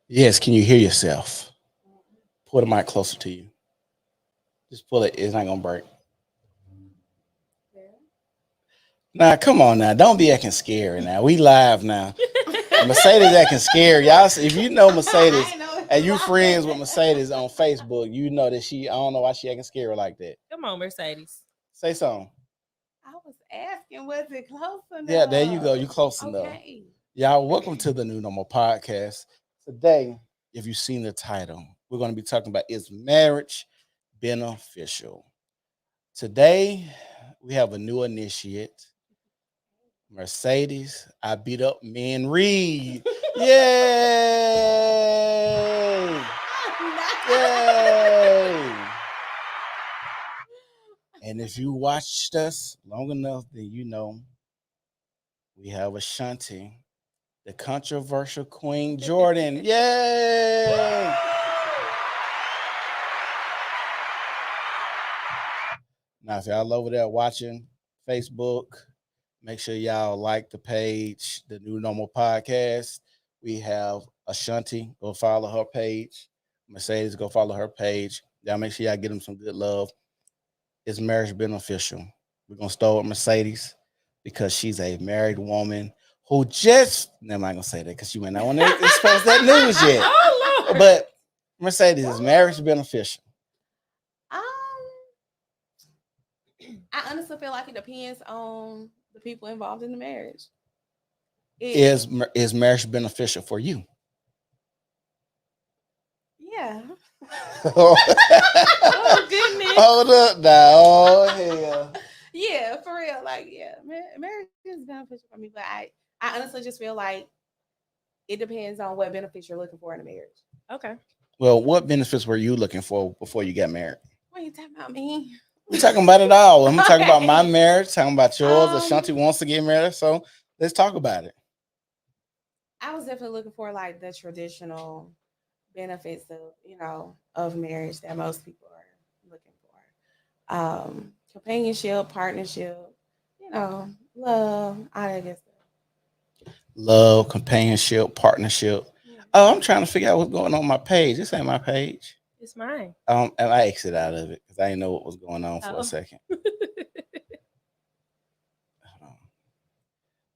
Yes, can you hear yourself? Pull the mic closer to you. Just pull it. It's not gonna break. Nah, come on now. Don't be acting scary now. We live now. Mercedes acting scary. Y'all, if you know Mercedes and you friends with Mercedes on Facebook, you know that she, I don't know why she acting scary like that. Come on, Mercedes. Say something. I was asking, was it close enough? Yeah, there you go. You close enough. Y'all, welcome to the New Normal Podcast. Today, if you've seen the title, we're going to be talking about is marriage beneficial? Today, we have a new initiate, Mercedes. I beat up men Reed. Yay! Yay! And if you watched us long enough, then you know we have Ashanti, the controversial Queen Jordan. Yay! Now, if y'all over there watching Facebook, make sure y'all like the page, the New Normal Podcast. We have Ashanti. Go follow her page. Mercedes, go follow her page. Y'all make sure y'all get them some good love. Is marriage beneficial? We're going to start with Mercedes because she's a married woman who just, never mind, going to say that because you may not want to expose that news yet. Oh, Lord. But Mercedes, is marriage beneficial? I honestly feel like it depends on the people involved in the marriage. Is marriage beneficial for you? Yeah. Oh, goodness. Hold up now. Oh, hell. Yeah, for real. Like, yeah, marriage is beneficial for me, but I honestly just feel like it depends on what benefits you're looking for in a marriage. Okay. Well, what benefits were you looking for before you got married? What are you talking about, me? We're talking about it all. I'm talking about my Okay. marriage, talking about yours. Ashanti wants to get married, so let's talk about it. I was definitely looking for like the traditional benefits of marriage that most people are looking for. Companionship, partnership, love, all that good stuff. Love, companionship, partnership. Oh, I'm trying to figure out what's going on my page. This ain't my page. It's mine. And I exited out of it because I didn't know what was going on for a second.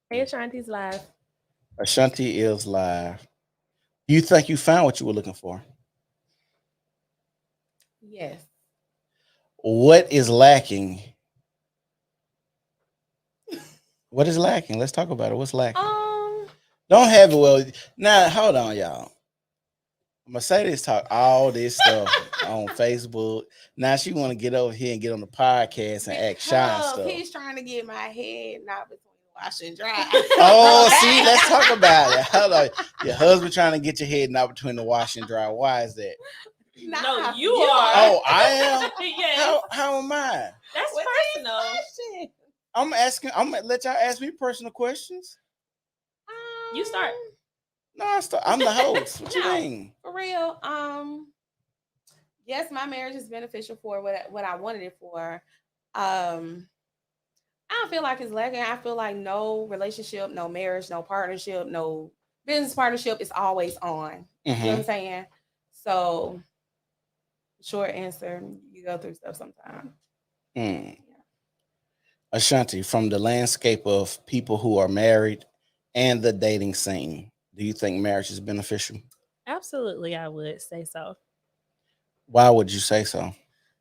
Hey, Ashanti's live. Ashanti is live. Do you think you found what you were looking for? Yes. What is lacking? What is lacking? Let's talk about it. What's lacking? Don't have it. Well, now hold on, y'all. Mercedes talk all this stuff on Facebook. Now she want to get over here and get on the podcast and act shy and stuff. He's trying to get my head not between wash and dry. Oh, see, let's talk about it. Hold on. Your husband trying to get your head not between the wash and dry. Why is that? No, you are. Oh, I am? Yes. How am I? That's personal. I'm gonna let y'all ask me personal questions. You start. No, I'm the host. What you mean? For real. Yes, my marriage is beneficial for what I wanted it for. I don't feel like it's lacking. I feel like no relationship, no marriage, no partnership, no business partnership is always on. You know what I'm saying? So, short answer, you go through stuff sometimes. Yeah. Ashanti, from the landscape of people who are married and the dating scene, do you think marriage is beneficial? Absolutely, I would say so. Why would you say so?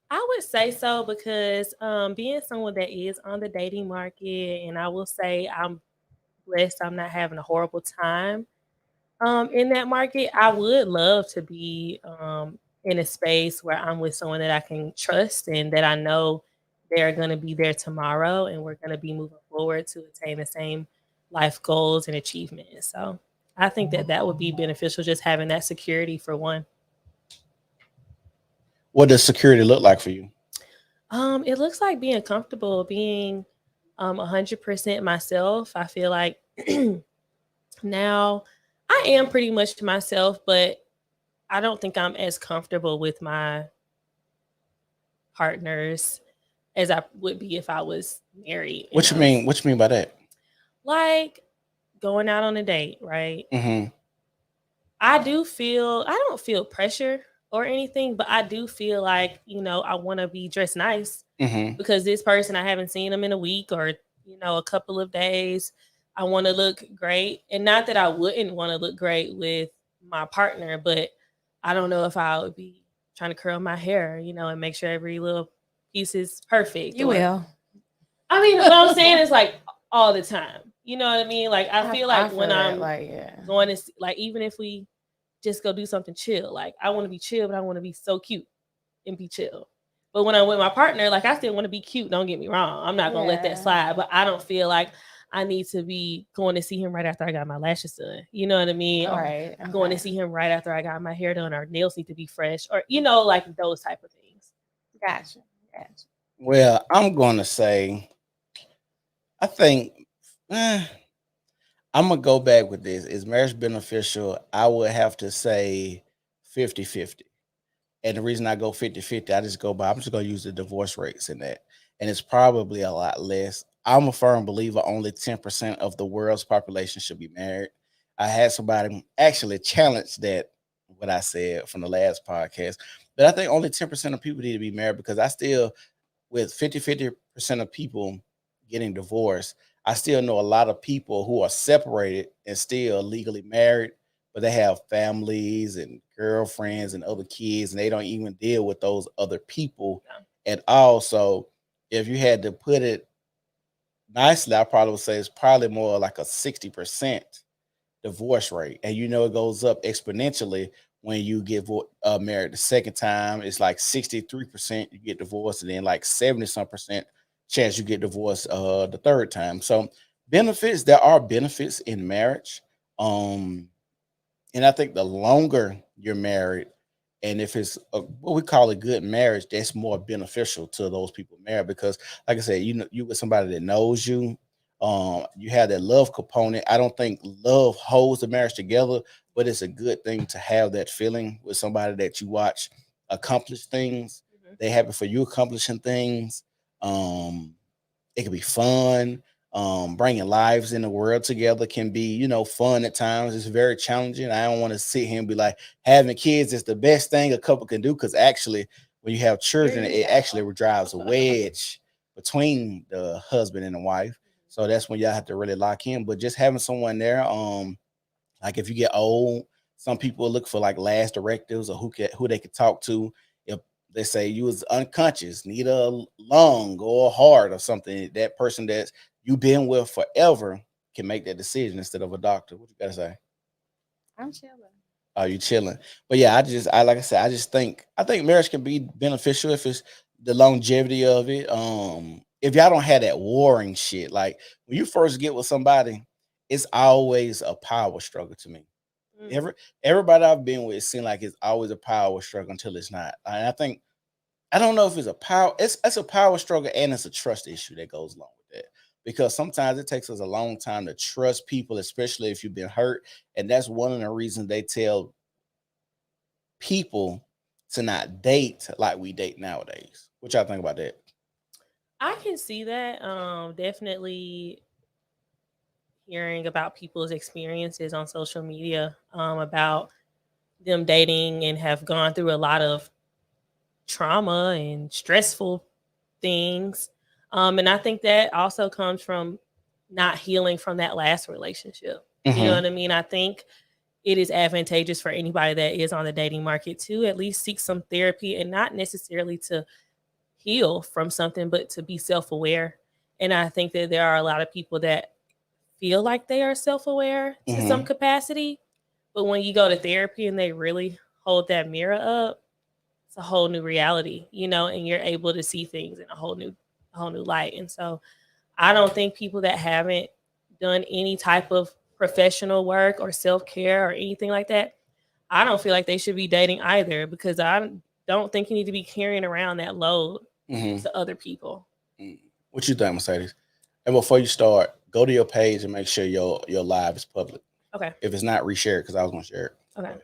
I would say so because being someone that is on the dating market, and I will say I'm blessed, I'm not having a horrible time in that market. I would love to be in a space where I'm with someone that I can trust and that I know they're going to be there tomorrow and we're going to be moving forward to attain the same life goals and achievements. So I think that would be beneficial, just having that security for one. What does security look like for you? It looks like being comfortable, being 100% myself. I feel like now I am pretty much myself, but I don't think I'm as comfortable with my partners as I would be if I was married. What you mean? What you mean by that? Like going out on a date, right? Mm-hmm. I don't feel pressure or anything, but I do feel like, I want to be dressed nice Mm-hmm. because this person, I haven't seen them in a week or, a couple of days. I want to look great. And not that I wouldn't want to look great with my partner, but I don't know if I would be trying to curl my hair, and make sure every little piece is perfect. You will. I mean, what I'm saying is like all the time. You know what I mean? Like I feel like when that, I'm like, yeah. going to like, even if we just go do something chill, like I want to be chill, but I want to be so cute and be chill. But when I'm with my partner, like I still want to be cute. Don't get me wrong. I'm not gonna let that slide. But I don't feel like I need to be going to see him right after I got my lashes done. You know what I mean? All Or right. going to see him right after I got my hair done, or nails need to be fresh, or like those type of things. Gotcha. Well, I'm going to say, I think I'm going to go back with this. Is marriage beneficial? I would have to say 50-50. And the reason I go 50-50, I'm just going to use the divorce rates in that. And it's probably a lot less. I'm a firm believer only 10% of the world's population should be married. I had somebody actually challenge that, what I said from the last podcast. But I think only 10% of people need to be married, because I still, with 50% of people getting divorced, I still know a lot of people who are separated and still legally married, but they have families and girlfriends and other kids, and they don't even deal with those other people at all. So if you had to put it nicely, I probably would say it's probably more like a 60% divorce rate. And it goes up exponentially when you get married the second time. It's like 63% you get divorced, and then like 70 some percent chance you get divorced the third time. So benefits, there are benefits in marriage. And I think the longer you're married, and if it's what we call a good marriage, that's more beneficial to those people married, because, like I said, you with somebody that knows you. You have that love component. I don't think love holds the marriage together, but it's a good thing to have that feeling with somebody that you watch accomplish things. They happy for you accomplishing things. It can be fun. Bringing lives in the world together can be, fun at times. It's very challenging. I don't want to sit here and be like, having kids is the best thing a couple can do, because actually, when you have children, it actually drives a wedge between the husband and the wife. So that's when y'all have to really lock in. But just having someone there, like if you get old, some people look for like last directives, or who they could talk to. If they say you was unconscious, need a lung or a heart or something, that person that you've been with forever can make that decision instead of a doctor. What you gotta say? I'm chilling. Are you chilling? But yeah, like I said, I think marriage can be beneficial if it's the longevity of it. If y'all don't have that warring shit, like when you first get with somebody, it's always a power struggle to me. Everybody I've been with, it seems like it's always a power struggle until it's not. And I don't know if it's a power. It's a power struggle, and it's a trust issue that goes along with that. Because sometimes it takes us a long time to trust people, especially if you've been hurt. And that's one of the reasons they tell people to not date like we date nowadays. What y'all think about that? I can see that. Definitely hearing about people's experiences on social media, about them dating and have gone through a lot of trauma and stressful things. And I think that also comes from not healing from that last relationship. You know what I mean? I think it is advantageous for anybody that is on the dating market to at least seek some therapy, and not necessarily to heal from something, but to be self-aware. And I think that there are a lot of people that feel like they are self-aware to some capacity, but when you go to therapy and they really hold that mirror up, it's a whole new reality, and you're able to see things in a whole new light. And so I don't think people that haven't done any type of professional work or self-care or anything like that, I don't feel like they should be dating either, because I don't think you need to be carrying around that load to other people. What you think, Mercedes? And before you start, go to your page and make sure your live is public. Okay. If it's not, reshare it, because I was gonna share it. Okay.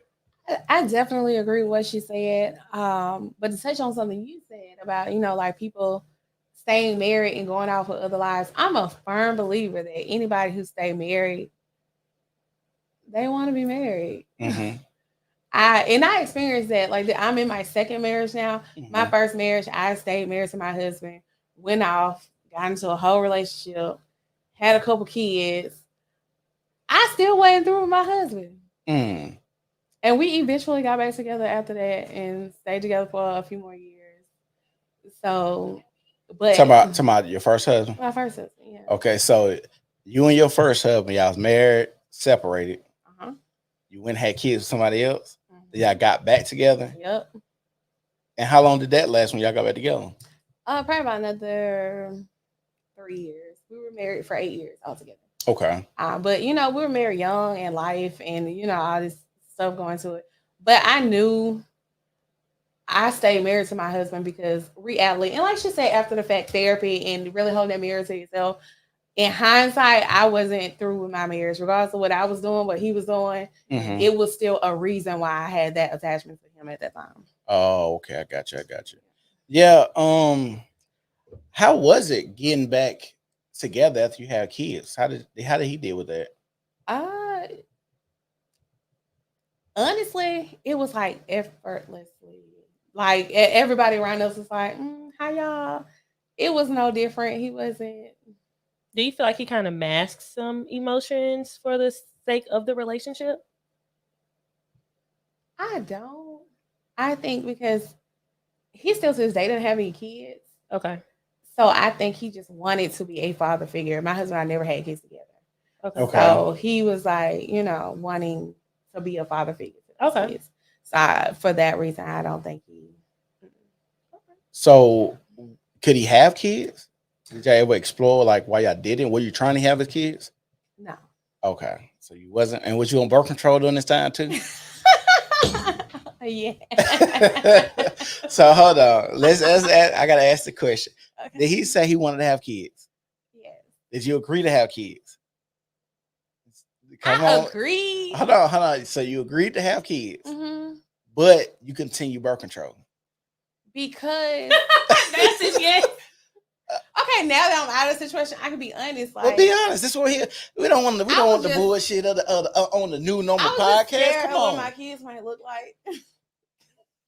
I definitely agree with what she said. But to touch on something you said about, like people staying married and going out for other lives, I'm a firm believer that anybody who stay married They want to be married. Mm-hmm. I experienced that. Like I'm in my second marriage now. My Mhm. first marriage, I stayed married to my husband, went off, got into a whole relationship, had a couple kids. I still went through with my husband. Mm. And we eventually got back together after that and stayed together for a few more years. So, but Talking about your first husband. my first husband, yeah. Okay, so you and your first husband, y'all was married, separated. Uh-huh. You went and had kids with somebody else. Mhm. Y'all got back together. Yep. And how long did that last when y'all got back together? Probably about another 3 years. We were married for 8 years altogether. Okay. But we were married young in life, and all this stuff going to it. But I knew I stayed married to my husband because reality, and like she said, after the fact, therapy and really holding that mirror to yourself. In hindsight, I wasn't through with my marriage, regardless of what I was doing, what he was doing. Mhm. It was still a reason why I had that attachment to him at that time. Oh, okay. I got you. Yeah. How was it getting back together after you had kids? How did he deal with that? Honestly, it was like effortlessly. Like everybody around us was like, "How y'all?" It was no different. He wasn't. Do you feel like he kind of masks some emotions for the sake of the relationship? I don't. I think because he still to this day didn't have any kids. Okay. So I think he just wanted to be a father figure. My husband and I never had kids together. Okay. So he was like, wanting to be a father figure. Okay. Kids. So for that reason, I don't think he. So could he have kids? Did y'all ever explore like why y'all didn't? Were you trying to have his kids? No. Okay. So you wasn't, and was you on birth control during this time too? Yeah. So hold on. I gotta ask the question. Okay. Did he say he wanted to have kids? Yes. Did you agree to have kids? I agree. Hold on. So you agreed to have kids, but you continue birth control because that's it. Yes. Okay, now that I'm out of the situation, I can be honest. Like, well, be honest. This is what here. We don't want the bullshit of the on the new normal podcast. Scared Come of on. what my kids might look like.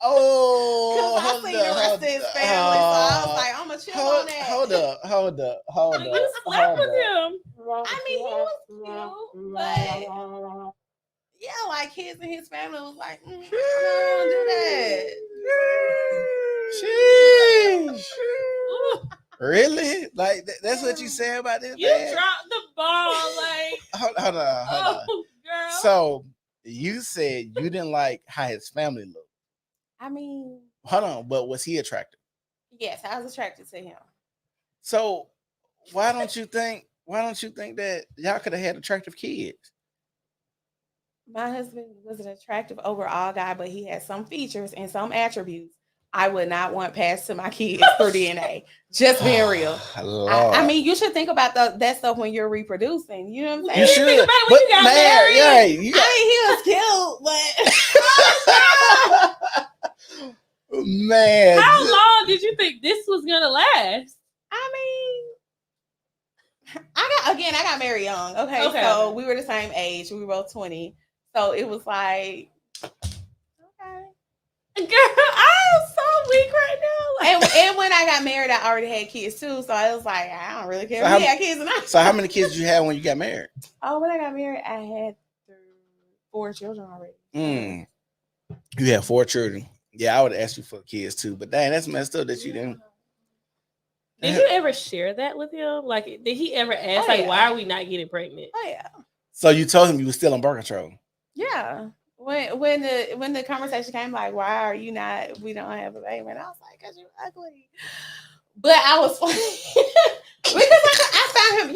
Oh, because I seen the rest of his family, so I was like, I'm gonna chill on that. Hold up. You slept with him. I mean, he was cute, but yeah, like kids in his family was like, I don't do that. Sheesh. Really? Like that's what you say about this? You man? dropped the ball, like. Hold on. Girl. So you said you didn't like how his family looked. I mean, hold on, but was he attractive? Yes, I was attracted to him. So why don't you think that y'all could have had attractive kids? My husband was an attractive overall guy, but he had some features and some attributes I would not want passed to my kids through DNA. Just being real. I mean, you should think about that stuff when you're reproducing. You know what I'm saying? You should think about it when you got married. Yeah, I mean, he was cute, but man, how long did you think this was gonna last? I mean, I got married young. Okay, so we were the same age. We were both 20. So it was like, okay. Girl, I'm so weak right now. And when I got married, I already had kids too. So I was like, I don't really care if we had kids or not. So how many kids did you have when you got married? Oh, when I got married, I had 4 children already. You had 4 children. Yeah, I would ask you for kids too. But dang, that's messed up that you didn't. Did you ever share that with him? Like, did he ever ask, why are we not getting pregnant? Oh, yeah. So you told him you were still on birth control? Yeah. When the conversation came, like, why are you not, we don't have a baby? And I was like, because you're ugly. But I was because I found him,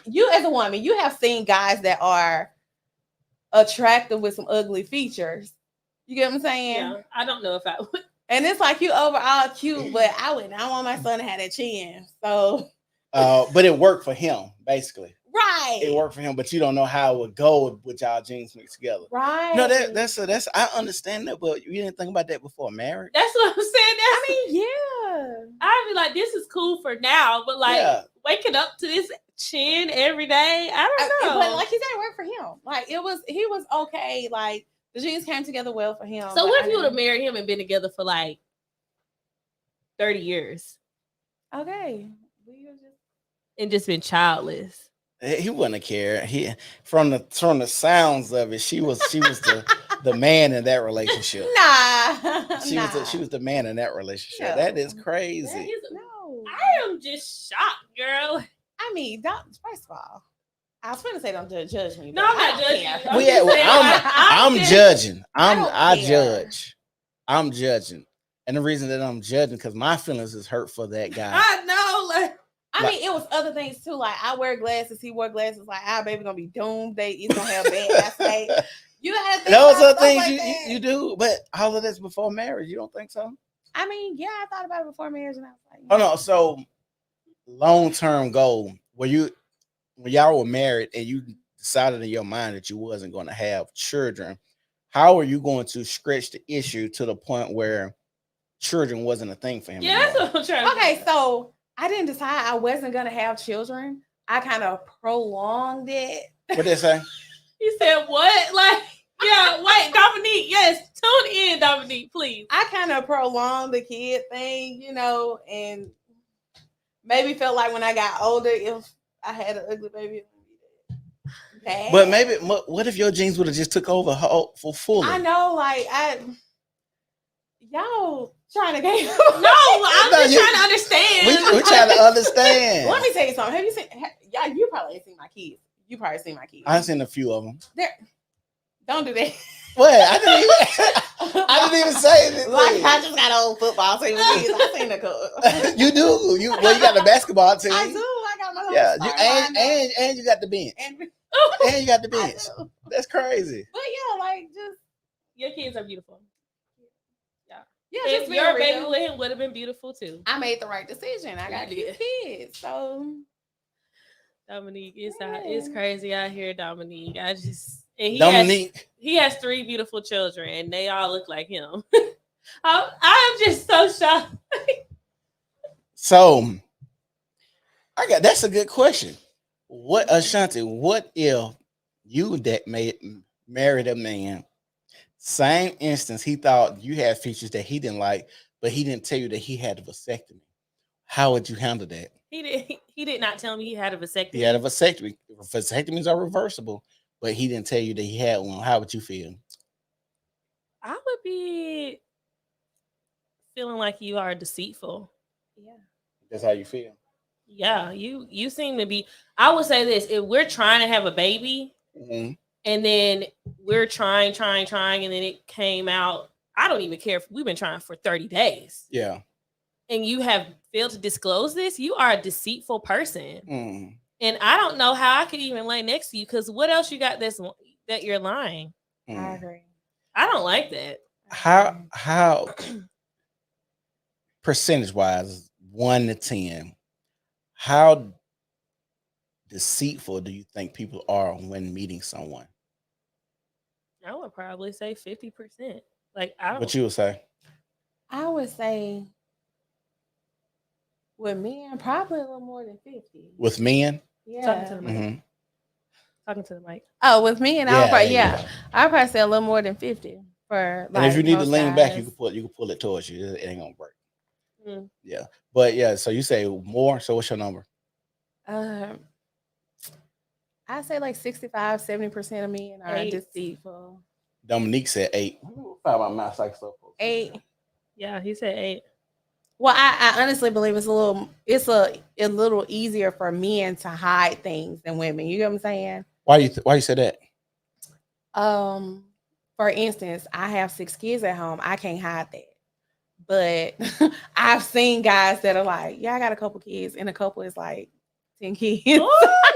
you as a woman, you have seen guys that are attractive with some ugly features. You get what I'm saying? Yeah. I don't know if I would. And it's like you overall cute, but I would not want my son to have that chin. So but it worked for him, basically. Right. It worked for him, but you don't know how it would go with y'all genes mixed together. Right. No, that's I understand that, but you didn't think about that before marriage. That's what I'm saying. Yeah. I'd be like, this is cool for now, but like waking up to this chin every day. I don't know. But like he said, it worked for him. Like he was okay. Like the jeans came together well for him. So what if you would have married him and been together for like 30 years? Okay. And just been childless. He wouldn't have cared. He from the sounds of it, she was the man in that relationship. Nah. She was the man in that relationship. No. That is crazy. No. I am just shocked, girl. I mean, first of all, I was gonna say don't judge me. No, I'm not judging you. I'm judging. I care. judge. I'm judging. And the reason that I'm judging because my feelings is hurt for that guy. I know. I mean, it was other things too. Like I wear glasses, he wore glasses. Like our baby gonna be doomed. He's gonna have bad eyesight. You had those are things like you do, but all of this before marriage. You don't think so? I mean, yeah, I thought about it before marriage, and I was like, oh no. So long-term goal, when y'all were married and you decided in your mind that you wasn't going to have children, how are you going to stretch the issue to the point where children wasn't a thing for him? Yeah, that's what I'm trying to okay, so I didn't decide I wasn't gonna have children. I kind of prolonged it. What they say? He said what? Like, yeah, wait, Dominique, yes, tune in, Dominique, please. I kind of prolonged the kid thing, and maybe felt like when I got older, if I had an ugly baby, it would be bad. But maybe, what if your genes would have just took over for fully? I know, like y'all trying to get No, I'm just trying to understand. We're trying to understand. Let me tell you something. Have you seen? Y'all, you probably ain't seen my kids. You probably seen my kids. I've seen a few of them. Don't do that. What? I didn't even say anything. Like I just got an old football team with kids. I seen a couple. You do. You got the basketball team. I do. I got my and you got the bench. And you got the bench. That's crazy. But yeah, like just your kids are beautiful. Yeah, if your baby with him would have been beautiful too. I made the right decision. I got cute kids, so Dominique, it's crazy out here, Dominique. He has 3 beautiful children, and they all look like him. I'm just so shocked. So, that's a good question. Ashanti, what if you married a man? Same instance, he thought you had features that he didn't like, but he didn't tell you that he had a vasectomy. How would you handle that? He did not tell me he had a vasectomy. He had a vasectomy. Vasectomies are reversible, but he didn't tell you that he had one. How would you feel? I would be feeling like you are deceitful. Yeah. That's how you feel? Yeah, you seem to be. I would say this: if we're trying to have a baby, mm-hmm. and then we're trying, and then it came out, I don't even care if we've been trying for 30 days. Yeah. And you have failed to disclose this, you are a deceitful person. Mm. And I don't know how I could even lay next to you, because what else you got that you're lying? I agree. I don't like that. How percentage-wise, 1 to 10, how deceitful do you think people are when meeting someone? I would probably say 50%. Like, I don't. What you would say? I would say with men, probably a little more than 50. With men? Yeah. Talking to the mic. Mm-hmm. Talking to the mic. Oh, with me, and I'll probably say a little more than 50 for. Like, and if you need to lean back, you can pull it towards you. It ain't gonna break. Mm. Yeah, but yeah. So you say more. So what's your number? I say like 65-70% of men are deceitful. Dominique said 8. Find my math like so. 8. Yeah, he said 8. Well, I honestly believe it's a little easier for men to hide things than women. You get what I'm saying? Why you say that? For instance, I have 6 kids at home. I can't hide that. But I've seen guys that are like, yeah, I got a couple kids, and a couple is like 10 kids. Yeah,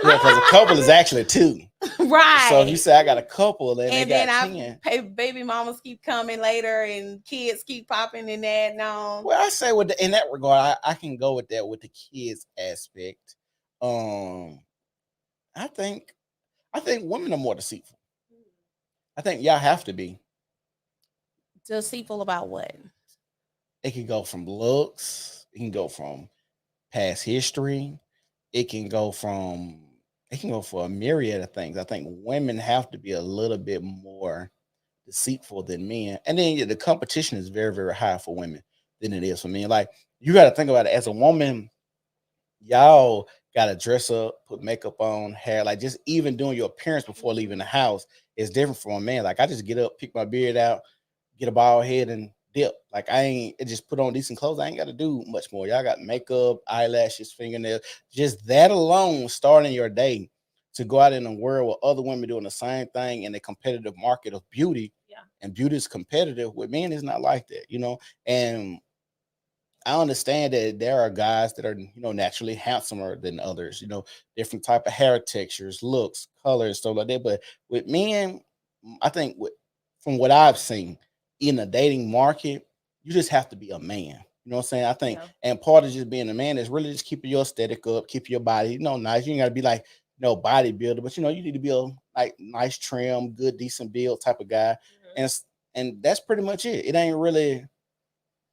because a couple is actually 2. Right. So if you say I got a couple, and they got 10. Baby mamas keep coming later, and kids keep popping and adding on. Well, I say in that regard, I can go with that with the kids aspect. I think women are more deceitful. I think y'all have to be. Deceitful about what? It can go from looks. It can go from past history. it can go for a myriad of things. I think women have to be a little bit more deceitful than men, and then the competition is very, very high for women than it is for men. Like, you got to think about it as a woman, y'all got to dress up, put makeup on, hair, like just even doing your appearance before leaving the house is different from a man. Like, I just get up, pick my beard out, get a bald head, and dip. Like, I ain't it just put on decent clothes. I ain't got to do much more. Y'all got makeup, eyelashes, fingernails. Just that alone, starting your day to go out in the world with other women doing the same thing in a competitive market of beauty. Yeah. And beauty is competitive. With men, it's not like that, And I understand that there are guys that are, naturally handsomer than others, different type of hair textures, looks, colors, stuff like that. But with men, I think from what I've seen in the dating market, you just have to be a man. You know what I'm saying? I think, and part of just being a man is really just keeping your aesthetic up, keep your body, nice. You ain't got to be like, bodybuilder, but you need to be a like nice trim, good, decent build type of guy. And that's pretty much it. It ain't really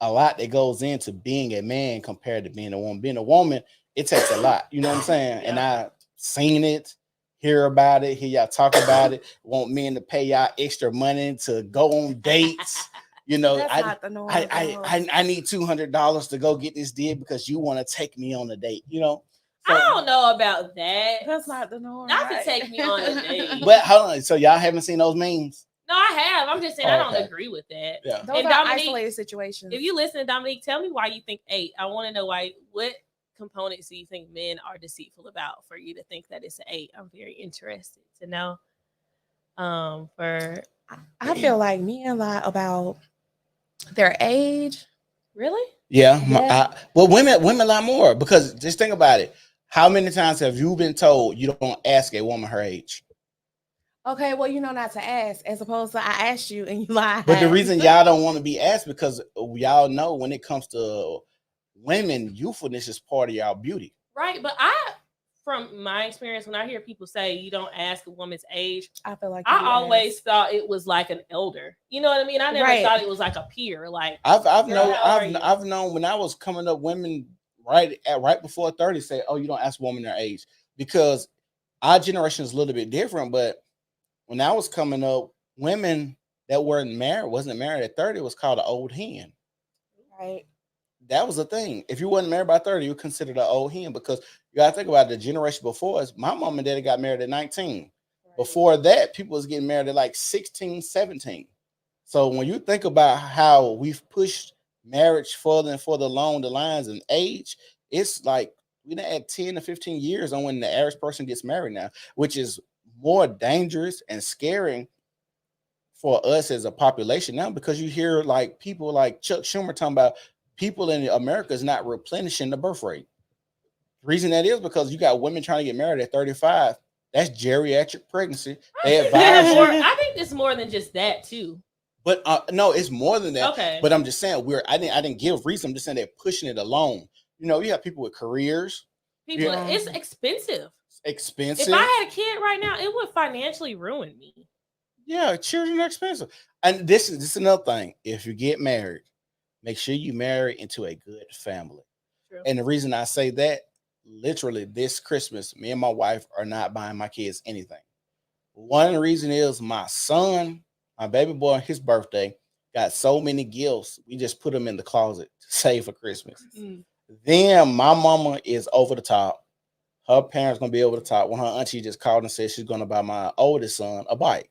a lot that goes into being a man compared to being a woman. Being a woman, it takes a lot. You know what I'm saying? And I've seen it, hear about it, hear y'all talk about it. Want men to pay y'all extra money to go on dates. That's not the norm, I need $200 to go get this did because you want to take me on a date. So, I don't know about that. That's not the norm. Not to take me on a date. But hold on, so y'all haven't seen those memes? No, I have. I'm just saying I don't agree with that. Yeah. Those are isolated situations. If you listen to Dominique, tell me why you think 8. I want to know what components do you think men are deceitful about for you to think that it's an 8? I'm very interested to know. I feel like men lie about their age. Really? Yeah. Well, women lie more because just think about it. How many times have you been told you don't ask a woman her age? Okay, well, not to ask, as opposed to I asked you and you lied. But the reason y'all don't want to be asked because y'all know when it comes to women, youthfulness is part of y'all beauty. Right, but from my experience, when I hear people say you don't ask a woman's age, I feel like I always thought it was like an elder. You know what I mean? I never thought it was like a peer. Like I've known when I was coming up, women right before 30 say, "Oh, you don't ask a woman their age," because our generation is a little bit different, but when I was coming up, women that wasn't married at 30 was called an old hen. Right. That was the thing. If you wasn't married by 30, you were considered an old hen because you got to think about the generation before us. My mom and daddy got married at 19. Right. Before that, people was getting married at like 16, 17. So when you think about how we've pushed marriage further and further along the lines in age, it's like we done add 10 to 15 years on when the average person gets married now, which is more dangerous and scary for us as a population now because you hear like people like Chuck Schumer talking about people in America is not replenishing the birth rate. The reason that is because you got women trying to get married at 35. That's geriatric pregnancy. They advise you. I think it's more than just that too. But no, it's more than that. Okay. But I'm just saying I didn't give reason. I'm just saying they're pushing it along. You have people with careers. It's expensive. Expensive. If I had a kid right now, it would financially ruin me. Yeah, children are expensive. And this is another thing. If you get married, make sure you marry into a good family. True. And the reason I say that, literally this Christmas, me and my wife are not buying my kids anything. One of the reasons is my son, my baby boy, his birthday, got so many gifts. We just put them in the closet to save for Christmas. Mm. Then my mama is over the top. Her parents gonna be over the top. When her auntie just called and said she's gonna buy my oldest son a bike.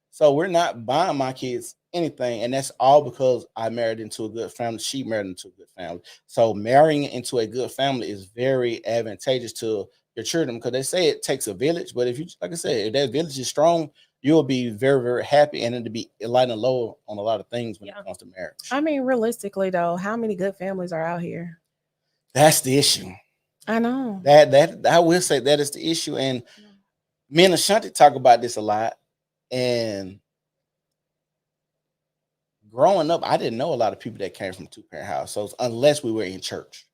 So we're not buying my kids anything, and that's all because I married into a good family. She married into a good family. So marrying into a good family is very advantageous to your children because they say it takes a village. But if you, like I said, if that village is strong, you'll be very, very happy, and it'll be light and low on a lot of things when it comes to marriage. I mean, realistically, though, how many good families are out here? That's the issue. I know that I will say that is the issue, and me and Ashanti talk about this a lot. And growing up, I didn't know a lot of people that came from 2-parent households unless we were in church.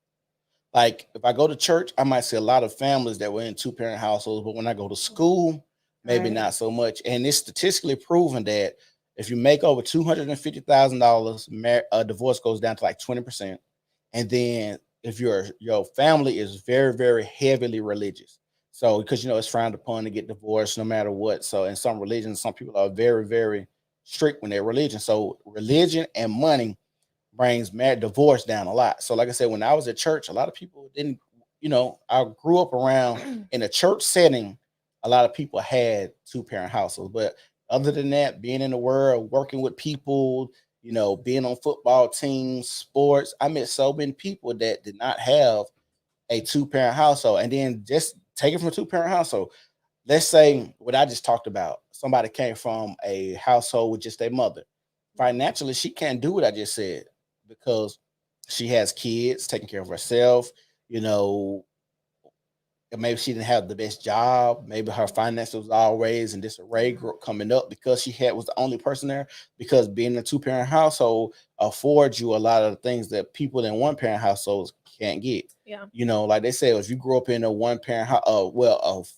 Like if I go to church, I might see a lot of families that were in 2-parent households, but when I go to school, maybe not so much. And it's statistically proven that if you make over $250,000, a divorce goes down to like 20%. And then if your family is very, very heavily religious. So because it's frowned upon to get divorced no matter what. So in some religions, some people are very, very strict when they're religion. So religion and money brings marriage divorce down a lot. So like I said, when I was at church, a lot of people didn't, I grew up around in a church setting, a lot of people had two-parent households. But other than that, being in the world, working with people, being on football teams, sports, I met so many people that did not have a two-parent household. And then just take it from a two-parent household. Let's say what I just talked about. Somebody came from a household with just a mother. Financially, she can't do what I just said because she has kids, taking care of herself, you know, maybe she didn't have the best job. Maybe her finances was always in disarray coming up because was the only person there. Because being in a two-parent household affords you a lot of the things that people in one-parent households can't get. Yeah. Like they say, if you grew up in a one-parent house,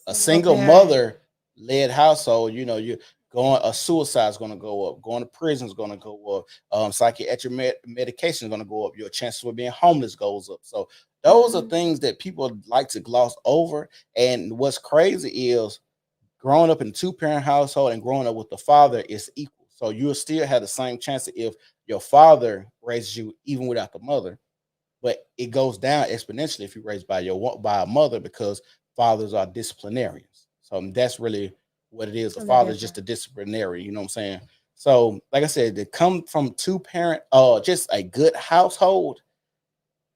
a single parent. mother led household, you're a suicide is going to go up, going to prison is going to go up, psychiatric medication is going to go up, your chances of being homeless goes up. So those are things that people like to gloss over. And what's crazy is growing up in a two-parent household and growing up with the father is equal. So you'll still have the same chance if your father raises you even without the mother. But it goes down exponentially if you're raised by a mother, because fathers are disciplinarians. So that's really what it is. The father is just a disciplinary, you know what I'm saying? So, like I said, to come from two-parent, just a good household,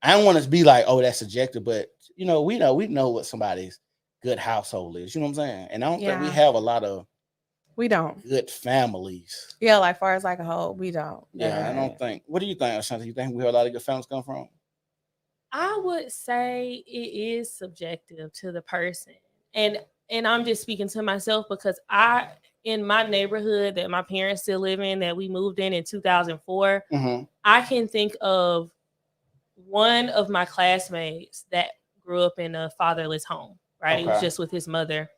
I don't want to be like, oh, that's subjective, but we know what somebody's good household is. You know what I'm saying? And I don't think we have a lot of good families. Yeah, like far as like a whole, we don't. Yeah, I don't think. What do you think, Ashanti? You think we have a lot of good families come from? I would say it is subjective to the person. And I'm just speaking to myself because in my neighborhood that my parents still live in, that we moved in 2004, I can think of one of my classmates that grew up in a fatherless home, right? Okay. He was just with his mother.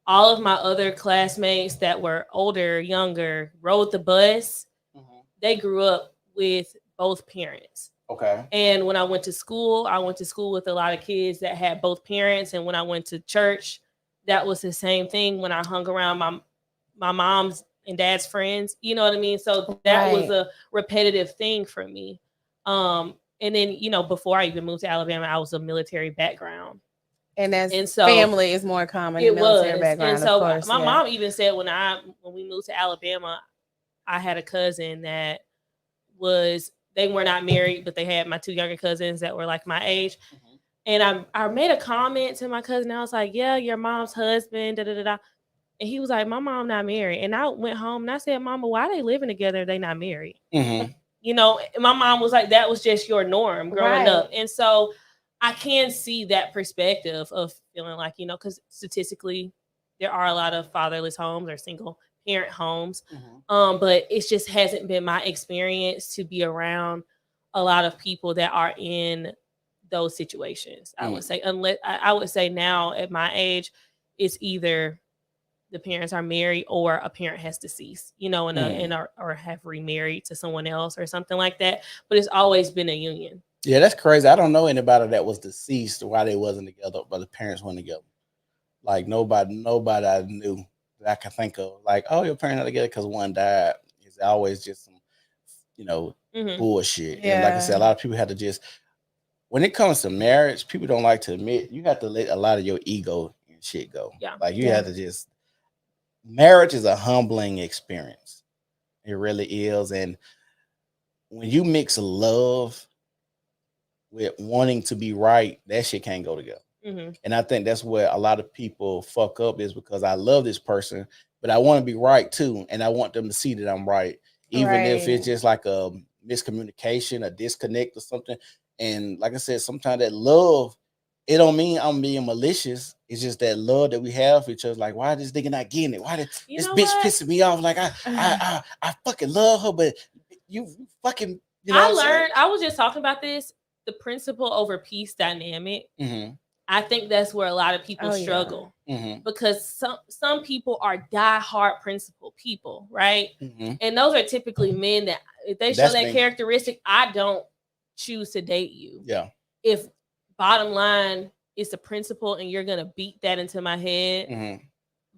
All of my other classmates that were older, younger, rode the bus, they grew up with both parents. Okay. And when I went to school with a lot of kids that had both parents. And when I went to church, that was the same thing. When I hung around my mom's and dad's friends, you know what I mean? So that was a repetitive thing for me. And then, before I even moved to Alabama, I was a military background. And so family is more common in military background. And so of course, my mom even said when we moved to Alabama, I had a cousin that they were not married, but they had my two younger cousins that were like my age. And I made a comment to my cousin. I was like, yeah, your mom's husband, da da da da. And he was like, my mom not married. And I went home and I said, Mama, why are they living together? They not married. My mom was like, that was just your norm growing up. And so I can see that perspective of feeling like, because statistically there are a lot of fatherless homes or single parent homes. But it just hasn't been my experience to be around a lot of people that are in those situations. I would say, unless I would say now at my age, it's either the parents are married or a parent has deceased, or have remarried to someone else or something like that. But it's always been a union. Yeah, that's crazy. I don't know anybody that was deceased why they wasn't together, but the parents weren't together. Like nobody I knew that I can think of. Like, oh, your parents not together because one died. It's always just some, bullshit. Yeah. And like I said, a lot of people have to just, when it comes to marriage, people don't like to admit, you have to let a lot of your ego and shit go. Yeah. Like you have to just, marriage is a humbling experience. It really is. And when you mix love with wanting to be right, that shit can't go together. And I think that's where a lot of people fuck up, is because I love this person, but I want to be right too. And I want them to see that I'm right. Even if it's just like a miscommunication, a disconnect or something. And like I said, sometimes that love, it don't mean I'm being malicious. It's just that love that we have for each other. Like, why this nigga not getting it? Why this bitch pissing me off? Like I fucking love her, but you fucking, I was just talking about this, the principle over peace dynamic. I think that's where a lot of people struggle, because some people are diehard principle people, right? And those are typically men that, if they show that characteristic, I don't choose to date you. Yeah. If bottom line is the principle and you're gonna beat that into my head Mm-hmm.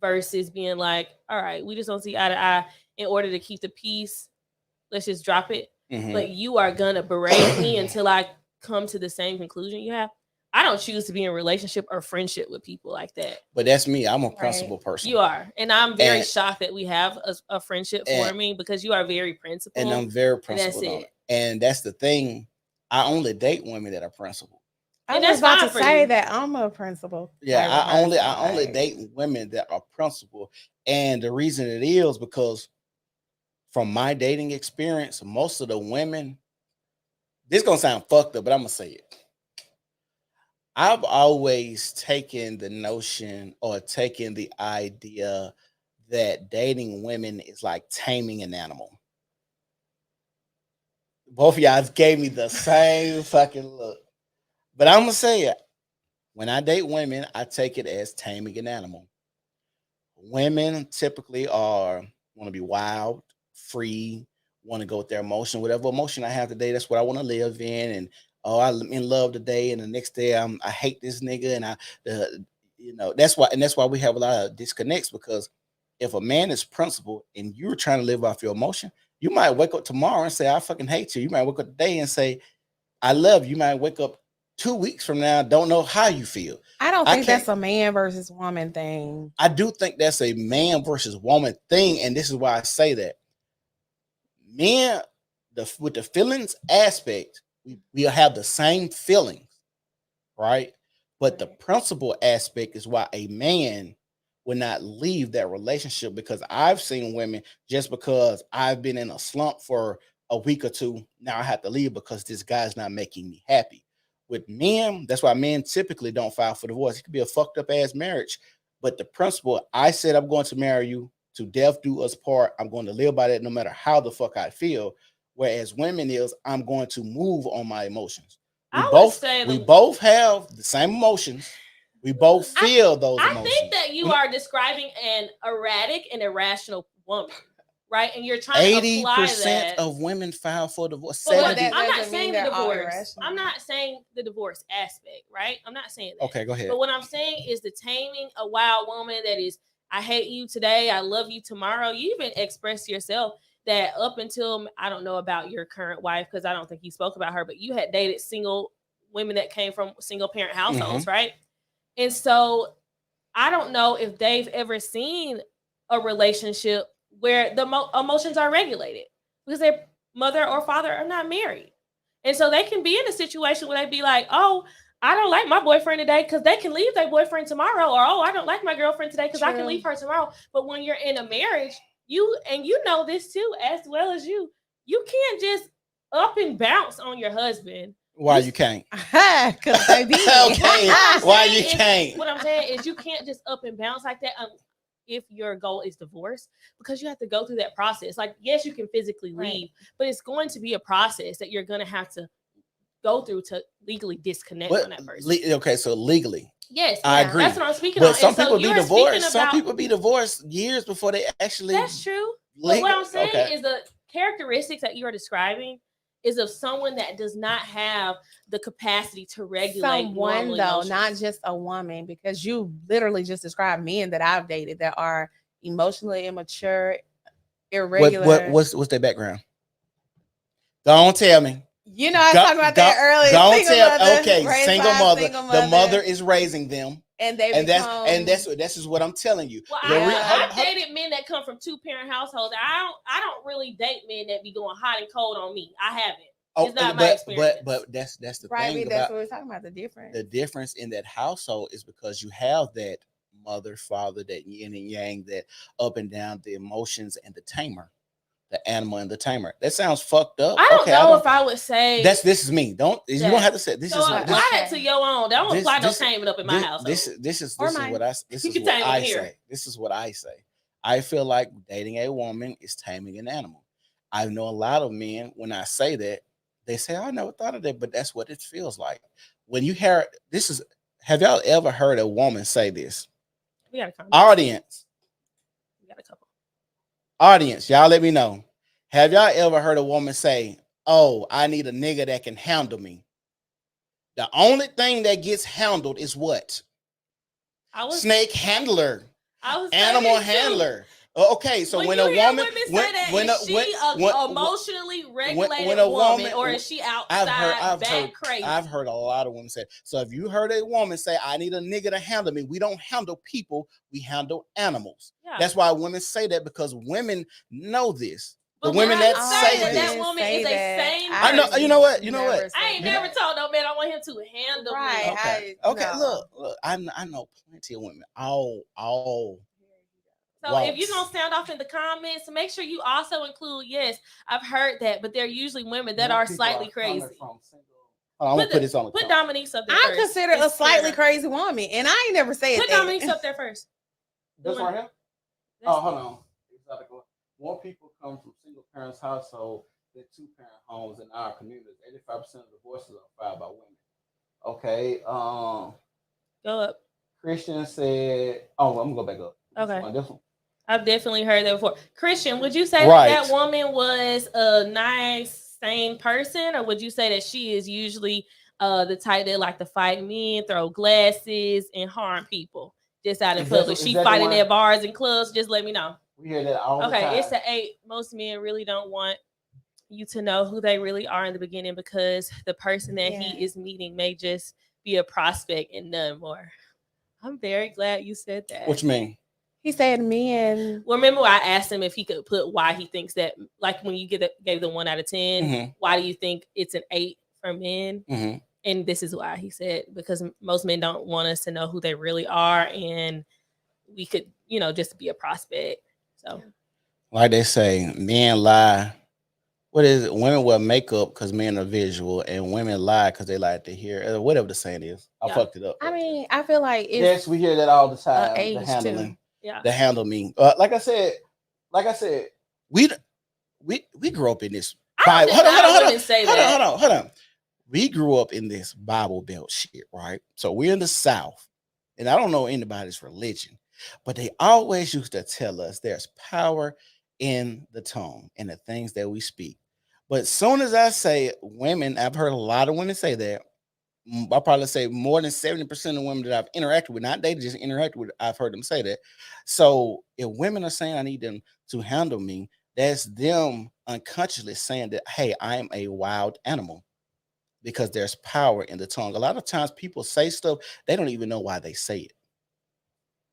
versus being like, all right, we just don't see eye to eye in order to keep the peace, let's just drop it. Mm-hmm. But you are gonna berate me until I come to the same conclusion you have. I don't choose to be in a relationship or friendship with people like that. But that's me. I'm a principled person. You are. And I'm very shocked that we have a friendship forming because you are very principled. And I'm very principled and on it. And that's the thing. I only date women that are principled. I was about to say that I'm a principal. Yeah, I only date women that are principled. And the reason it is because from my dating experience, most of the women, this is gonna sound fucked up, but I'm gonna say it. I've always taken the notion or taken the idea that dating women is like taming an animal. Both of y'all gave me the same fucking look. But I'm gonna say it. When I date women, I take it as taming an animal. Women typically want to be wild, free, want to go with their emotion. Whatever emotion I have today, that's what I want to live in. And I'm in love today, and the next day I hate this nigga, and that's why we have a lot of disconnects, because if a man is principled and you're trying to live off your emotion, you might wake up tomorrow and say, I fucking hate you. You might wake up today and say, I love you. You might wake up 2 weeks from now, don't know how you feel. I don't think that's a man versus woman thing. I do think that's a man versus woman thing, and this is why I say that. Men, with the feelings aspect, we have the same feelings, right? But the principle aspect is why a man would not leave that relationship, because I've seen women, just because I've been in a slump for a week or two, now I have to leave because this guy's not making me happy. With men, that's why men typically don't file for divorce. It could be a fucked up ass marriage, but the principle, I said I'm going to marry you to death do us part. I'm going to live by that no matter how the fuck I feel. Whereas women is, I'm going to move on my emotions. We both have the same emotions. We both feel those emotions. I think that you are describing an erratic and irrational woman. Right, and you're trying to apply that. 80% of women file for divorce. I'm not saying the divorce. I'm not saying the divorce aspect, right? I'm not saying that. Okay, go ahead. But what I'm saying is the taming a wild woman that is, I hate you today, I love you tomorrow. You even expressed yourself that up until, I don't know about your current wife, because I don't think you spoke about her, but you had dated single women that came from single parent households, right? And so I don't know if they've ever seen a relationship where the emotions are regulated, because their mother or father are not married. And so they can be in a situation where they be like, oh, I don't like my boyfriend today, because they can leave their boyfriend tomorrow. Or, oh, I don't like my girlfriend today because I can leave her tomorrow. But when you're in a marriage, you know this too, as well as you can't just up and bounce on your husband. Why you can't? Because they be. Okay. Why you can't? What I'm saying is you can't just up and bounce like that. If your goal is divorce, because you have to go through that process. Like, yes, you can physically leave, but it's going to be a process that you're going to have to go through to legally disconnect from that person. Okay, so legally. Yes, I agree. That's what I'm speaking but on. Some people be divorced. Some people be divorced years before they actually. That's true. But what I'm saying is the characteristics that you are describing is of someone that does not have the capacity to regulate someone, though, not just a woman, because you literally just described men that I've dated that are emotionally immature, irregular. What's their background? Don't tell me. You know, I was talking about that earlier. Don't tell. Okay, single mother. The mother is raising them. And that's just what I'm telling you. Well, I've dated men that come from 2-parent households. I don't really date men that be going hot and cold on me. I haven't. It's not my experience. But that's the right, thing. That's what we're talking about. The difference. The difference in that household is because you have that mother, father, that yin and yang, that up and down, the emotions, and the tamer. The animal and the tamer. That sounds fucked up. I don't know if I would say this is me. You don't have to say this. So apply that to your own. Don't apply no taming up in my house. This is what I say. This is what I say. I feel like dating a woman is taming an animal. I know a lot of men, when I say that, they say, I never thought of that, but that's what it feels like. When you hear this have y'all ever heard a woman say this? We got a audience. We got a couple. Audience, y'all let me know. Have y'all ever heard a woman say, oh, I need a nigga that can handle me. The only thing that gets handled is what? Snake handler, animal handler. Okay, so when a woman, is she emotionally regulated woman, or is she outside crazy? I've heard a lot of women say. So if you heard a woman say, "I need a nigga to handle me," we don't handle people, we handle animals. Yeah. That's why women say that, because women know this. The women that say this. That woman is a sane. I know. You know what? I ain't never told no man I want him to handle me. Okay. Look. I know plenty of women. All. So if you don't sound off in the comments, make sure you also include, yes, I've heard that, but they're usually women that are slightly crazy. I'm gonna put this on. Put Dominique up there first. I'm considered a slightly crazy woman, and I ain't never said put that. Put Dominique up there first. This right here? Oh, hold on. More people come from single parents' household than two-parent homes in our communities. 85% of divorces are filed by women. Okay. Go up. Christian said, "Oh, I'm gonna go back up." Okay. This one. I've definitely heard that before. Christian, would you say that woman was a nice, sane person, or would you say that she is usually the type that like to fight men, throw glasses, and harm people just out in public? She fighting at bars and clubs. Just let me know. We hear that all the time. Okay, it's an 8. Most men really don't want you to know who they really are in the beginning, because the person that he is meeting may just be a prospect and none more. I'm very glad you said that. What you mean? He said men. Well, remember I asked him if he could put why he thinks that, like when you gave the 1 out of 10, why do you think it's an 8 for men? And this is why he said, because most men don't want us to know who they really are, and we could, just be a prospect. So, like they say, men lie. What is it? Women wear makeup because men are visual, and women lie because they like to hear. Whatever the saying is, I fucked it up. I mean, I feel like yes, we hear that all the time. The handling. Too. Yeah. To handle me. Like I said, we grew up in this Bible. Hold on. We grew up in this Bible Belt shit, right? So we're in the South, and I don't know anybody's religion, but they always used to tell us there's power in the tongue and the things that we speak. But as soon as I say women, I've heard a lot of women say that. I'll probably say more than 70% of women that I've interacted with, not dated, just interacted with, I've heard them say that. So if women are saying I need them to handle me, that's them unconsciously saying that, hey, I'm a wild animal, because there's power in the tongue. A lot of times people say stuff, they don't even know why they say it.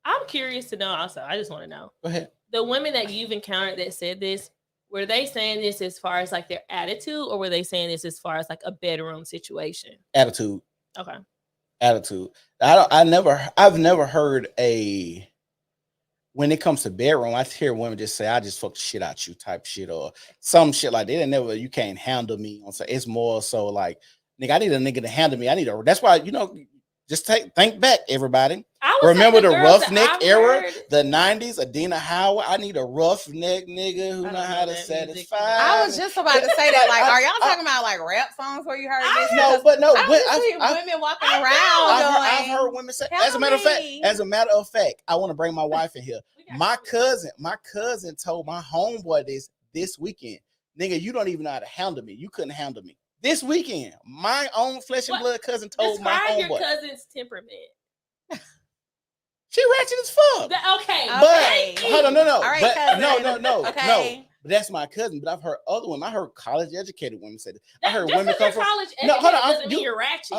I'm curious to know also. I just want to know. Go ahead. The women that you've encountered that said this, were they saying this as far as like their attitude, or were they saying this as far as like a bedroom situation? Attitude. Okay. Attitude. I've never heard when it comes to bedroom, I hear women just say, I just fuck the shit out you type shit, or some shit like that. You can't handle me. So it's more so like, nigga, I need a nigga to handle me. That's why, just think back, everybody. Remember the roughneck era, the 90s, Adina Howard. I need a roughneck nigga who know how to satisfy. I was just about to say that. Like, are y'all talking about like rap songs where you heard this? No. I've seen women walking around. I've heard women say. As a matter of fact, I want to bring my wife in here. My cousin told my homeboy this weekend. Nigga, you don't even know how to handle me. You couldn't handle me. This weekend, my own flesh and blood cousin told my homeboy. Your cousin's temperament. She ratchet as fuck. Okay, but hold on, no. All right, no. Okay. But that's my cousin. But I've heard other women. I heard college educated women say that. I heard women come from college educated. No, hold on. Doesn't mean you're ratchet.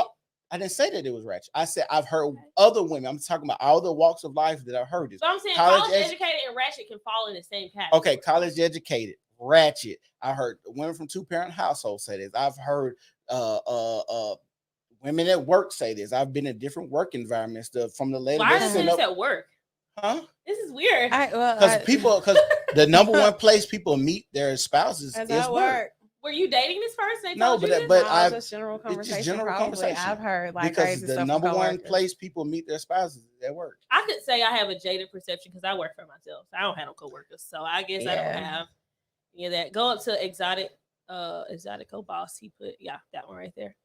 I didn't say that it was ratchet. I said I've heard other women. I'm talking about all the walks of life that I've heard this. So I'm saying college educated and ratchet can fall in the same category. Okay, college educated, ratchet. I heard women from 2-parent households say this. I've heard women at work say this. I've been in different work environments from the lady. Why are this at work? Huh? This is weird. Because the number one place people meet their spouses is work. Were you dating this person? No, but it's just general conversation. It's just general conversation. I've heard like because crazy the stuff number one place people meet their spouses is at work. I could say I have a jaded perception because I work for myself. I don't have no coworkers, so I guess I don't have any of that. Go up to Exotico boss. He put that one right there.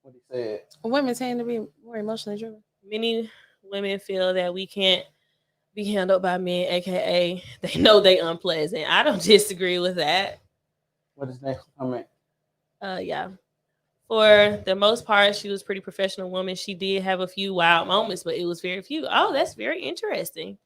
What he said. Women tend to be more emotionally driven. Many women feel that we can't be handled by men, aka they know they unpleasant. I don't disagree with that. What is next comment? Yeah. For the most part, she was a pretty professional woman. She did have a few wild moments, but it was very few. Oh, that's very interesting.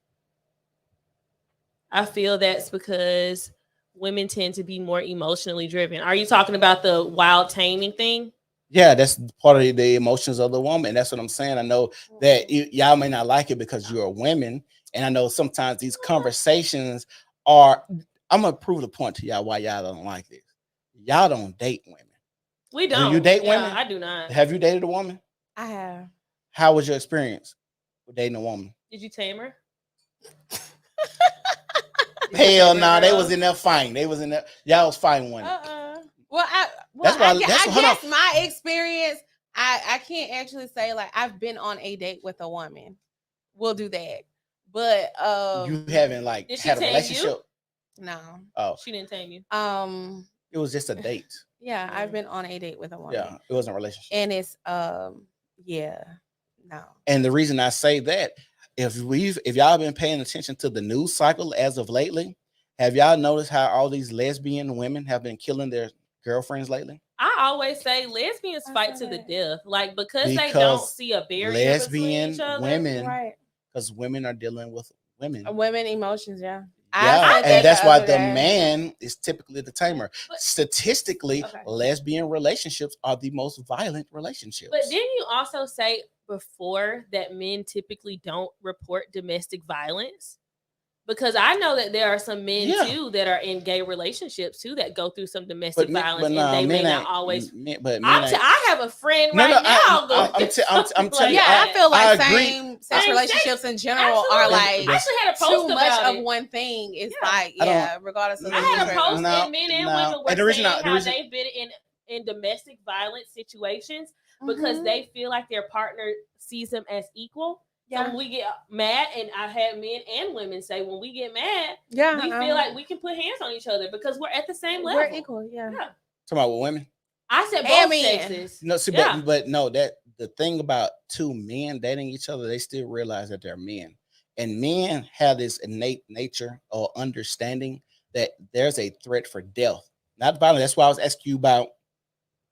I feel that's because women tend to be more emotionally driven. Are you talking about the wild taming thing? Yeah, that's part of the emotions of the woman. That's what I'm saying. I know that y'all may not like it because you're a woman, and I know sometimes these conversations are. I'm gonna prove the point to y'all why y'all don't like this. Y'all don't date women. We Do don't. you date women? I do not. Have you dated a woman? I have. How was your experience with dating a woman? Did you tame her? Hell no, they was in there fighting. They was in there. Y'all was fighting one. Well, That's why- I that's- hold guess on. my experience, I can't actually say like I've been on a date with a woman. We'll do that. But You haven't like Did she had a tame you? relationship. no. Oh, She didn't tame you. it was just a date. Yeah, I've been on a date with a woman. Yeah, it wasn't a relationship. And it's yeah, no. And the reason I say that, if y'all been paying attention to the news cycle as of lately, have y'all noticed how all these lesbian women have been killing their girlfriends lately? I always say lesbians fight to the death, like because they don't Because see a barrier lesbian between each other. women, Right. because women are dealing with women. Women emotions, yeah. Yeah, said and that's the why other the day. man is typically the tamer. But- Statistically, Okay. lesbian relationships are the most violent relationships. But didn't you also say before that men typically don't report domestic violence? Because I know that there are some men Yeah. too that are in gay relationships too that go through some domestic men- violence, nah, and they may men not ain't- always. men- but men ain't- I have a friend No, right no, now going I'm through something telling you, like Yeah, that. I feel like I agree. same-sex Same relationships in general are Absolutely. like I actually had a post too much about of it. one thing. It's Yeah. like, I don't- yeah, regardless of I had a the post, No, and men and no. women were And the reason saying I- the how reason- they've been in domestic violence situations because Mhm. they feel like their partner sees them as equal. So Yeah. when we get mad, and I've had men and women say when we get mad, Yeah, we feel like we can put hands on each other because we're at the same level. we're equal. Yeah. Yeah. Talking about with women. I said And both men. sexes. No, see, Yeah. but no, that the thing about two men dating each other, they still realize that they're men, and men have this innate nature or understanding that there's a threat for death, not violence. That's why I was asking you about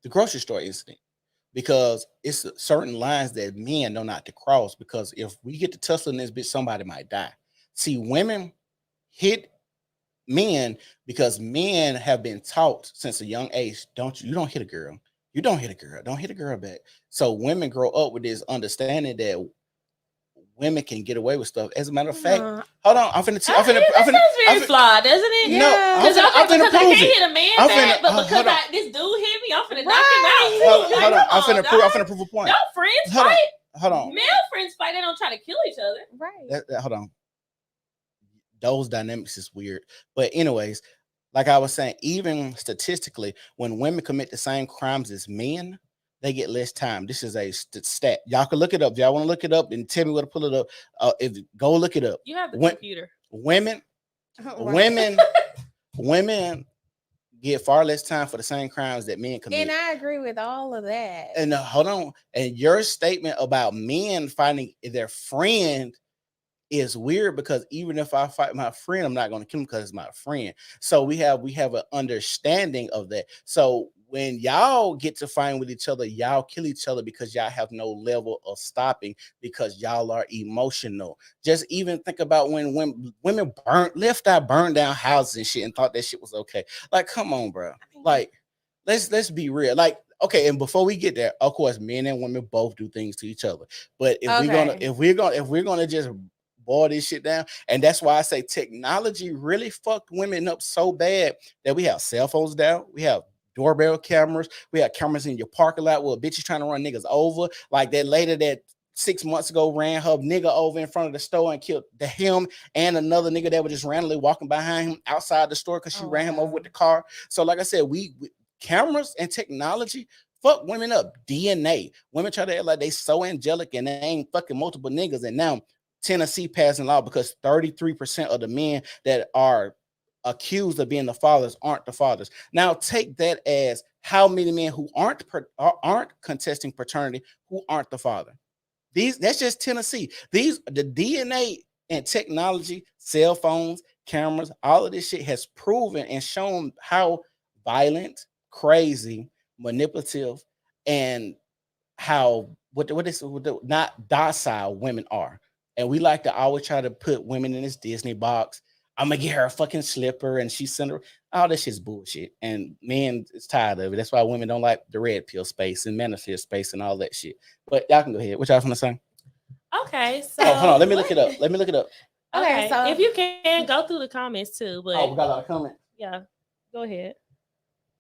the grocery store incident, because it's certain lines that men know not to cross. Because if we get to tussling this bitch, somebody might die. See, women hit men because men have been taught since a young age, you don't hit a girl. You don't hit a girl. Don't hit a girl back. So women grow up with this understanding that women can get away with stuff. As a matter of fact, hold on, I'm finna. That sounds very flawed, doesn't it? No, Yeah. I'm finna because I prove can't it. hit a man I'm back, finna- but hold because on. this dude hit me, I'm finna knock him Right. out. Hold, Like, hold on, come I'm finna dog. prove. I'm finna prove a point. No, friends Hold on, fight. hold on. Male friends fight. They don't try to kill each other. Right. Hold on. Those dynamics is weird. But anyways, like I was saying, even statistically, when women commit the same crimes as men, they get less time. This is a stat. Y'all can look it up. If y'all want to look it up and tell me where to pull it up, if go look it up. You have the When- computer. Women, Right. women get far less time for the same crimes that men commit. And I agree with all of that. And hold on. And your statement about men finding their friend is weird, because even if I fight my friend, I'm not going to kill him because it's my friend. So we have an understanding of that. So when y'all get to fight with each other, y'all kill each other because y'all have no level of stopping, because y'all are emotional. Just even think about when women left out, burned down houses and shit and thought that shit was okay. Like, come on, bro. Like, let's be real. Like, okay, and before we get there, of course, men and women both do things to each other. But if we're gonna just boil this shit down, and that's why I say technology really fucked women up so bad that we have cell phones down, we have doorbell cameras, we have cameras in your parking lot where a bitch is trying to run niggas over, like that lady that 6 months ago ran her nigga over in front of the store and killed him and another nigga that was just randomly walking behind him outside the store because she ran him over with the car. So like I said, we cameras and technology fuck women up. DNA. Women try to act like they so angelic and they ain't fucking multiple niggas. And now Tennessee passing law because 33% of the men that are accused of being the fathers aren't the fathers. Now take that as how many men who aren't contesting paternity who aren't the father. That's just Tennessee. The DNA and technology, cell phones, cameras, all of this shit has proven and shown how violent, crazy, manipulative, and how not docile women are. And we like to always try to put women in this Disney box. I'm gonna get her a fucking slipper and she's sent her. All this shit's bullshit. And men is tired of it. That's why women don't like the red pill space and manosphere space and all that shit. But y'all can go ahead. What y'all gonna say? Okay, so Oh, hold on. Let me look it up. Let me look it up. Okay, Okay, so if you can go through the comments too, but Oh, we got a lot of comments. yeah, go ahead.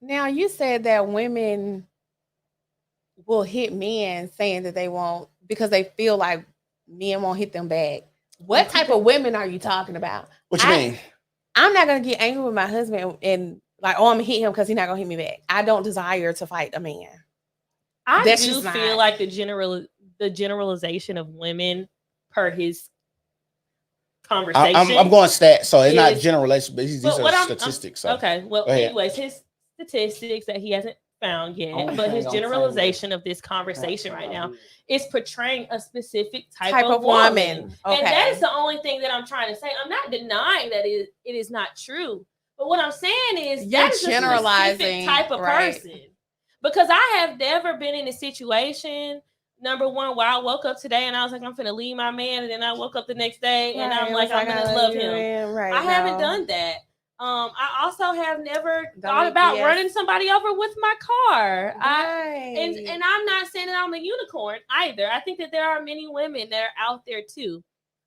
now you said that women will hit men saying that they won't because they feel like men won't hit them back. What type of women are you talking about? What you mean? I'm not gonna get angry with my husband and like, oh, I'm gonna hit him because he's not gonna hit me back. I don't desire to fight a man. I That's do just feel not- like the generalization of women per his conversation. I'm going stats, so it's not is- generalization, but these But are what I'm- statistics. So. Okay, well, Go ahead. anyways, his statistics that he hasn't found yet, Only but thing his I'm saying generalization of this conversation right now is portraying a specific type Type of of woman. And Okay. that is the only thing that I'm trying to say. I'm not denying that it is not true. But what I'm saying is You're that is a generalizing, specific type of right. person. Because I have never been in a situation, number one, where I woke up today and I was like, I'm finna leave my man, and then I woke up the next day and I'm like, I'm gonna love him. Right, I haven't done that. I also have never thought make about BS. running somebody over with my car. Right. And I'm not saying that I'm a unicorn either. I think that there are many women that are out there too.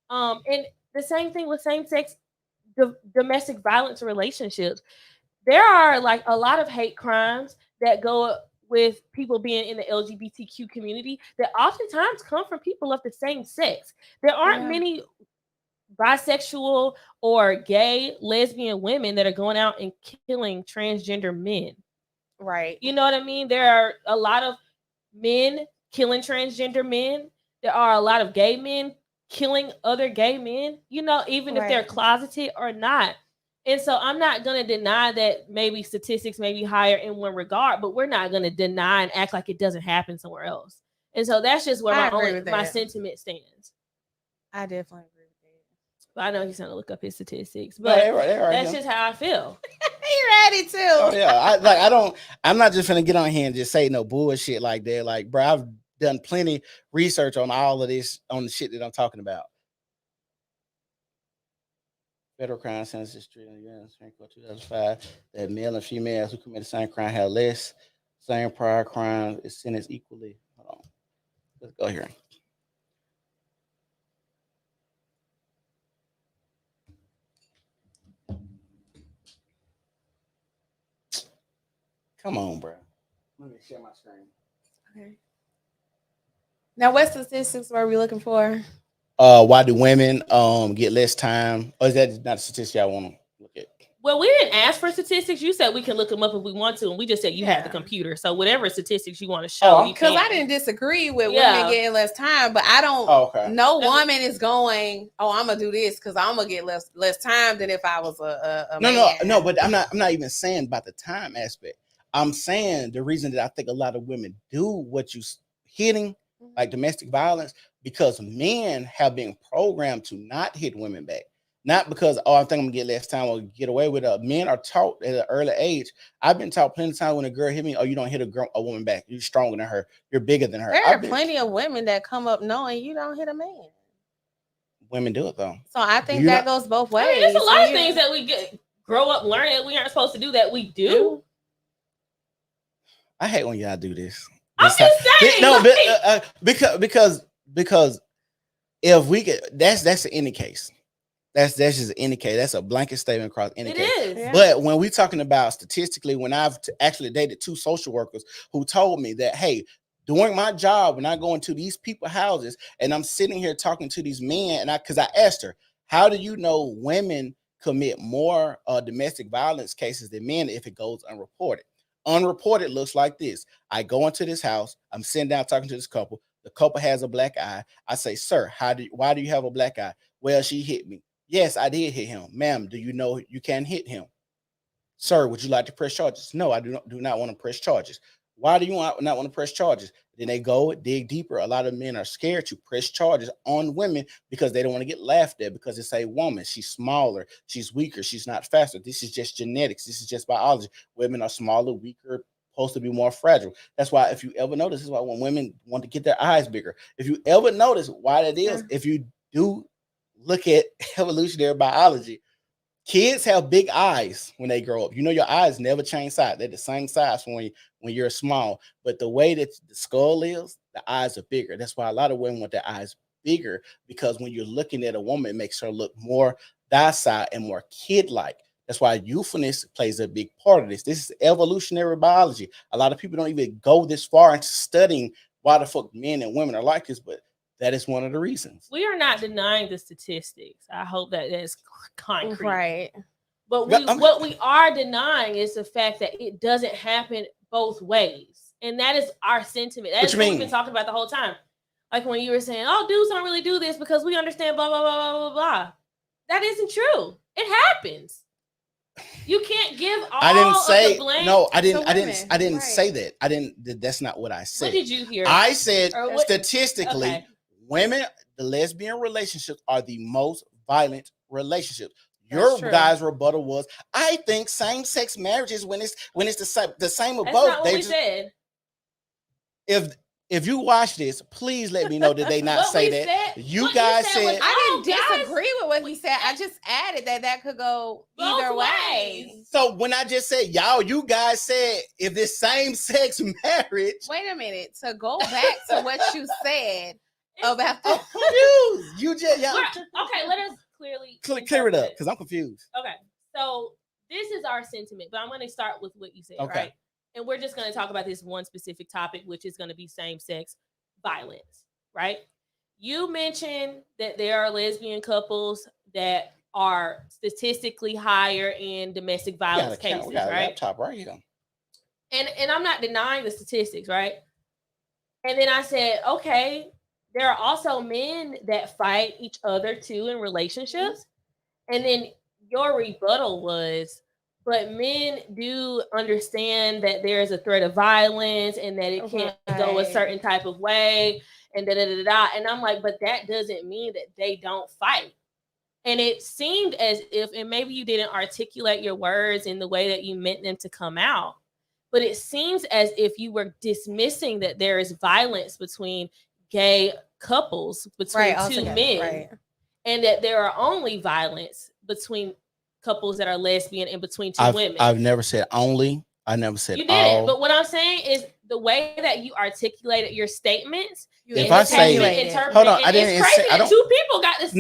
And the same thing with same-sex domestic violence relationships. There are like a lot of hate crimes that go with people being in the LGBTQ community that oftentimes come from people of the same sex. There aren't many bisexual or gay, lesbian women that are going out and killing transgender men. Right. You know what I mean? There are a lot of men killing transgender men. There are a lot of gay men killing other gay men, you know, even if they're Right. closeted or not. And so I'm not going to deny that maybe statistics may be higher in one regard, but we're not going to deny and act like it doesn't happen somewhere else. And so that's just where I agree with my that. sentiment stands. I definitely agree with that. But I know he's going to look up his statistics, No, but they're right that's here. just how I feel. He ready too. Oh yeah, I'm not just gonna get on here and just say no bullshit like that. Like, bro, I've done plenty research on all of this, on the shit that I'm talking about. Federal crime sentence history in the U.S. Supreme Court 2005 that male and females who commit the same crime have less same prior crime is sentenced equally. Hold on, let's go here. Come on, bro. Let me share my screen. Okay. Now, what statistics were we looking for? Why do women get less time? Or is that not a statistic I want to look at? Well, we didn't ask for statistics. You said we can look them up if we want to, and we just said you have the computer. So whatever statistics you want to show, you Because can. I didn't disagree with Yeah. women getting less time, but I don't. Okay. No woman is going, oh, I'm gonna do this because I'm gonna get less time than if I was a man. No. But I'm not even saying about the time aspect. I'm saying the reason that I think a lot of women do what you hitting, like domestic violence, because men have been programmed to not hit women back. Not because, oh, I think I'm gonna get less time or get away with it. Men are taught at an early age. I've been taught plenty of times when a girl hit me, oh, you don't hit a woman back. You're stronger than her. You're bigger than her. There are plenty of women that come up knowing you don't hit a man. Women do it though. So I think that goes both ways. I mean, there's a lot of things that we grow up learning that we aren't supposed to do that we do. I hate when y'all do this. I'm just saying. No, because if we get that's any case. That's just any case. That's a blanket statement across any case. It is. Yeah. But when we're talking about statistically, when I've actually dated 2 social workers who told me that, hey, doing my job, when I go into these people's houses and I'm sitting here talking to these men, and because I asked her, how do you know women commit more domestic violence cases than men if it goes unreported? Unreported looks like this. I go into this house. I'm sitting down talking to this couple. The couple has a black eye. I say, sir, why do you have a black eye? Well, she hit me. Yes, I did hit him. Ma'am, do you know you can hit him? Sir, would you like to press charges? No, I do not want to press charges. Why do you not want to press charges? Then they go dig deeper. A lot of men are scared to press charges on women because they don't want to get laughed at because it's a woman. She's smaller. She's weaker. She's not faster. This is just genetics. This is just biology. Women are smaller, weaker, supposed to be more fragile. That's why if you ever notice, this is why when women want to get their eyes bigger. If you ever notice why that is, if you do look at evolutionary biology, kids have big eyes when they grow up. You know, your eyes never change size. They're the same size when you're small. But the way that the skull is, the eyes are bigger. That's why a lot of women want their eyes bigger, because when you're looking at a woman, it makes her look more docile and more kid-like. That's why youthfulness plays a big part of this. This is evolutionary biology. A lot of people don't even go this far into studying why the fuck men and women are like this, but that is one of the reasons. We are not denying the statistics. I hope that is concrete. Right. But what we are denying is the fact that it doesn't happen both ways. And that is our sentiment. That's what we've been talking about the whole time. Like when you were saying, oh, dudes don't really do this because we understand blah, blah, blah, blah, blah, blah. That isn't true. It happens. You can't give all of the blame. No, I didn't say that. That's not what I said. What did you hear? I said statistically, women, the lesbian relationships are the most violent relationships. Your guys' rebuttal was, I think same-sex marriages when it's the same of both. That's not what we said. If you watch this, please let me know that they not say that. You guys said I didn't disagree with what he said. I just added that could go either way. So when I just said you guys said if this same-sex marriage. Wait a minute. To go back to what you said about the okay, let us clear it up because I'm confused. Okay, so this is our sentiment, but I'm going to start with what you said, right? And we're just going to talk about this one specific topic, which is going to be same-sex violence, right? You mentioned that there are lesbian couples that are statistically higher in domestic violence cases, right? Laptop right here. And I'm not denying the statistics, right? And then I said, okay, there are also men that fight each other too in relationships. And then your rebuttal was, but men do understand that there is a threat of violence and that it can't go a certain type of way and da-da-da-da. And I'm like, but that doesn't mean that they don't fight. And it seemed as if, and maybe you didn't articulate your words in the way that you meant them to come out, but it seems as if you were dismissing that there is violence between gay couples, between two men, and that there are only violence between couples that are lesbian and between two women. I've never said only. I never said you didn't. But what I'm saying is the way that you articulated your statements. If I say, hold on, I didn't say. I don't. Two people got the same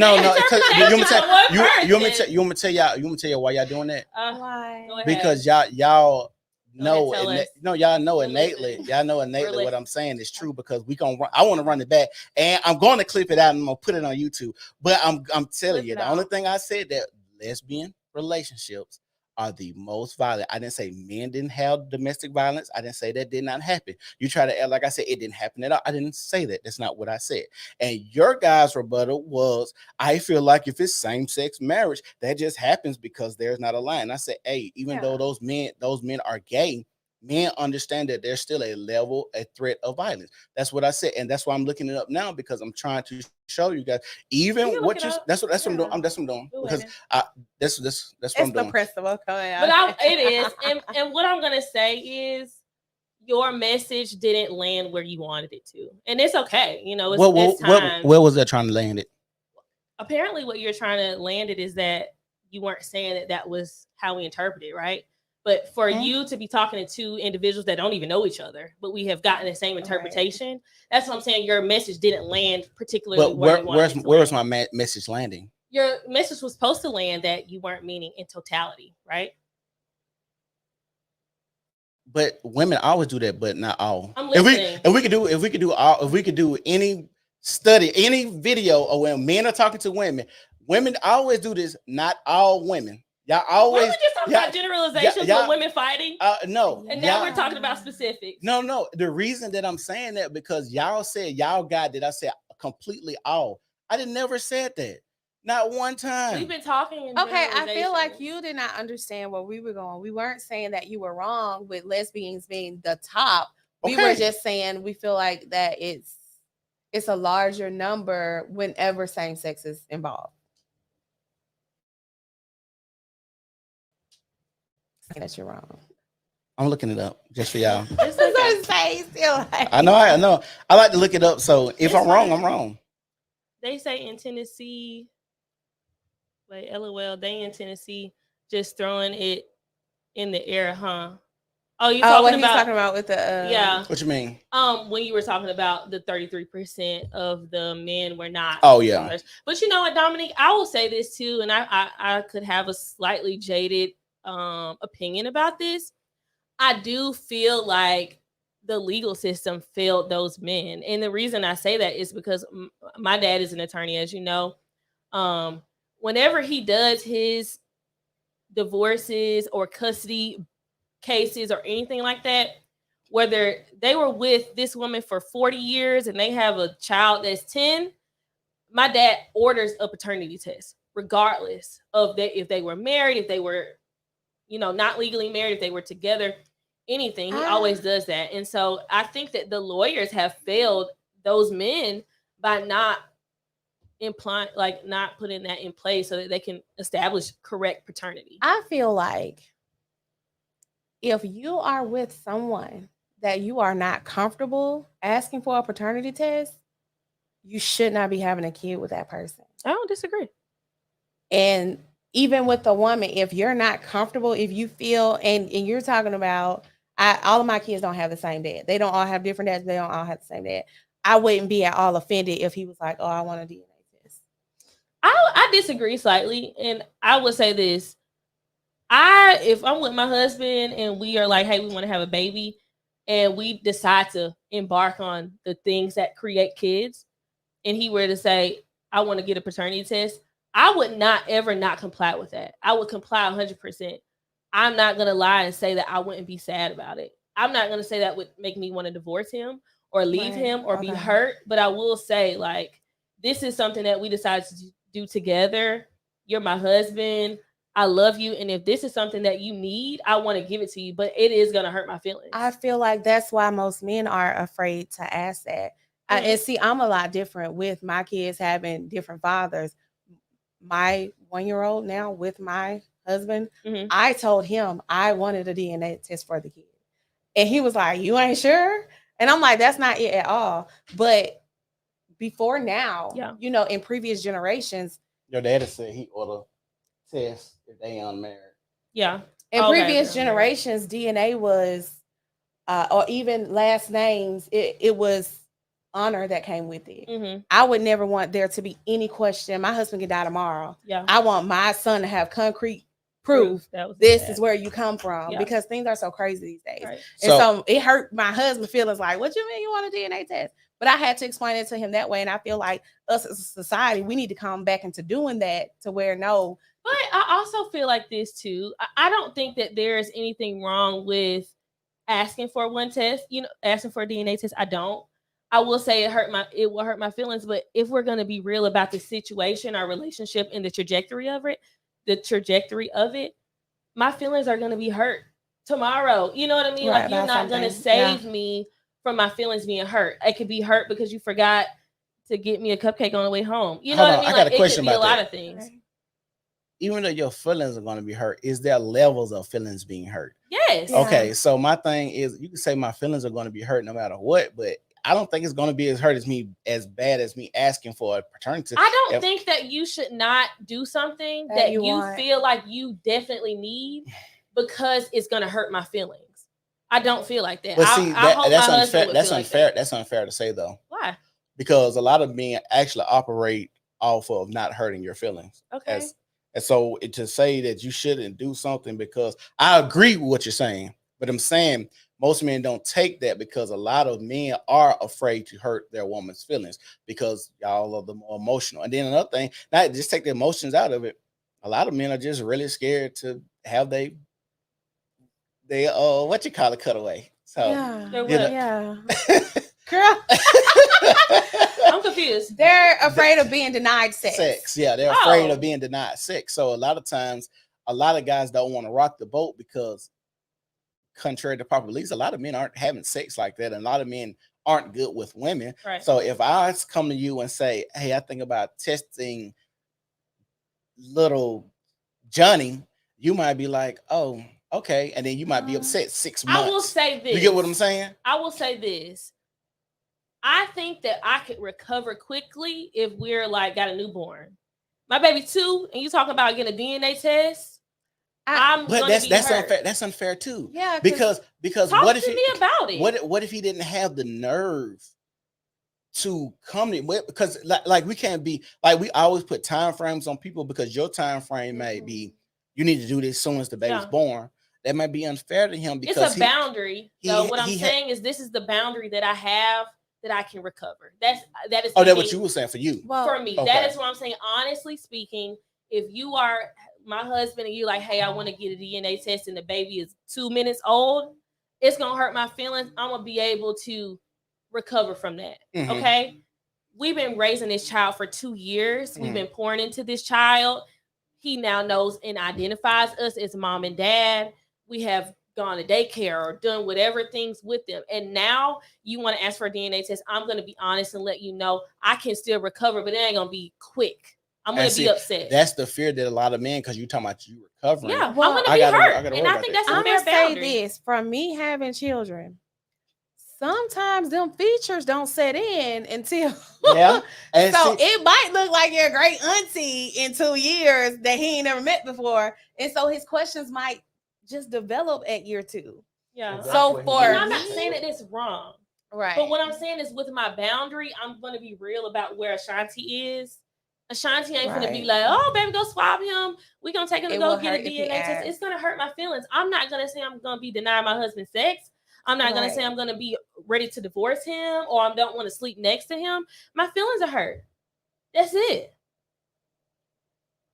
you want me to tell y'all why y'all doing that? Why? Because y'all know y'all know innately what I'm saying is true, because I want to run it back, and I'm going to clip it out and I'm gonna put it on YouTube. But I'm telling you, the only thing I said that lesbian relationships are the most violent. I didn't say men didn't have domestic violence. I didn't say that did not happen. You try to act like I said it didn't happen at all. I didn't say that. That's not what I said. And your guys' rebuttal was, I feel like if it's same-sex marriage, that just happens because there's not a line. I said, hey, even though those men are gay, men understand that there's still a threat of violence. That's what I said, and that's why I'm looking it up now, because I'm trying to show you guys. Even what you that's what I'm doing. That's what I'm doing, because that's what I'm doing. The principle coming out. But it is, and what I'm gonna say is, your message didn't land where you wanted it to, and it's okay. You know, it's time. Where was that trying to land it? Apparently, what you're trying to land it is that you weren't saying that was how we interpret it, right? But for you to be talking to two individuals that don't even know each other, but we have gotten the same interpretation, that's what I'm saying. Your message didn't land particularly. But where was my message landing? Your message was supposed to land that you weren't meaning in totality, right? But women always do that, but not all. I'm listening. If we could do any study, any video of when men are talking to women, women always do this. Not all women. Y'all always just talking about generalizations of women fighting. No, and now we're talking about specifics. No. The reason that I'm saying that, because y'all said y'all got that. I said completely all. I never said that. Not one time. We've been talking. Okay, I feel like you did not understand where we were going. We weren't saying that you were wrong with lesbians being the top. We were just saying we feel like that it's a larger number whenever same sex is involved. That you're wrong. I'm looking it up just for y'all. It's okay. Say still. Like, I know. I like to look it up. So if It's I'm wrong, fine. I'm wrong. They say in Tennessee, wait, LOL, they in Tennessee just throwing it in the air, huh? Oh, you what talking he's about? talking about with the Yeah. What you mean? When you were talking about the 33% of the men were not. Oh yeah. fathers. But you know what, Dominique, I will say this too, and I could have a slightly jaded opinion about this. I do feel like the legal system failed those men, and the reason I say that is because my dad is an attorney, as you know. Whenever he does his divorces or custody cases or anything like that, whether they were with this woman for 40 years and they have a child that's 10, my dad orders a paternity test, regardless of that, if they were married, if they were, not legally married, if they were together, anything. He always does that. And so I think that the lawyers have failed those men by not not putting that in place so that they can establish correct paternity. I feel like if you are with someone that you are not comfortable asking for a paternity test, you should not be having a kid with that person. I don't disagree. And even with the woman, if you're not comfortable, if you feel, and you're talking about, all of my kids don't have the same dad. They don't all have different dads. They don't all have the same dad. I wouldn't be at all offended if he was like, "Oh, I want a DNA test." I disagree slightly, and I would say this: if I'm with my husband and we are like, hey, we want to have a baby, and we decide to embark on the things that create kids, and he were to say, I want to get a paternity test, I would not ever not comply with that. I would comply 100%. I'm not going to lie and say that I wouldn't be sad about it. I'm not going to say that would make me want to divorce him or leave him or be hurt. But I will say, like, this is something that we decided to do together. You're my husband. I love you. And if this is something that you need, I want to give it to you. But it is going to hurt my feelings. I feel like that's why most men are afraid to ask that. And see, I'm a lot different with my kids having different fathers. My 1-year-old now with my husband, I told him I wanted a DNA test for the kid. And he was like, "You ain't sure?" And I'm like, that's not it at all. But before now, in previous generations, your daddy said he ordered tests if they unmarried. Yeah. In previous generations, DNA was, or even last names, it was honor that came with it. I would never want there to be any question. My husband could die tomorrow. Yeah. I want my son to have concrete proof this is where you come from, because things are so crazy these days. Right. And so it hurt my husband's feelings, like, what you mean you want a DNA test? But I had to explain it to him that way. And I feel like us as a society, we need to come back into doing that to where no. But I also feel like this too. I don't think that there is anything wrong with asking for one test, asking for a DNA test. I don't. I will say it will hurt my feelings. But if we're going to be real about the situation, our relationship, and the trajectory of it, my feelings are going to be hurt tomorrow. You know what I mean? Right, like, you're not going to save me from my feelings being hurt. It could be hurt because you forgot to get me a cupcake on the way home. You know what I mean? I got a question about a lot of things. Right. Even though your feelings are going to be hurt, is there levels of feelings being hurt? Yes. Okay, so my thing is, you can say my feelings are going to be hurt no matter what, but I don't think it's going to be as bad as me asking for a paternity. I don't think that you should not do something that you feel like you definitely need because it's going to hurt my feelings. I don't feel like that. But see, that's unfair. That's unfair. That's unfair to say, though. Why? Because a lot of men actually operate off of not hurting your feelings. Okay. And so to say that you shouldn't do something, because I agree with what you're saying, but I'm saying most men don't take that, because a lot of men are afraid to hurt their woman's feelings because y'all are the more emotional. And then another thing, not just take the emotions out of it. A lot of men are just really scared to have they what you call it, cutaway. So yeah. Girl. I'm confused. They're afraid of being denied sex. Yeah, they're afraid of being denied sex. So a lot of times, a lot of guys don't want to rock the boat because, contrary to proper beliefs, a lot of men aren't having sex like that, and a lot of men aren't good with women. Right. So if I come to you and say, "Hey, I think about testing little Johnny," you might be like, "Oh, Okay, and then you might be upset 6 months. I will say this. You get what I'm saying? I will say this. I think that I could recover quickly if we're like got a newborn. My baby 2, and you talking about getting a DNA test. But that's unfair. That's unfair too. Yeah, because talk what if to me about it? What if he didn't have the nerve to come to because like we can't be like we always put time frames on people because your time frame may be you need to do this as soon as the baby's born. That might be unfair to him because it's a boundary. So what I'm saying is this is the boundary that I have that I can recover. That is. Oh, that's what you were saying for you. Well, for me, that is what I'm saying. Honestly speaking, if you are my husband and you like, hey, I want to get a DNA test and the baby is 2 minutes old, it's gonna hurt my feelings. I'm gonna be able to recover from that. Mm-hmm. Okay. We've been raising this child for 2 years. Mm-hmm. We've been pouring into this child. He now knows and identifies us as mom and dad. We have gone to daycare or done whatever things with them. And now you want to ask for a DNA test. I'm going to be honest and let you know I can still recover, but it ain't going to be quick. I'm going to be upset. That's the fear that a lot of men, because you talking about you recovering. Yeah, well, I'm going to be hurt. And I think that's I'm going to say this, from me having children, sometimes them features don't set in until yeah. And so it might look like you're a great auntie in 2 years that he ain't never met before. And so his questions might just develop at year 2. Yeah. Exactly. So I'm not saying that it's wrong. Right. But what I'm saying is with my boundary, I'm going to be real about where Ashanti is. Ashanti ain't going to be like, oh, baby, go swab him. We're going to take him to go get a DNA test. It's going to hurt my feelings. I'm not going to say I'm going to be denying my husband sex. I'm not going to say I'm going to be ready to divorce him or I don't want to sleep next to him. My feelings are hurt. That's it.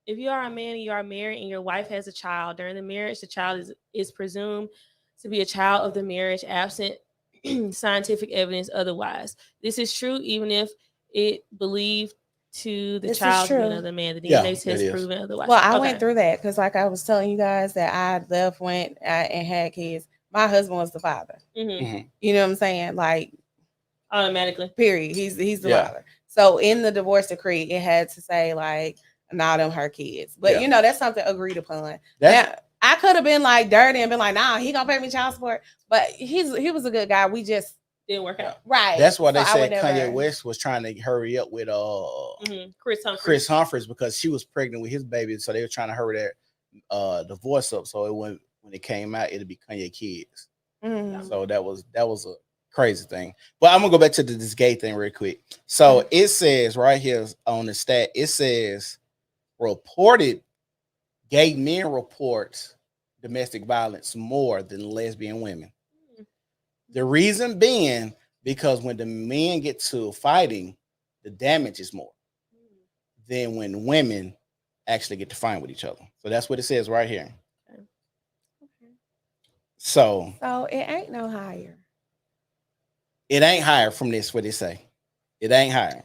If you are a man and you are married and your wife has a child, during the marriage, the child is presumed to be a child of the marriage, absent scientific evidence otherwise. This is true even if it believed to the child of another man. The DNA test proven otherwise. Well, I went through that because like I was telling you guys that I left, went and had kids. My husband was the father. Mm-hmm. Mm-hmm. You know what I'm saying? Like automatically. Period. He's the father. So in the divorce decree, it had to say like, nah, them her kids. But you know, that's something agreed upon. Now, I could have been like dirty and been like, nah, he gonna pay me child support. But he was a good guy. We just didn't work out. Right. That's why they said Kanye West was trying to hurry up with Chris Humphries because she was pregnant with his baby. So they were trying to hurry that divorce up. So it when it came out, it'd be Kanye kids. Mm-hmm. So that was a crazy thing. But I'm gonna go back to this gay thing real quick. So it says right here on the stat, it says reported gay men report domestic violence more than lesbian women. The reason being because when the men get to fighting, the damage is more than when women actually get to fight with each other. So that's what it says right here. Okay. So it ain't no higher. It ain't higher from this, what they say. It ain't higher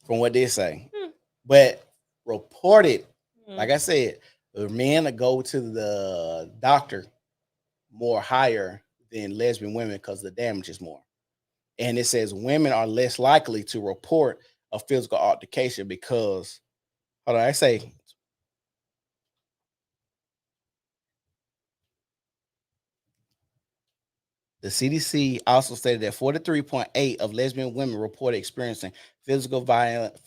from what they say. But reported, like I said, the men that go to the doctor more higher than lesbian women because the damage is more. And it says women are less likely to report a physical altercation because, hold on, I say, the CDC also stated that 43.8% of lesbian women reported experiencing physical violence,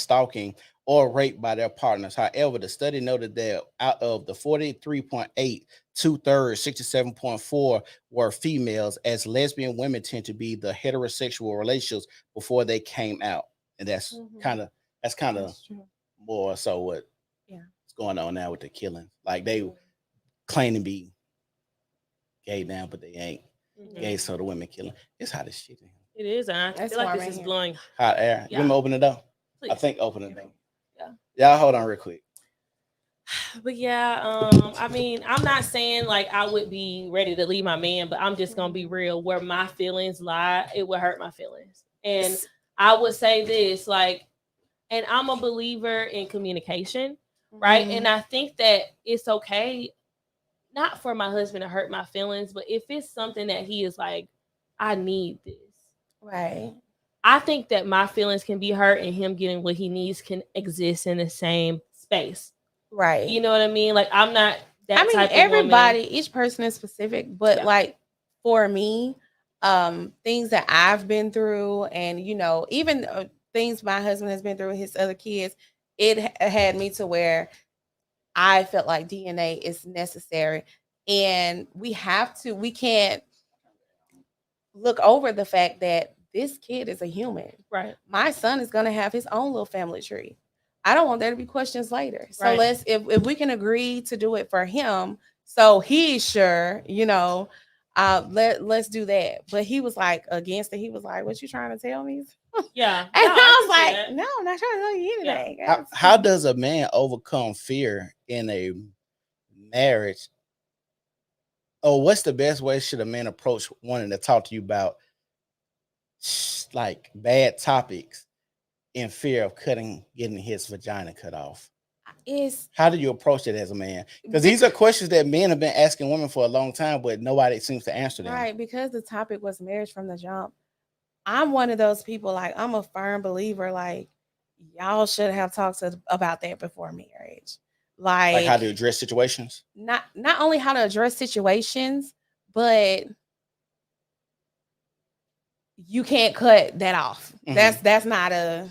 stalking, or rape by their partners. However, the study noted that out of the 43.8, 2/3, 67.4 were females, as lesbian women tend to be the heterosexual relationships before they came out. And that's kind of more so what's going on now with the killing. Like they claim to be gay now, but they ain't gay, so the women killing. It's hot as shit. It is, and I feel like this is blowing hot air. Yeah. Let me open the door. Please. I think open the door. Yeah. Y'all hold on real quick. But yeah, I mean, I'm not saying like I would be ready to leave my man, but I'm just gonna be real. Where my feelings lie, it would hurt my feelings. And I would say this, like, and I'm a believer in communication, right? And I think that it's okay, not for my husband to hurt my feelings, but if it's something that he is like, I need this. Right. I think that my feelings can be hurt and him getting what he needs can exist in the same space. Right. You know what I mean? Like, I'm not that I mean, type of everybody, woman. each person is specific, but Yeah. like for me, things that I've been through, and even things my husband has been through with his other kids, it had me to where I felt like DNA is necessary, and we can't look over the fact that this kid is a human. Right. My son is gonna have his own little family tree. I don't want there to be questions later. So Right. let's if we can agree to do it for him, so he's sure, let's do that. But he was like against it. He was like, "What you trying to tell me?" Yeah. And No, I was can see like, that. "No, I'm not trying to tell you Yeah. anything." How does a man overcome fear in a marriage? Or what's the best way should a man approach wanting to talk to you about like bad topics in fear of getting his vagina cut off? It's How do you approach it as a man? Because these are questions that men have been asking women for a long time, but nobody seems to answer them. right, because the topic was marriage from the jump. I'm one of those people, like, I'm a firm believer, like, y'all should have talked about that before marriage. Like how Like, to address situations. not only how to address situations, but you can't cut that off. That's not a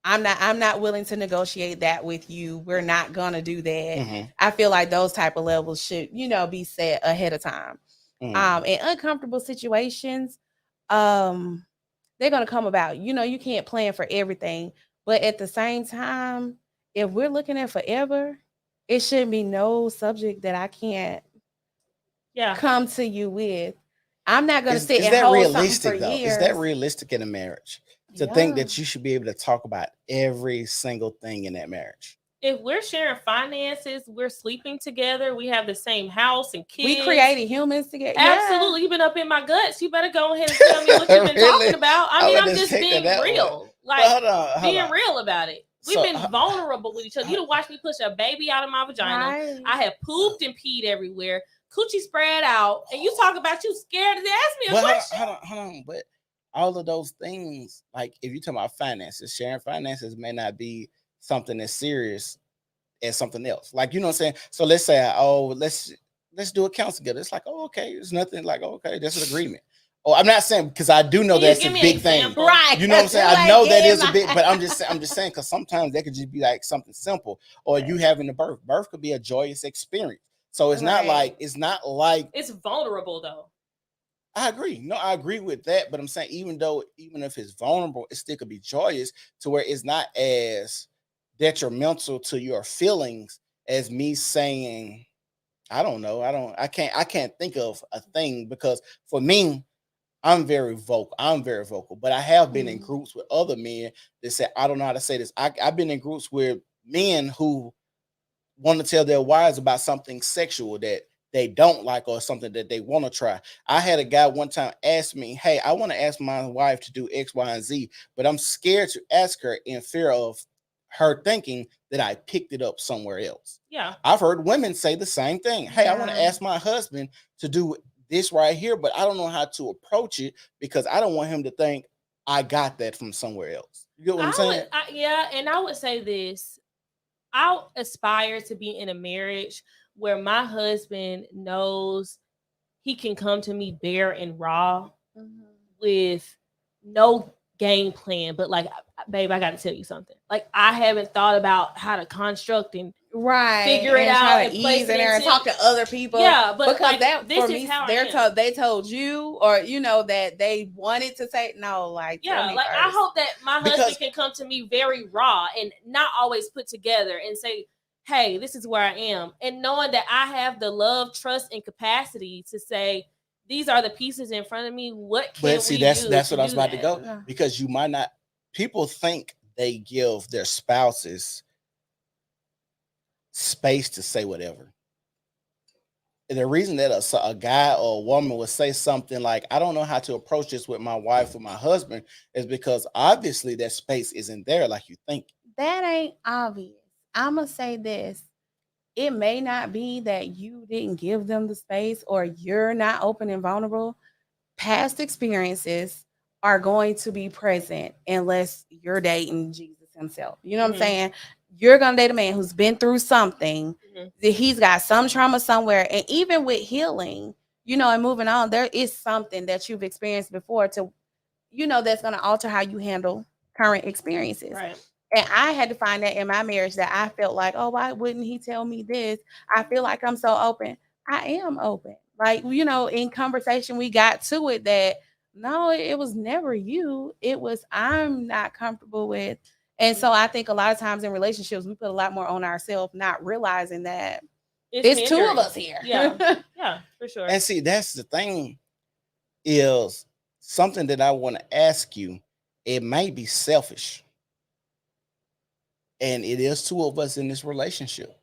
I'm not willing to negotiate that with you. We're not gonna do that. I feel like those type of levels should, be set ahead of time. In uncomfortable situations, they're gonna come about. You can't plan for everything, but at the same time, if we're looking at forever, it shouldn't be no subject that I can't come to you with. I'm not gonna sit Is and that hold something for realistic though? years. Is that realistic in a marriage? To think that you should be able to talk about every single thing in that marriage. If we're sharing finances, we're sleeping together, we have the same house and kids. We created humans together. Absolutely. Yeah. You've been up in my guts. You better go ahead and tell me what you've been talking about. I mean, I'm just being real. Like, being real about it. We've been vulnerable with each other. You done watched me push a baby out of my vagina. Right. I have pooped and peed everywhere. Coochie spread out. And you talk about you scared to ask me a question. Hold on. But all of those things, like if you talk about finances, sharing finances may not be something as serious as something else. Like, you know what I'm saying? So let's say, let's do accounts together. It's like, oh, okay. It's nothing like, oh, okay, that's an agreement. Oh, I'm not saying, because I do know that's a big thing. Right. You know what I'm saying? I know that is a big, but I'm just saying, because sometimes that could just be like something simple. Or you having a birth. Birth could be a joyous experience. So it's not like it's vulnerable though. I agree. No, I agree with that. But I'm saying, even if it's vulnerable, it still could be joyous to where it's not as detrimental to your feelings as me saying, I don't know. I can't think of a thing, because for me, I'm very vocal, but I have been in groups with other men that say, I don't know how to say this. I've been in groups with men who want to tell their wives about something sexual that they don't like, or something that they want to try. I had a guy one time ask me, hey, I want to ask my wife to do X, Y, and Z, but I'm scared to ask her in fear of her thinking that I picked it up somewhere else. Yeah. I've heard women say the same thing. Hey, I want to ask my husband to do this right here, but I don't know how to approach it because I don't want him to think I got that from somewhere else. You get what I'm saying? And I would say this. I aspire to be in a marriage where my husband knows he can come to me bare and raw with no game plan, but like, babe, I got to tell you something. Like, I haven't thought about how to construct and figure it out and ease in there and talk to other people. Yeah, but because like, that this for is me, how they told you, or that they wanted to say no. Like, yeah, like first. I hope that my husband can come to me very raw and not always put together and say, hey, this is where I am, and knowing that I have the love, trust, and capacity to say, these are the pieces in front of me. What can we do? That's what I was about to go, because you might not. People think they give their spouses space to say whatever. And the reason that a guy or a woman would say something like, I don't know how to approach this with my wife or my husband, is because obviously that space isn't there like you think. That ain't obvious. I'm going to say this. It may not be that you didn't give them the space or you're not open and vulnerable. Past experiences are going to be present unless you're dating Jesus himself. You know what I'm saying? you're gonna date a man who's been through something, Mhm. that he's got some trauma somewhere, and even with healing, and moving on, there is something that you've experienced before to, that's gonna alter how you handle current experiences. Right. And I had to find that in my marriage, that I felt like, oh, why wouldn't he tell me this? I feel like I'm so open. I am open. Like, in conversation, we got to it that no, it was never you. It was I'm not comfortable with. And so I think a lot of times in relationships, we put a lot more on ourselves, not realizing that it's two of hindering. us here. Yeah. Yeah, for sure. And see, that's the thing, is something that I want to ask you. It may be selfish, and it is two of us in this relationship.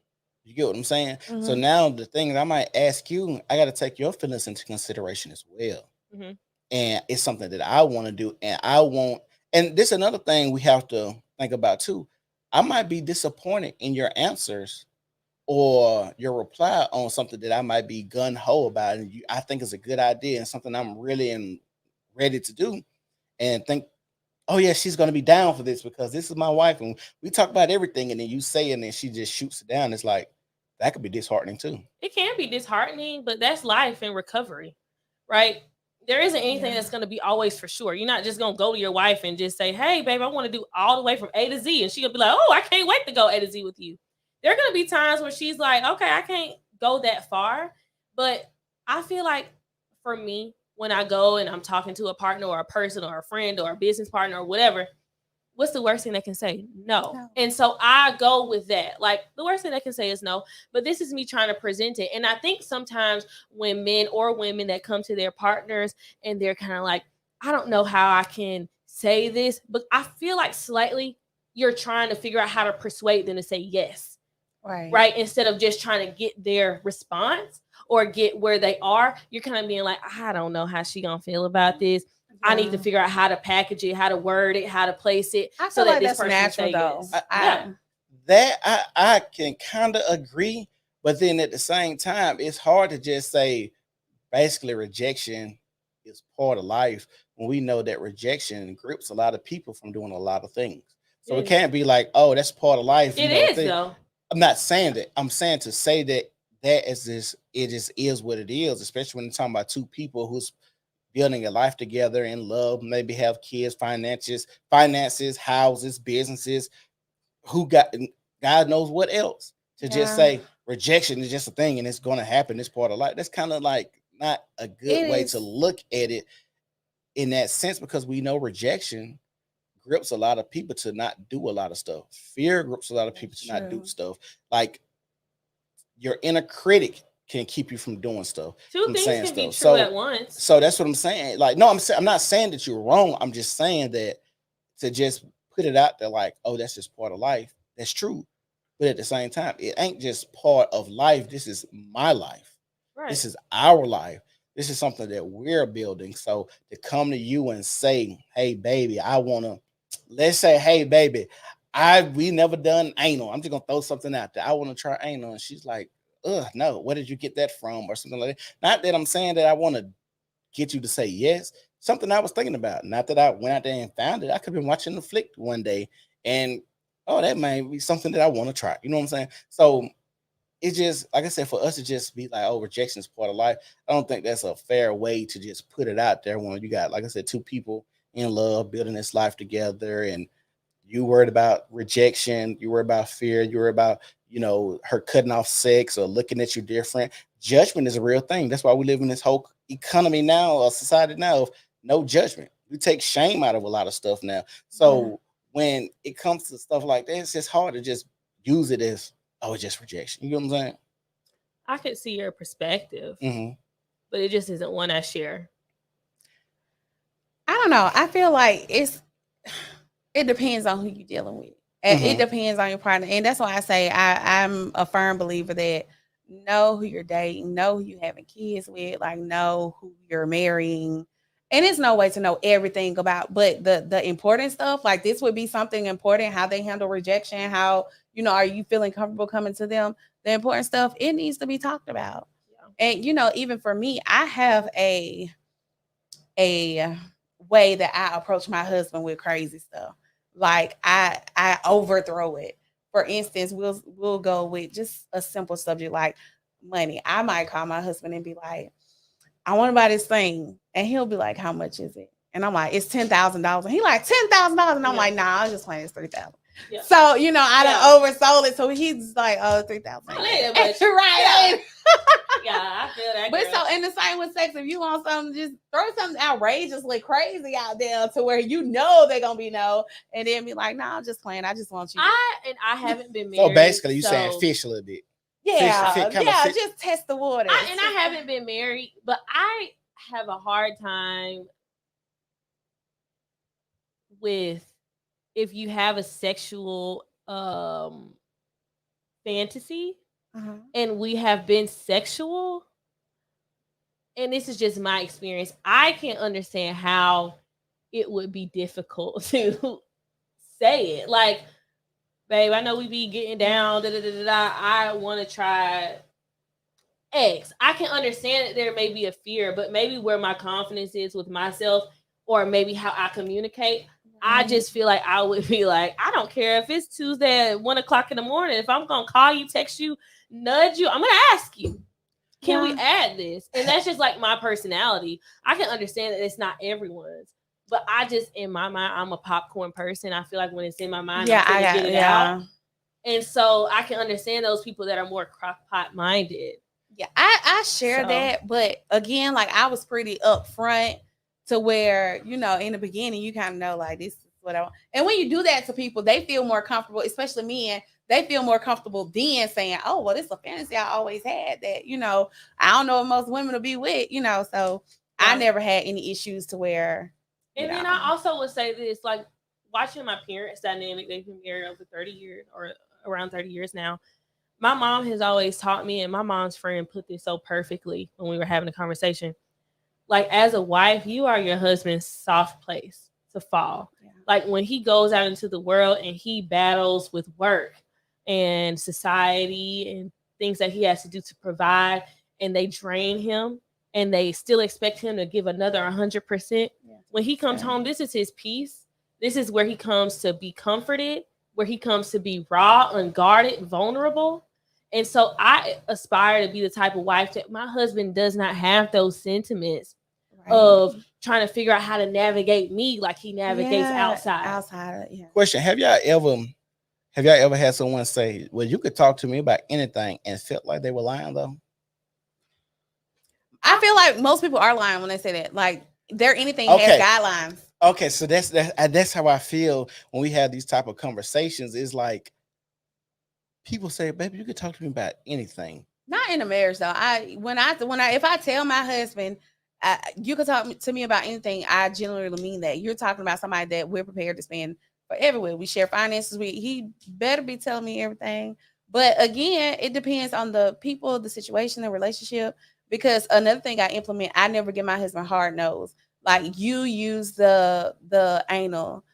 You get what I'm saying? So Mhm. now the thing that I might ask you, I got to take your feelings into consideration as well. Mhm. And it's something that I want to do, and I want. And this is another thing we have to think about too. I might be disappointed in your answers or your reply on something that I might be gun ho about, and I think is a good idea and something I'm really ready to do, and think, oh yeah, she's gonna be down for this because this is my wife, and we talk about everything, and then you say, and then she just shoots it down. It's like that could be disheartening too. It can be disheartening, but that's life and recovery, right? There isn't anything Yeah. that's going to be always for sure. You're not just going to go to your wife and just say, hey, babe, I want to do all the way from A to Z. And she'll be like, oh, I can't wait to go A to Z with you. There are going to be times where she's like, okay, I can't go that far. But I feel like for me, when I go and I'm talking to a partner or a person or a friend or a business partner or whatever, what's the worst thing they can say? No. And so I go with that. Like, the worst thing they can say is no. But this is me trying to present it. And I think sometimes when men or women that come to their partners and they're kind of like, I don't know how I can say this, but I feel like slightly you're trying to figure out how to persuade them to say yes. Right. Instead of just trying to get their response or get where they are, you're kind of being like, I don't know how she gonna feel about this. I need to figure out how to package it, how to word it, how to place it, I so feel that like this that's person natural, say though. yes. That I can kind of agree, but then at the same time, it's hard to just say basically rejection is part of life when we know that rejection grips a lot of people from doing a lot of things. So it can't be like, oh, that's part of life. It is though. I'm not saying that. I'm saying to say that is this. It just is what it is. Especially when you're talking about two people who's building a life together in love, maybe have kids, finances, houses, businesses. Who got God knows what else to just say rejection is just a thing and it's going to happen. It's part of life. That's kind of like not a good way to look at it in that sense, because we know rejection grips a lot of people to not do a lot of stuff. Fear grips a lot of people to not do stuff. Like your inner critic can keep you from doing stuff. Two things can be true at once. So that's what I'm saying. Like, no, I'm not saying that you're wrong. I'm just saying that to just put it out there like, oh, that's just part of life. That's true. But at the same time, it ain't just part of life. This is my life. Right. This is our life. This is something that we're building. So to come to you and say, hey, baby, let's say, hey, baby, we never done anal. I'm just gonna throw something out there. I want to try anal. And she's like, no, where did you get that from? Or something like that. Not that I'm saying that I want to get you to say yes. Something I was thinking about. Not that I went out there and found it. I could have been watching the flick one day and that may be something that I want to try. You know what I'm saying? So it just, like I said, for us to just be like, oh, rejection is part of life. I don't think that's a fair way to just put it out there when you got, like I said, two people in love, building this life together, and you worried about rejection, you worried about fear, you worried about, her cutting off sex or looking at you different. Judgment is a real thing. That's why we live in this whole economy now, or society now, of no judgment. We take shame out of a lot of stuff now. So when it comes to stuff like that, it's just hard to just use it as, oh, it's just rejection. You know what I'm saying? I could see your perspective, Mm-hmm. but it just isn't one I share. I don't know. I feel like it depends on who you're dealing with. And it depends on your partner. And that's why I say I'm a firm believer that know who you're dating, know who you're having kids with, like know who you're marrying. And it's no way to know everything about, but the important stuff, like this would be something important, how they handle rejection, how, are you feeling comfortable coming to them? The important stuff, it needs to be talked about. Yeah. And, even for me, I have a way that I approach my husband with crazy stuff. Like I overthrow it. for instance, we'll go with just a simple subject like money. I might call my husband and be like, I want to buy this thing. And he'll be like, how much is it? And I'm like, it's $10,000. And he like, $10,000. And I'm like, nah, I was just playing, it's 3,000. Yeah. So, you know, I done oversold it. So he's like, oh, 3,000. Right. Yeah, I feel that. But so in the same with sex, if you want something, just throw something outrageously crazy out there to where you know they're gonna be no, and then be like, nah, I'm just playing. I just want you. I haven't been married. So basically, you saying fish a little bit. Yeah, just test the water. I haven't been married, but I have a hard time with if you have a sexual fantasy and we have been sexual, and this is just my experience, I can't understand how it would be difficult to say it. Like, babe, I know we be getting down, I want to try X. I can understand that there may be a fear, but maybe where my confidence is with myself, or maybe how I communicate, I just feel like I would be like, I don't care if it's Tuesday at 1:00 in the morning. If I'm going to call you, text you, nudge you, I'm going to ask you, can we add this? And that's just like my personality. I can understand that it's not everyone's, but I just, in my mind, I'm a popcorn person. I feel like when it's in my mind, I'm going to get it out. And so I can understand those people that are more crock-pot minded. Yeah, I share that. But again, like I was pretty upfront to where, you know, in the beginning, you kind of know, like, this is what I want. And when you do that to people, they feel more comfortable, especially men. They feel more comfortable then saying, oh, well, this is a fantasy I always had that, you know, I don't know what most women will be with, you know. So I never had any issues to where. And then I also would say this, like, watching my parents' dynamic, they've been married over 30 years or around 30 years now. My mom has always taught me, and my mom's friend put this so perfectly when we were having a conversation. Like, as a wife, you are your husband's soft place to fall. Yeah. Like, when he goes out into the world and he battles with work and society and things that he has to do to provide, and they drain him and they still expect him to give another 100%. Yeah. When he comes home, this is his peace. This is where he comes to be comforted, where he comes to be raw, unguarded, vulnerable. And so I aspire to be the type of wife that my husband does not have those sentiments of trying to figure out how to navigate me like he navigates outside. Yeah. Question: Have y'all ever had someone say, "Well, you could talk to me about anything," and felt like they were lying though? I feel like most people are lying when they say that. Like, anything has guidelines. Okay, so that's how I feel when we have these type of conversations. Is like people say, "Baby, you could talk to me about anything." Not in a marriage though. If I tell my husband, you can talk to me about anything, I generally mean that. You're talking about somebody that we're prepared to spend for everywhere. We share finances. He better be telling me everything. But again, it depends on the people, the situation, the relationship. Because another thing I implement, I never give my husband hard nose. Like, you use the anal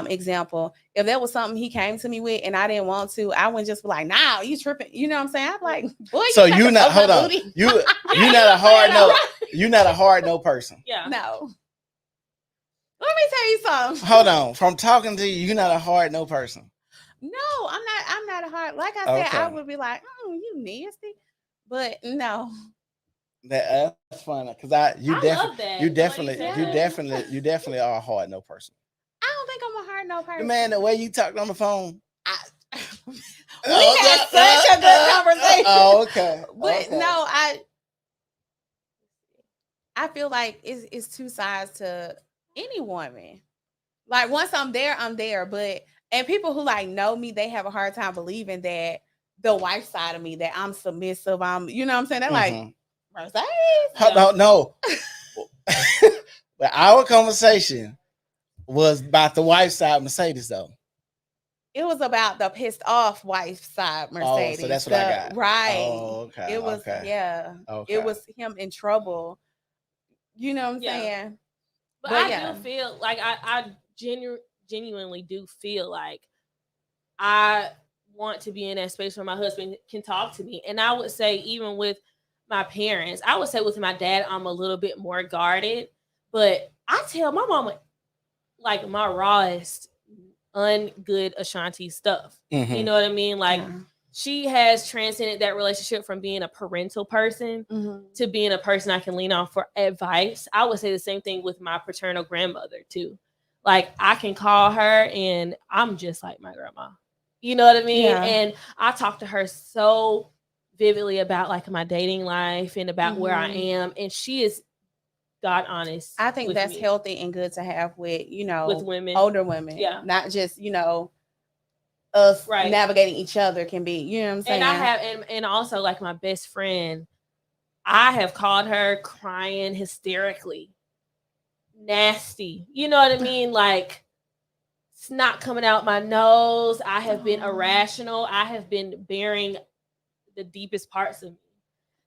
example. If there was something he came to me with and I didn't want to, I wouldn't just be like, nah, you tripping. You know what I'm saying? I'm like, boy, so you're not, hold on. You're not a hard no. You're not a hard no person. Yeah. No. Let me tell you something. Hold on. From talking to you, you're not a hard no person. No, I'm not a hard. Like I said, I would be like, oh, you nasty. But no. That's funny because you definitely are a hard no person. I don't think I'm a hard no person. Man, the way you talked on the phone. We had such a good conversation. Okay. But no, I feel like it's two sides to any woman. Like, once I'm there. But and people who like know me, they have a hard time believing that the wife side of me, that I'm submissive. You know what I'm saying? They're like, Mercedes. No. But our conversation was about the wife side Mercedes though. It was about the pissed off wife side Mercedes. Oh, so that's what I got. Right. Oh, okay. It was Okay. It was him in trouble. You know what I'm saying? But I do feel like I genuinely do feel like I want to be in that space where my husband can talk to me. And I would say, even with my parents, I would say with my dad, I'm a little bit more guarded. But I tell my mama, like, my rawest ungood Ashanti stuff. Mhm. You know what I mean? Like Yeah. she has transcended that relationship from being a parental person to being a person I can lean on for advice. I would say the same thing with my paternal grandmother too. Like I can call her and I'm just like my grandma. You know what I mean? Yeah. And I talk to her so vividly about like my dating life and about where I am, and she is God honest. I think with that's me. healthy and good to have with, with women, older women. Yeah. Not just, us Right. navigating each other can be, you know what I'm saying? And I have, and also like my best friend, I have called her crying hysterically, nasty. You know what I mean? Like it's not coming out my nose. I have been irrational. I have been bearing the deepest parts of me,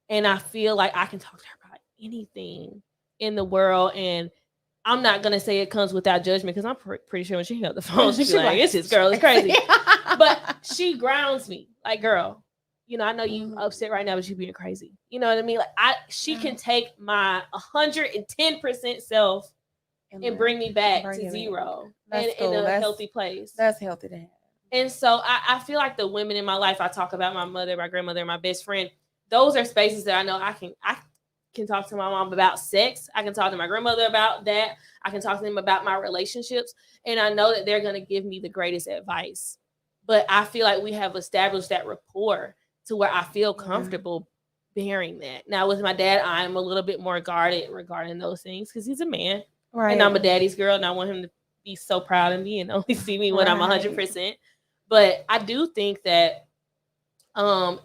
and I feel like I can talk to her about anything in the world. And I'm not gonna say it comes without judgment because I'm pretty sure when she hung up the phone, she'd be like, "It's this girl is crazy." But she grounds me, like, "Girl, I know you upset right now, but you being crazy." You know what I mean? Like, she can take my 110% self and bring me back to zero in a healthy place. That's healthy to have. And so I feel like the women in my life, I talk about my mother, my grandmother, and my best friend. Those are spaces that I know I can talk to my mom about sex. I can talk to my grandmother about that. I can talk to them about my relationships. And I know that they're going to give me the greatest advice. But I feel like we have established that rapport to where I feel comfortable bearing that. Now, with my dad, I'm a little bit more guarded regarding those things because he's a man. Right. And I'm a daddy's girl, and I want him to be so proud of me and only see me when I'm 100%. But I do think that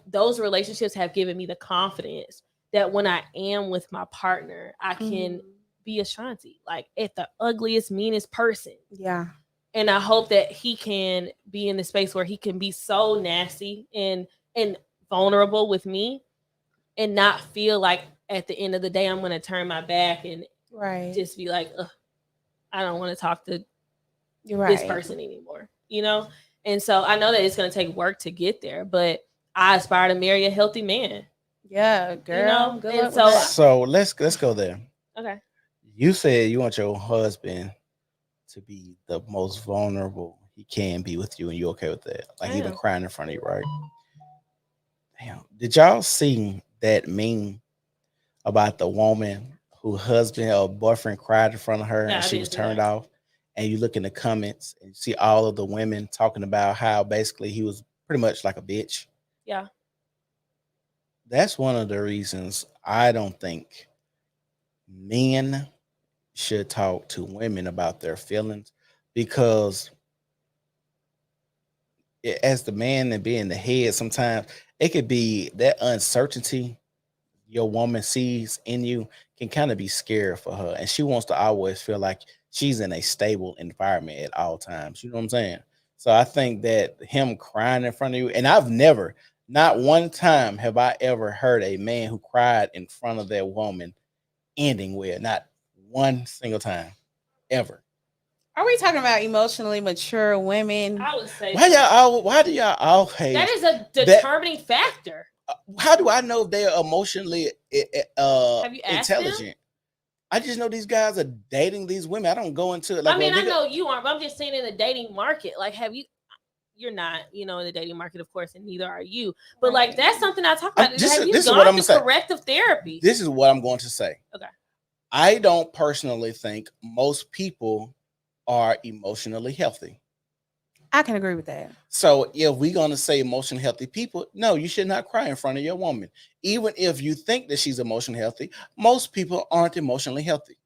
those relationships have given me the confidence that when I am with my partner, I can be Ashanti, like at the ugliest, meanest person. Yeah. And I hope that he can be in the space where he can be so nasty and vulnerable with me and not feel like at the end of the day I'm going to turn my back and just be like, ugh, I don't want to talk to this person anymore, And so I know that it's going to take work to get there, but I aspire to marry a healthy man. Yeah, girl. Good luck so let's go there. Okay. You said you want your husband to be the most vulnerable he can be with you, and you okay with that? Like he been crying in front of you, right? Damn. Did y'all see that meme about the woman whose husband or boyfriend cried in front of her and she was turned off? And you look in the comments and you see all of the women talking about how basically he was pretty much like a bitch. Yeah. That's one of the reasons I don't think men should talk to women about their feelings, because as the man and being the head, sometimes it could be that uncertainty your woman sees in you can kind of be scary for her, and she wants to always feel like she's in a stable environment at all times. You know what I'm saying? So I think that him crying in front of you, and not one time have I ever heard a man who cried in front of that woman ending well. Not one single time, ever. Are we talking about emotionally mature women? I would say. Why do y'all always? That is a determining factor. How do I know they're emotionally Have you asked intelligent? them? I just know these guys are dating these women. I don't go into it. Like, I mean, I know you aren't, but I'm just saying in the dating market. Like, you're not, in the dating market, of course, and neither are you. But like, that's something I talk about. Have you gone through corrective therapy? This is what I'm going to say. Okay. I don't personally think most people are emotionally healthy. I can agree with that. So if we're going to say emotionally healthy people, no, you should not cry in front of your woman. Even if you think that she's emotionally healthy, most people aren't emotionally healthy.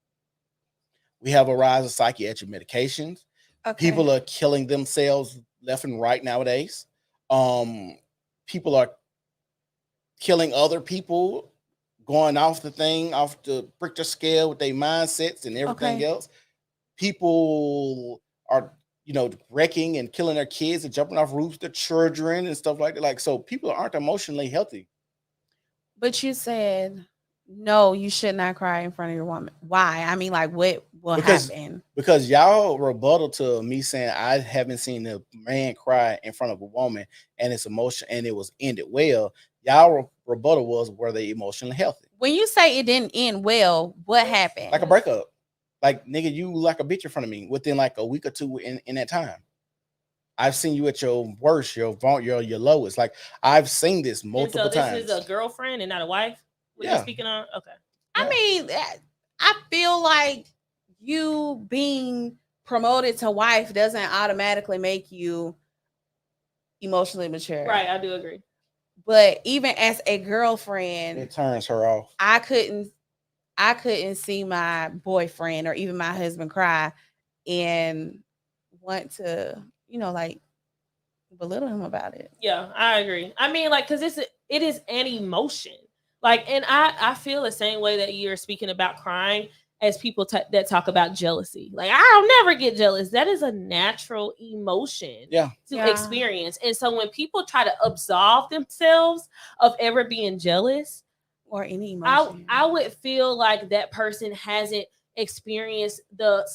We have a rise of psychiatric medications. Okay. People are killing themselves left and right nowadays. People are killing other people, going off the Richter scale with their mindsets and everything else. People are, wrecking and killing their kids and jumping off roofs, their children and stuff like that. Like, so people aren't emotionally healthy. But you said, no, you should not cry in front of your woman. Why? I mean, like, what will happen? Because y'all rebuttal to me saying I haven't seen a man cry in front of a woman and it's emotion and it was ended well. Y'all rebuttal was, were they emotionally healthy? When you say it didn't end well, what happened? Like a breakup. Like, nigga, you like a bitch in front of me within like a week or two in that time. I've seen you at your worst, your lowest. Like I've seen this And multiple so this times. is a girlfriend and not a wife. What Yeah. you're speaking on? Okay. I mean, I feel like you being promoted to wife doesn't automatically make you emotionally mature. Right, I do agree. But even as a girlfriend, It turns her off. I couldn't see my boyfriend or even my husband cry and want to, like belittle him about it. Yeah, I agree. I mean, like, because it is an emotion. Like, and I feel the same way that you're speaking about crying as people that talk about jealousy. Like, I'll never get jealous. That is a natural emotion to experience. And so when people try to absolve themselves of ever being jealous or any emotion, I would feel like that person hasn't experienced the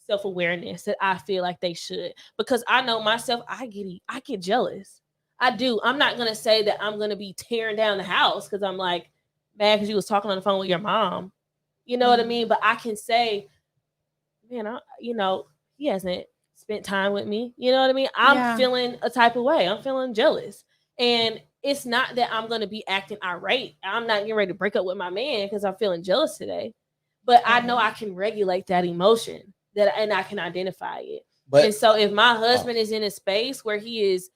self-awareness that I feel like they should, because I know myself. I get jealous. I do. I'm not gonna say that I'm gonna be tearing down the house because I'm like mad because you was talking on the phone with your mom. You know what I mean? But I can say, man, he hasn't spent time with me. You know what I mean? I'm feeling a type of way. I'm feeling jealous. And it's not that I'm going to be acting irate. I'm not getting ready to break up with my man because I'm feeling jealous today. But I know I can regulate that emotion and I can identify it. And so if my husband is in a space where he is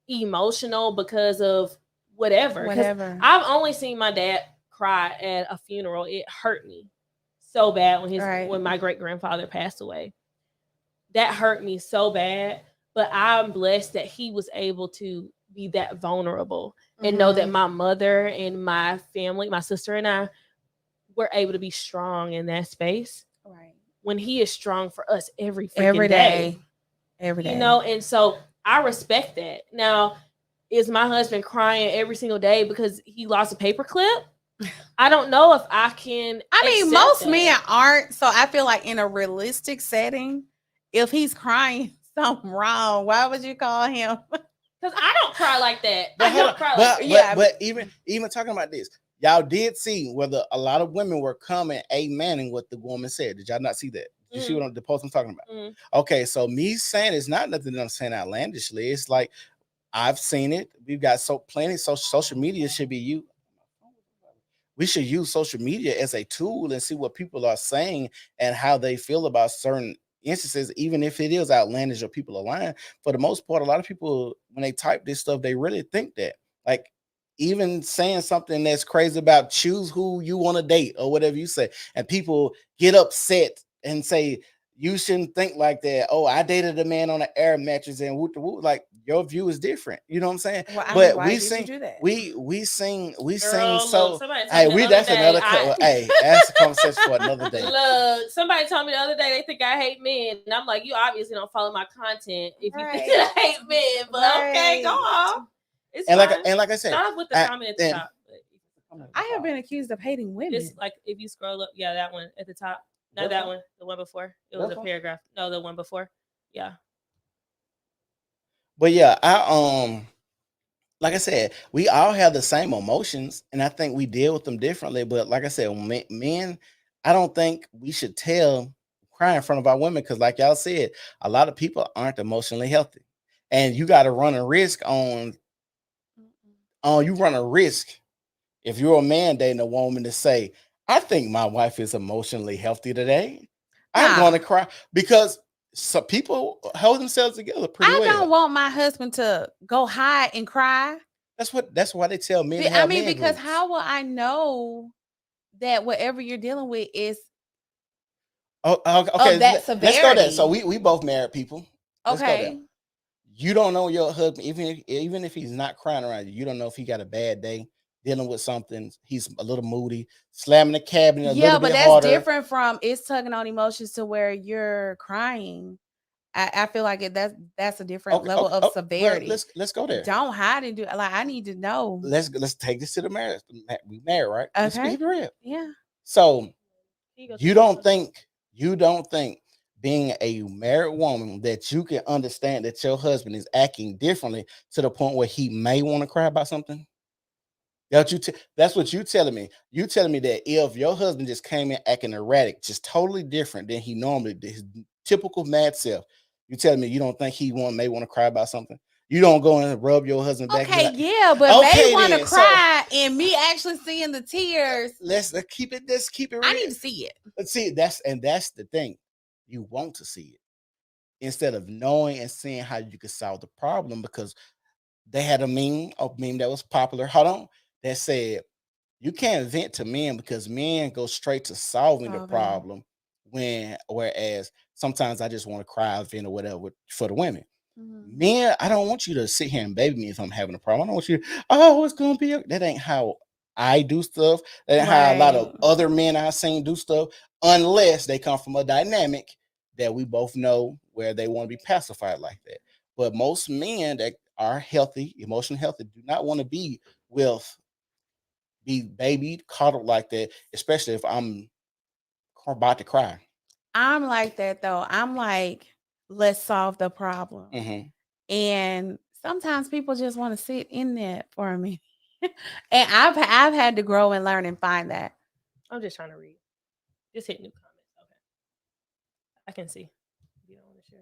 emotional because of whatever. I've only seen my dad cry at a funeral. It hurt me so bad when my great grandfather passed away. That hurt me so bad. But I'm blessed that he was able to be that vulnerable and know that my mother and my family, my sister and I, were able to be strong in that space. Right. When he is strong for us every day. Every day. And so I respect that. Now, is my husband crying every single day because he lost a paperclip? I don't know if I can. I mean, most men aren't. So I feel like in a realistic setting, if he's crying something wrong, why would you call him? Because I don't cry like that. But even talking about this, y'all did see whether a lot of women were coming amening what the woman said. Did y'all not see that? Did you see what the post I'm talking about? Okay, so me saying it's not nothing that I'm saying outlandishly. It's like I've seen it. We've got plenty. Social media should be used. We should use social media as a tool and see what people are saying and how they feel about certain instances, even if it is outlandish or people are lying. For the most part, a lot of people, when they type this stuff, they really think that. Like, even saying something that's crazy about choose who you want to date or whatever you say, and people get upset and say, you shouldn't think like that. Oh, I dated a man on an air mattress and whoop, like your view is different. You know what I'm saying? Well, but why we did sing, you do that? We sing. Girl, So look, hey, that's another. Hey, that's a conversation for another day. Look, somebody told me the other day they think I hate men, and I'm like, you obviously don't follow my content if you think that I hate men. But okay, go on. It's and fine. like I said, start with the comment at the top. I have been accused of hating women. Just like if you scroll up, that one at the top. Not that one, the one before. It was a paragraph. No, the one before. Yeah. But yeah, like I said, we all have the same emotions, and I think we deal with them differently. But like I said, men, I don't think we should cry in front of our women because, like y'all said, a lot of people aren't emotionally healthy, and you got to run a risk you run a risk if you're a man dating a woman to say, I think my wife is emotionally healthy today. I'm going to cry because some people hold themselves together pretty well. I don't want my husband to go hide and cry. That's why they tell men. I mean, because how will I know that whatever you're dealing with is okay? That severity. Let's go there. So we both married people. Okay. You don't know your husband, even if he's not crying around you. You don't know if he got a bad day, dealing with something. He's a little moody, slamming the cabinet a little bit harder. Yeah, but that's different from it's tugging on emotions to where you're crying. I feel like that's a different level of severity. Well, let's go there. Don't hide and do it. Like, I need to know. Let's take this to the marriage. We married, right? Okay. Let's keep it real. Yeah. So you don't think being a married woman that you can understand that your husband is acting differently to the point where he may want to cry about something? That's what you telling me. You telling me that if your husband just came in acting erratic, just totally different than he normally did, his typical mad self, You tell me you don't think he may want to cry about something? You don't go and rub your husband back. Okay, Like, yeah, but okay, they want to then. cry and me actually seeing the tears. Let's keep it. Let's keep it real. I need to see it. Let's see. That's the thing. You want to see it instead of knowing and seeing how you can solve the problem, because they had a meme that was popular. Hold on, that said you can't vent to men because men go straight to solving the problem. Whereas sometimes I just want to cry, vent, or whatever for the women. Men, I don't want you to sit here and baby me if I'm having a problem. I don't want you, oh, it's gonna be that ain't how I do stuff. That ain't how a lot of other men I've seen do stuff, unless they come from a dynamic that we both know where they want to be pacified like that. But most men that are healthy, emotionally healthy, do not want to be babied, coddled like that, especially if I'm about to cry. I'm like that though. I'm like, let's solve the problem. And sometimes people just want to sit in that for me. And I've had to grow and learn and find that. I'm just trying to read. Just hit new comments. Okay. I can see. You don't want to share.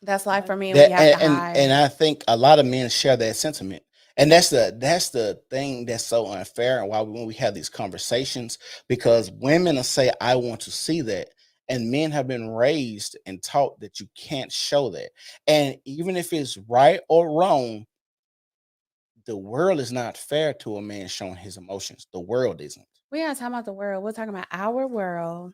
That's life for me, and we have to hide. And I think a lot of men share that sentiment. And that's the thing that's so unfair, and why when we have these conversations, because women will say, I want to see that. And men have been raised and taught that you can't show that. And even if it's right or wrong, the world is not fair to a man showing his emotions. The world isn't. We're not talking about the world. We're talking about our world.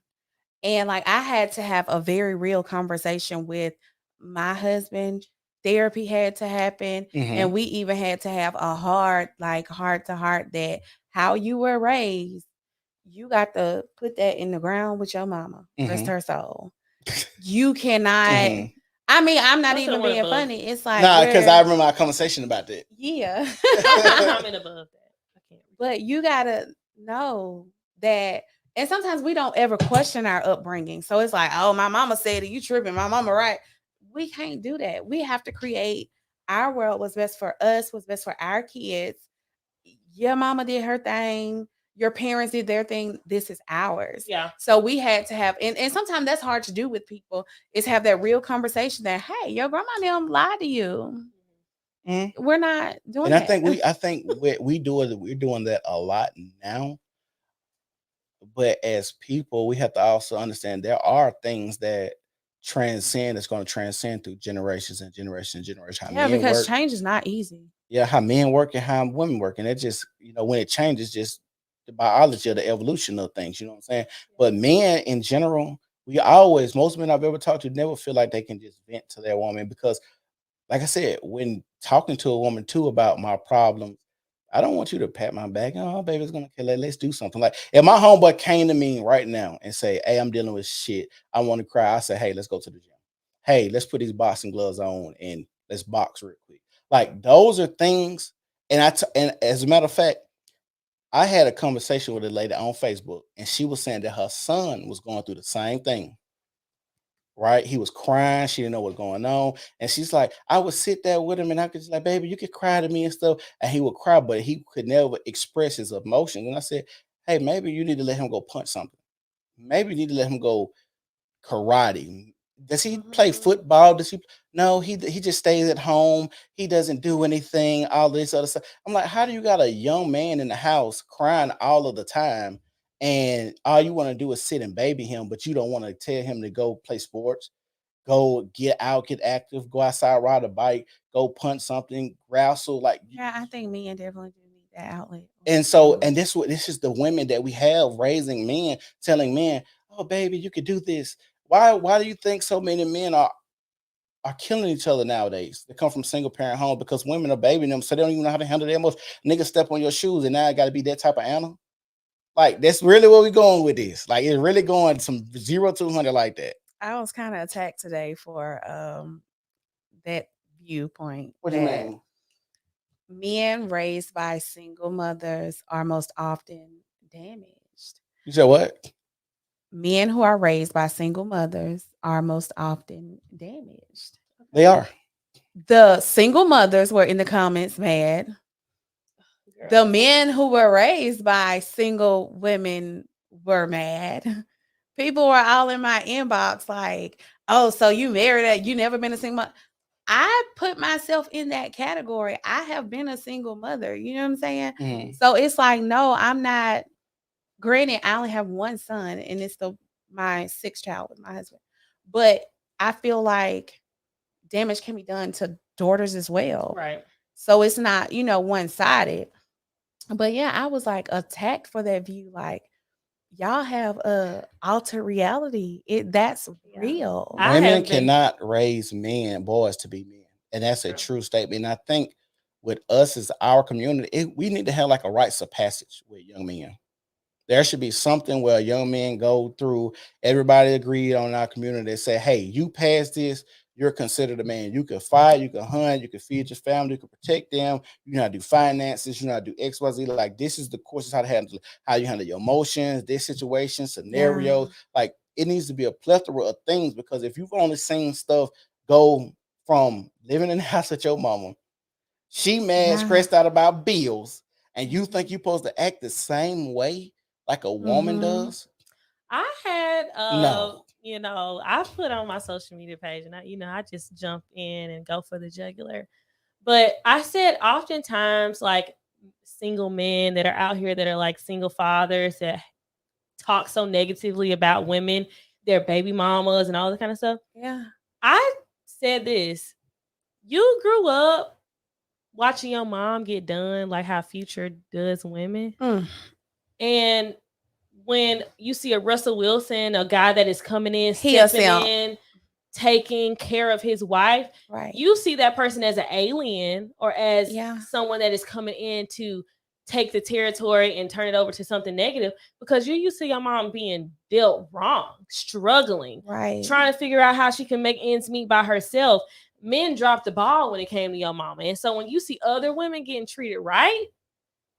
And like, I had to have a very real conversation with my husband. Therapy had to happen. And we even had to have a heart to heart that how you were raised, you got to put that in the ground with your mama. Rest her soul. You cannot. I mean, I'm not even being funny. It's like, because I remember our conversation about that. Yeah. Comment above that. I can't. But you gotta know that, and sometimes we don't ever question our upbringing. So it's like, oh, my mama said it, you tripping, my mama right. We can't do that. We have to create our world, what's best for us, what's best for our kids. Your mama did her thing. Your parents did their thing. This is ours. Yeah. So we had to have, and sometimes that's hard to do with people, is have that real conversation that, hey, your grandma and them lied to you. We're not doing that. And I think we do it. We're doing that a lot now. But as people, we have to also understand there are things that transcend. It's going to transcend through generations and generations and generations. Yeah, because change is not easy. Yeah, how men work and how women work, and it just, when it changes, just the biology of the evolution of things. You know what I'm saying? But men in general, most men I've ever talked to never feel like they can just vent to their woman, because, like I said, when talking to a woman too about my problems, I don't want you to pat my back. Oh, baby, it's gonna kill it. Let's do something. Like if my homeboy came to me right now and say, hey, I'm dealing with shit, I want to cry, I say, hey, let's go to the gym. Hey, let's put these boxing gloves on and let's box real quick. Like those are things. And and as a matter of fact, I had a conversation with a lady on Facebook, and she was saying that her son was going through the same thing. Right? He was crying. She didn't know what's going on. And she's like, I would sit there with him and I could just like, baby, you could cry to me and stuff. And he would cry, but he could never express his emotions. And I said, hey, maybe you need to let him go punch something. Maybe you need to let him go karate. Does he play football? No, he just stays at home. He doesn't do anything, all this other stuff. I'm like, how do you got a young man in the house crying all of the time, and all you want to do is sit and baby him, but you don't want to tell him to go play sports, go get out, get active, go outside, ride a bike, go punch something, wrestle? Like, yeah, I think men definitely do need that outlet. And so, and this is the women that we have raising men, telling men, oh, baby, you could do this. Why do you think so many men are killing each other nowadays? They come from single parent home because women are babying them, so they don't even know how to handle their emotions. Niggas step on your shoes, and now I got to be that type of animal. Like, that's really where we're going with this. Like, it's really going from 0 to 100 like that. I was kind of attacked today for that viewpoint. What do you mean? Men raised by single mothers are most often damaged. You said what? Men who are raised by single mothers are most often damaged. They are. The single mothers were in the comments mad. The men who were raised by single women were mad. People were all in my inbox like, oh, so you married, you never been a single mother. I put myself in that category. I have been a single mother. You know what I'm saying? Mm-hmm. So it's like, no, I'm not. Granted, I only have one son, and it's my sixth child with my husband. But I feel like damage can be done to daughters as well. Right. So it's not, one sided. But yeah, I was like attacked for that view. Like, y'all have altered reality. That's real. Women cannot raise boys to be men. And that's a true statement. And I think with us as our community, we need to have like a rites of passage with young men. There should be something where young men go through, everybody agreed on our community. They say, hey, you pass this, you're considered a man. You can fight, you can hunt, you can feed your family, you can protect them, you know how to do finances, you know how to do XYZ. Like, this is the courses how you handle your emotions, this situation, scenarios. Like, it needs to be a plethora of things, because if you've only seen stuff go from living in the house with your mama, she mad, stressed out about bills, and you think you're supposed to act the same way like a woman does? I had No. I put on my social media page, and I just jump in and go for the jugular. But I said oftentimes, like, single men that are out here that are like single fathers that talk so negatively about women, their baby mamas and all that kind of stuff. Yeah. I said this. You grew up watching your mom get done like how Future does women. And when you see a Russell Wilson, a guy that is coming in, stepping in, taking care of his wife, you see that person as an alien or as someone that is coming in to take the territory and turn it over to something negative, because you're used to your mom being dealt wrong, struggling, trying to figure out how she can make ends meet by herself. Men dropped the ball when it came to your mama. And so when you see other women getting treated right,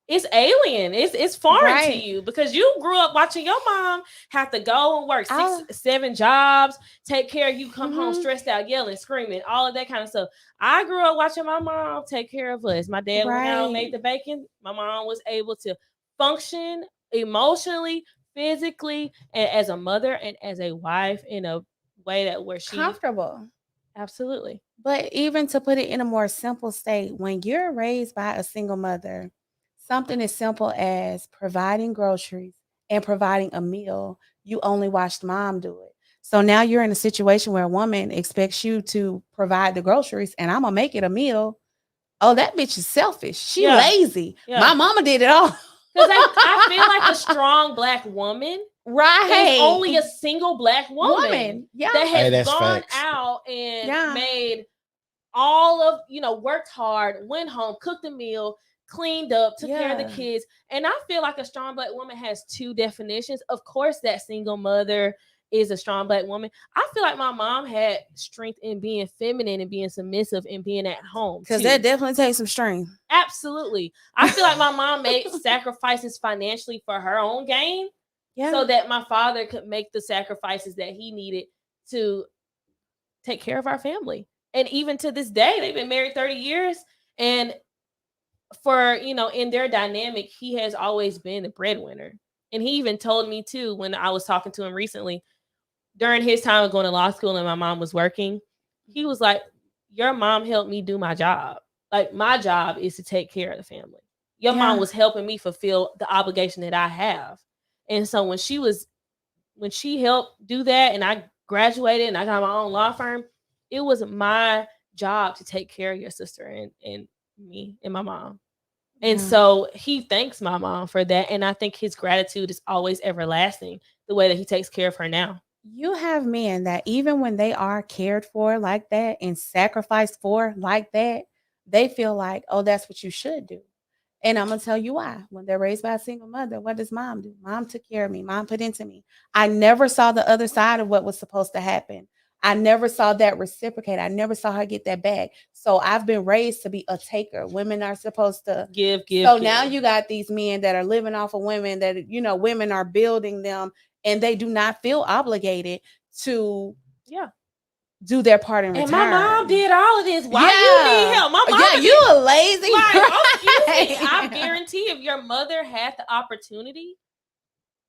it's alien. It's foreign to you, because you grew up watching your mom have to go and work 6-7 jobs, take care of you, come home stressed out, yelling, screaming, all of that kind of stuff. I grew up watching my mom take care of us. My dad went out and made the bacon. My mom was able to function emotionally, physically, and as a mother and as a wife in a way that where she comfortable. Absolutely. But even to put it in a more simple state, when you're raised by a single mother, something as simple as providing groceries and providing a meal, you only watched mom do it. So now you're in a situation where a woman expects you to provide the groceries and I'm going to make it a meal. Oh, that bitch is selfish. She lazy. My mama did it all. Because I feel like a strong Black woman is only a single Black woman that has gone out and made all of, worked hard, went home, cooked a meal, cleaned up, took care of the kids. And I feel like a strong Black woman has two definitions. Of course, that single mother is a strong Black woman. I feel like my mom had strength in being feminine and being submissive and being at home. Because that definitely takes some strength. Absolutely. I feel like my mom made sacrifices financially for her own gain so that my father could make the sacrifices that he needed to take care of our family. And even to this day, they've been married 30 years. And for, in their dynamic, he has always been the breadwinner. And he even told me too, when I was talking to him recently, during his time of going to law school and my mom was working, he was like, your mom helped me do my job. Like, my job is to take care of the family. Your mom was helping me fulfill the obligation that I have. And so when she helped do that and I graduated and I got my own law firm, it was my job to take care of your sister and me and my mom. And so he thanks my mom for that. And I think his gratitude is always everlasting, the way that he takes care of her now. You have men that even when they are cared for like that and sacrificed for like that, they feel like, oh, that's what you should do. And I'm going to tell you why. When they're raised by a single mother, what does mom do? Mom took care of me. Mom put into me. I never saw the other side of what was supposed to happen. I never saw that reciprocate. I never saw her get that back. So I've been raised to be a taker. Women are supposed to give. So now you got these men that are living off of women that, women are building them and they do not feel obligated to do their part in return. And my mom did all of this. Why you need help? My mom you a lazy. I guarantee if your mother had the opportunity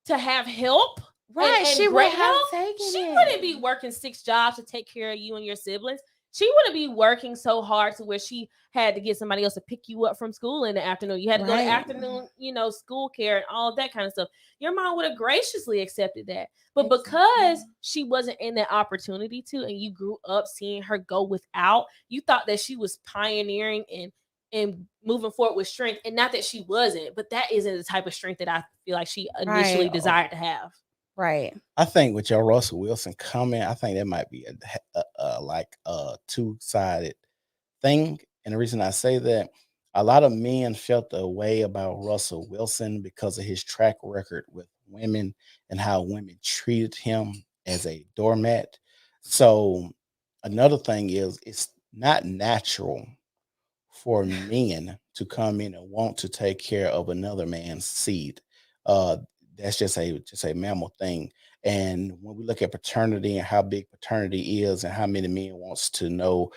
to have help, Right. and She would great have health, taken she it. wouldn't be working 6 jobs to take care of you and your siblings. She wouldn't be working so hard to where she had to get somebody else to pick you up from school in the afternoon. You had to go to Right. afternoon, school care and all that kind of stuff. Your mom would have graciously accepted that. But Exactly. because she wasn't in that opportunity to, and you grew up seeing her go without, you thought that she was pioneering and moving forward with strength. And not that she wasn't, but that isn't the type of strength that I feel like she initially Right. desired to have. Right. I think with your Russell Wilson comment, I think that might be a two-sided thing. And the reason I say that, a lot of men felt the way about Russell Wilson because of his track record with women and how women treated him as a doormat. So another thing is, it's not natural for men to come in and want to take care of another man's seed. Uh, that's just a mammal thing. And when we look at paternity and how big paternity is, and how many men wants to know,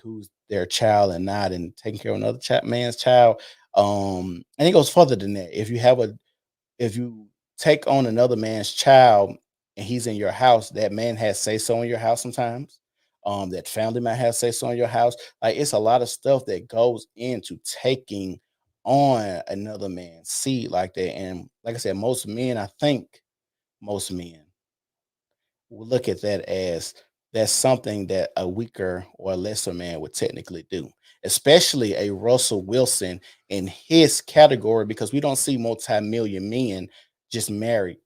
who's their child and not, and taking care of another man's child. And it goes further than that. If you take on another man's child and he's in your house, that man has say so in your house sometimes. That family might have say so in your house. Like, it's a lot of stuff that goes into taking on another man's seed like that. And like I said, I think most men will look at that as that's something that a weaker or a lesser man would technically do, especially a Russell Wilson in his category, because we don't see multi-million men just marry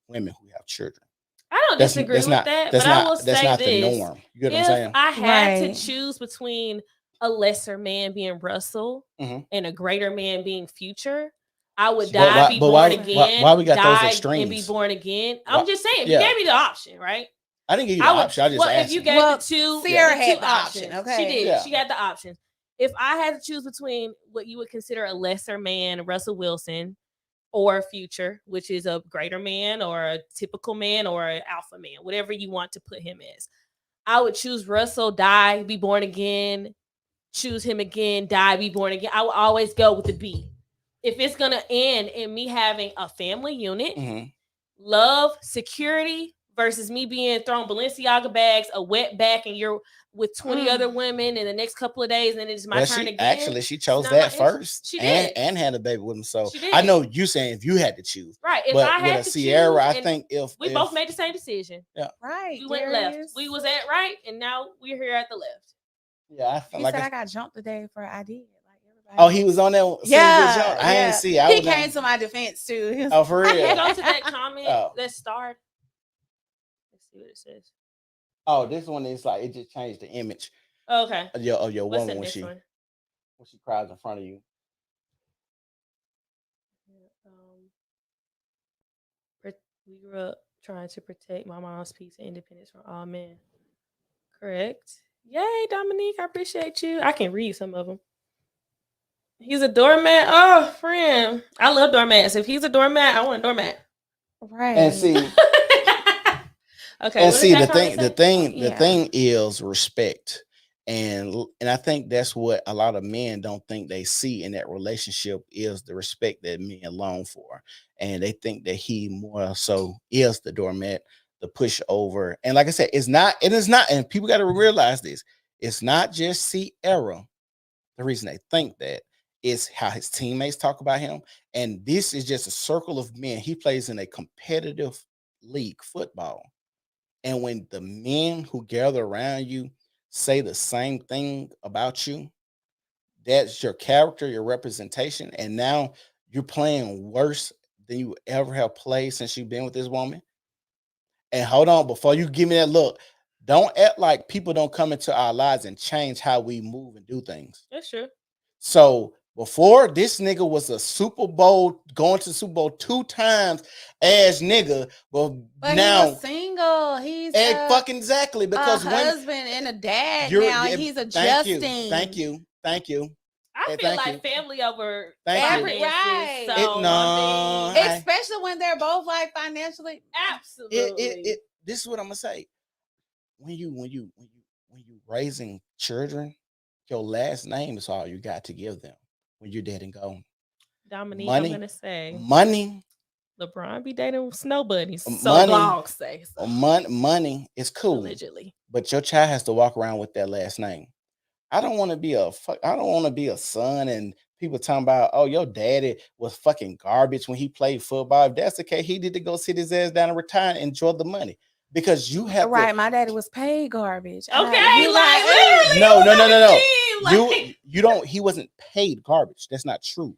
women who have children. I don't disagree with that, but I will say not the this. norm. You get what I'm If saying? I had Right. to choose between a lesser man being Russell Mhm. and a greater man being Future, I would But die, be born again, why we got those die extremes? and be born again. Why- I'm just saying, if yeah. you gave me the option, right? I didn't give you the I would. option. I just Well, asked if you you. gave Well, the two, Sierra the had two the option, options, okay? she did. Yeah. She got the options. If I had to choose between what you would consider a lesser man, Russell Wilson, or Future, which is a greater man or a typical man or an alpha man, whatever you want to put him as, I would choose Russell, die, be born again, choose him again, die, be born again. I would always go with the B. If it's going to end in me having a family unit, Mhm. love, security, versus me being thrown Balenciaga bags, a wet back, and you're with 20 other women in the next couple of days, and then it's my turn again. She chose not that my first. She did. And had a baby with him. So She did. I know you saying if you had to choose. Right. If But I with had a to Sierra, choose, I and think if we both made the same decision. Right. We went Darius. left. We was at right, and now we're here at the left. Yeah, I feel He like said I got jumped today for I did. Like everybody. oh, he was on that. Yeah, I yeah. didn't see. He came to my defense too. He was Oh, for Can you real? go to that comment Oh. that starred? Let's see what it says. Oh, this one is like, it just changed the image Okay. of your What's woman in when this she one? cries in front of you. We grew up trying to protect my mom's peace and independence from all men. Correct. Yay, Dominique. I appreciate you. I can read some of them. He's a doormat. Oh, friend. I love doormats. If he's a doormat, I want a doormat. right. And see, Okay. and what see, does the that comment thing, say? the thing is respect. And I think that's what a lot of men don't think they see in that relationship, is the respect that men long for. And they think that he more so is the doormat, the pushover. And like I said, it is not, and people got to realize this. It's not just Sierra. The reason they think that is how his teammates talk about him. And this is just a circle of men. He plays in a competitive league, football. And when the men who gather around you say the same thing about you, that's your character, your representation. And now you're playing worse than you ever have played since you've been with this woman. And hold on, before you give me that look, don't act like people don't come into our lives and change how we move and do things. That's true. So before, this nigga was a Super Bowl, going to Super Bowl 2 times ass nigga, but now he was single. He's fucking exactly, because a husband and a dad you're now. He's adjusting. Thank you. I feel like family over finances. Right. So especially when they're both like financially. absolutely. This is what I'm gonna say. When you raising children, your last name is all you got to give them when you're dead and gone. Dominique, Money, I'm gonna say money LeBron be dating snow bunnies. So Money- blogs say so. Money is cool, Allegedly. but your child has to walk around with that last name. I don't want to be I don't want to be a son and people talking about, oh, your daddy was fucking garbage when he played football. If that's the case, he need to go sit his ass down and retire and enjoy the money. Because you have Right, my daddy was paid garbage. Okay, You like literally, No. Like, You don't. He wasn't paid garbage. That's not true.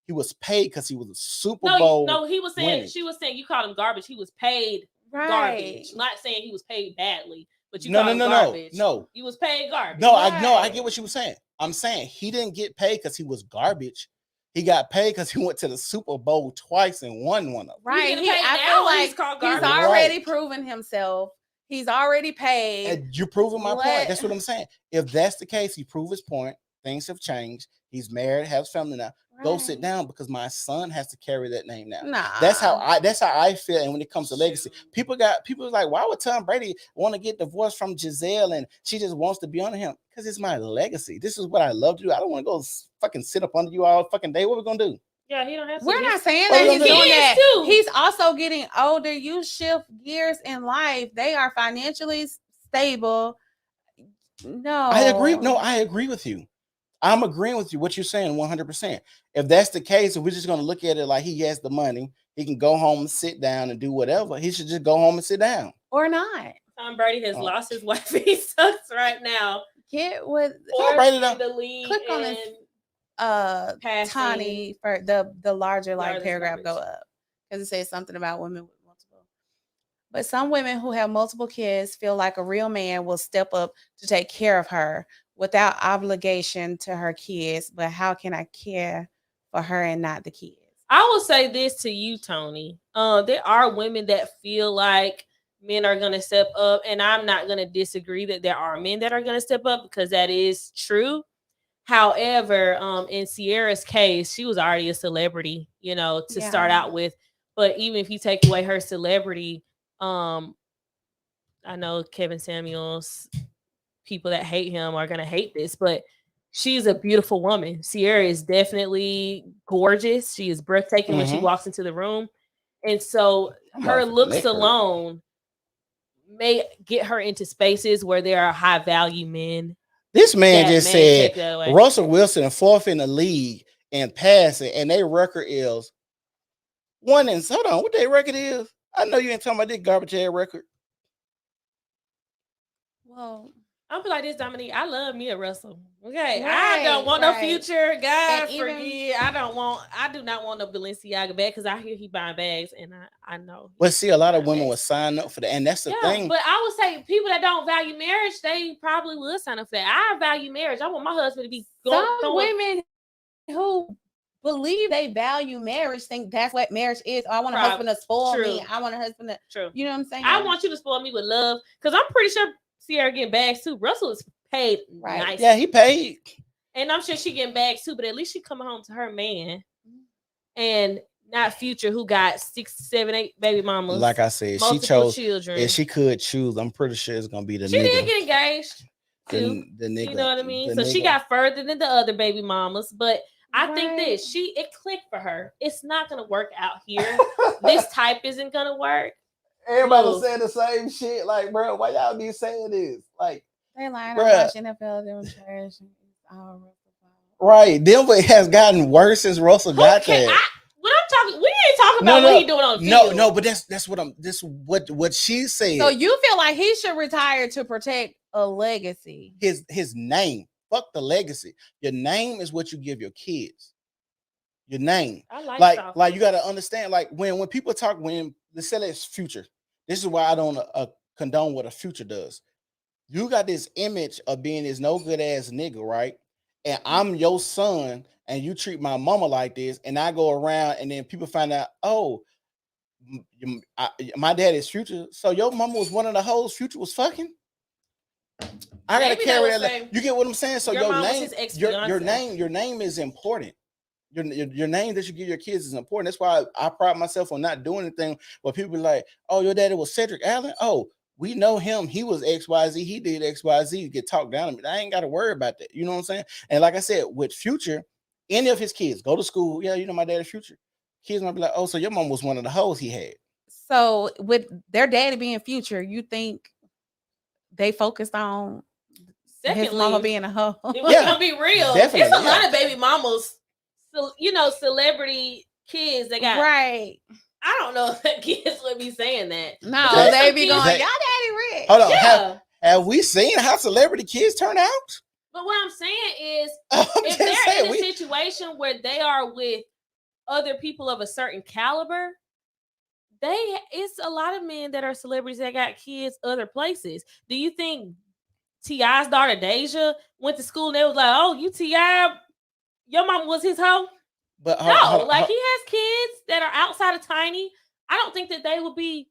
He was paid because he was a Super no, Bowl. no, he was saying winning. she was saying you called him garbage. He was paid right. garbage. Not saying he was paid badly, but you No, called him no. garbage. No. He was paid garbage. No, I Right. get what you were saying. I'm saying he didn't get paid because he was garbage. He got paid because he went to the Super Bowl twice and won one of them. Right. getting paid I now feel or like he's called he's garbage? already Right. proven himself. He's already paid. And you're proving my point. Let- That's what I'm saying. If that's the case, he proved his point. Things have changed. He's married, has family now. Go sit Right. down because my son has to carry that name now. Nah. That's how I feel. And when it comes to legacy, people like, why would Tom Brady want to get divorced from Giselle and she just wants to be under him? Because it's my legacy. This is what I love to do. I don't want to go fucking sit up under you all fucking day. What we gonna do? Yeah, he don't have to. We're not saying Oh, that yeah, he's he doing is that. too. He's also getting older. You shift gears in life. They are financially stable. No, I agree. No, I agree with you. I'm agreeing with you. What you're saying, 100%. If that's the case, if we're just gonna look at it like he has the money, he can go home and sit down and do whatever. He should just go home and sit down. or not. Tom Brady has Oh. lost his wife. He sucks right now. Get with Tom Brady don't- The league Click on and this, passing. Tani for the larger like Largest paragraph go garbage. up because it says something about women with multiple. But some women who have multiple kids feel like a real man will step up to take care of her without obligation to her kids. But how can I care for her and not the kids? I will say this to you, Tony. There are women that feel like men are gonna step up, and I'm not gonna disagree that there are men that are gonna step up because that is true. However, in Sierra's case, she was already a celebrity, to start Yeah. out with. But even if you take away her celebrity, I know Kevin Samuels, people that hate him are gonna hate this, but she's a beautiful woman. Sierra is definitely gorgeous. She is breathtaking when she Mhm. walks into the room. And so I'm her off the looks liquor. alone may get her into spaces where there are high value men. This man that just may said take that away. Russell Wilson fourth in the league in passing, and their record is one in. Hold on, what their record is? I know you ain't talking about this garbage head record. Well, I'm like this, Dominique. I love me a Russell. Okay. I Right, don't want no right. future. God And even- forget. I do not want no Balenciaga bag because I hear he buying bags and I know. But see, a lot of women Yes. will sign up for that, and that's the Yeah, thing. but I would say people that don't value marriage, they probably would sign up for that. I value marriage. I want my husband to be some women who believe they value marriage think that's what marriage is. Oh, I want a Prob- husband to spoil me. true. I want a husband to, True. you know what I'm saying? I want you to spoil me with love because I'm pretty sure Sierra getting bags too. Russell is paid Right. nice. Yeah, he paid. And I'm sure she getting bags too, but at least she coming home to her man and not Future who got 6, 7, 8 baby mamas. Like I said, she multiple chose. children. If she could choose, I'm pretty sure it's gonna be the She did nigga. get engaged too. The nigga. You know what I mean? the So she nigga. got further than the other baby mamas, but I think Right. this it clicked for her. It's not gonna work out here. This type isn't gonna work. Everybody Move. saying the same shit. Like, bro, why y'all be saying this? Like, They lying. Bruh. I watch NFL demonstration. It's all right? Denver has gotten worse since Russell got Okay, there. when I'm talking, we ain't talking about what he doing on the field. No, but that's what I'm. This what she said. So you feel like he should retire to protect a legacy? his name. Fuck the legacy. Your name is what you give your kids. Your name. I like Like you got to understand. Like when people talk, when they say it's Future. This is why I don't condone what a Future does. You got this image of being this no good ass nigga, right? And I'm your son, and you treat my mama like this, and I go around, and then people find out, oh, my dad is Future. So your mama was one of the hoes Future was fucking. I gotta Maybe carry that that. was You get what I'm saying? So your your mom was name, his ex-fiance. your name is important. Your name that you give your kids is important. That's why I pride myself on not doing anything where people be like, oh, your daddy was Cedric Allen. Oh, we know him. He was XYZ. He did XYZ. Get talked down to me. I ain't got to worry about that. You know what I'm saying? And like I said, with Future, any of his kids go to school. Yeah, you know my daddy's Future. kids might be like, "Oh, so your mom was one of the hoes he had." So with their daddy being Future, you think they focused on his mama Secondly, being a hoe? if we're Yeah, gonna be real, definitely, it's a yeah. lot of baby mamas, so celebrity kids that got. Right. I don't know if that kids would be saying that. No, Because they some be kids- going, They- y'all daddy rich. Hold on, Yeah. have we seen how celebrity kids turn out? But what I'm saying is, I'm if just they're saying, in a situation where they are with other people of a certain caliber, it's a lot of men that are celebrities that got kids other places. Do you think T.I.'s daughter Deja went to school and they was like, "Oh, you T.I., your mom was his hoe"? but No, he has kids that are outside of Tiny. I don't think that they would be,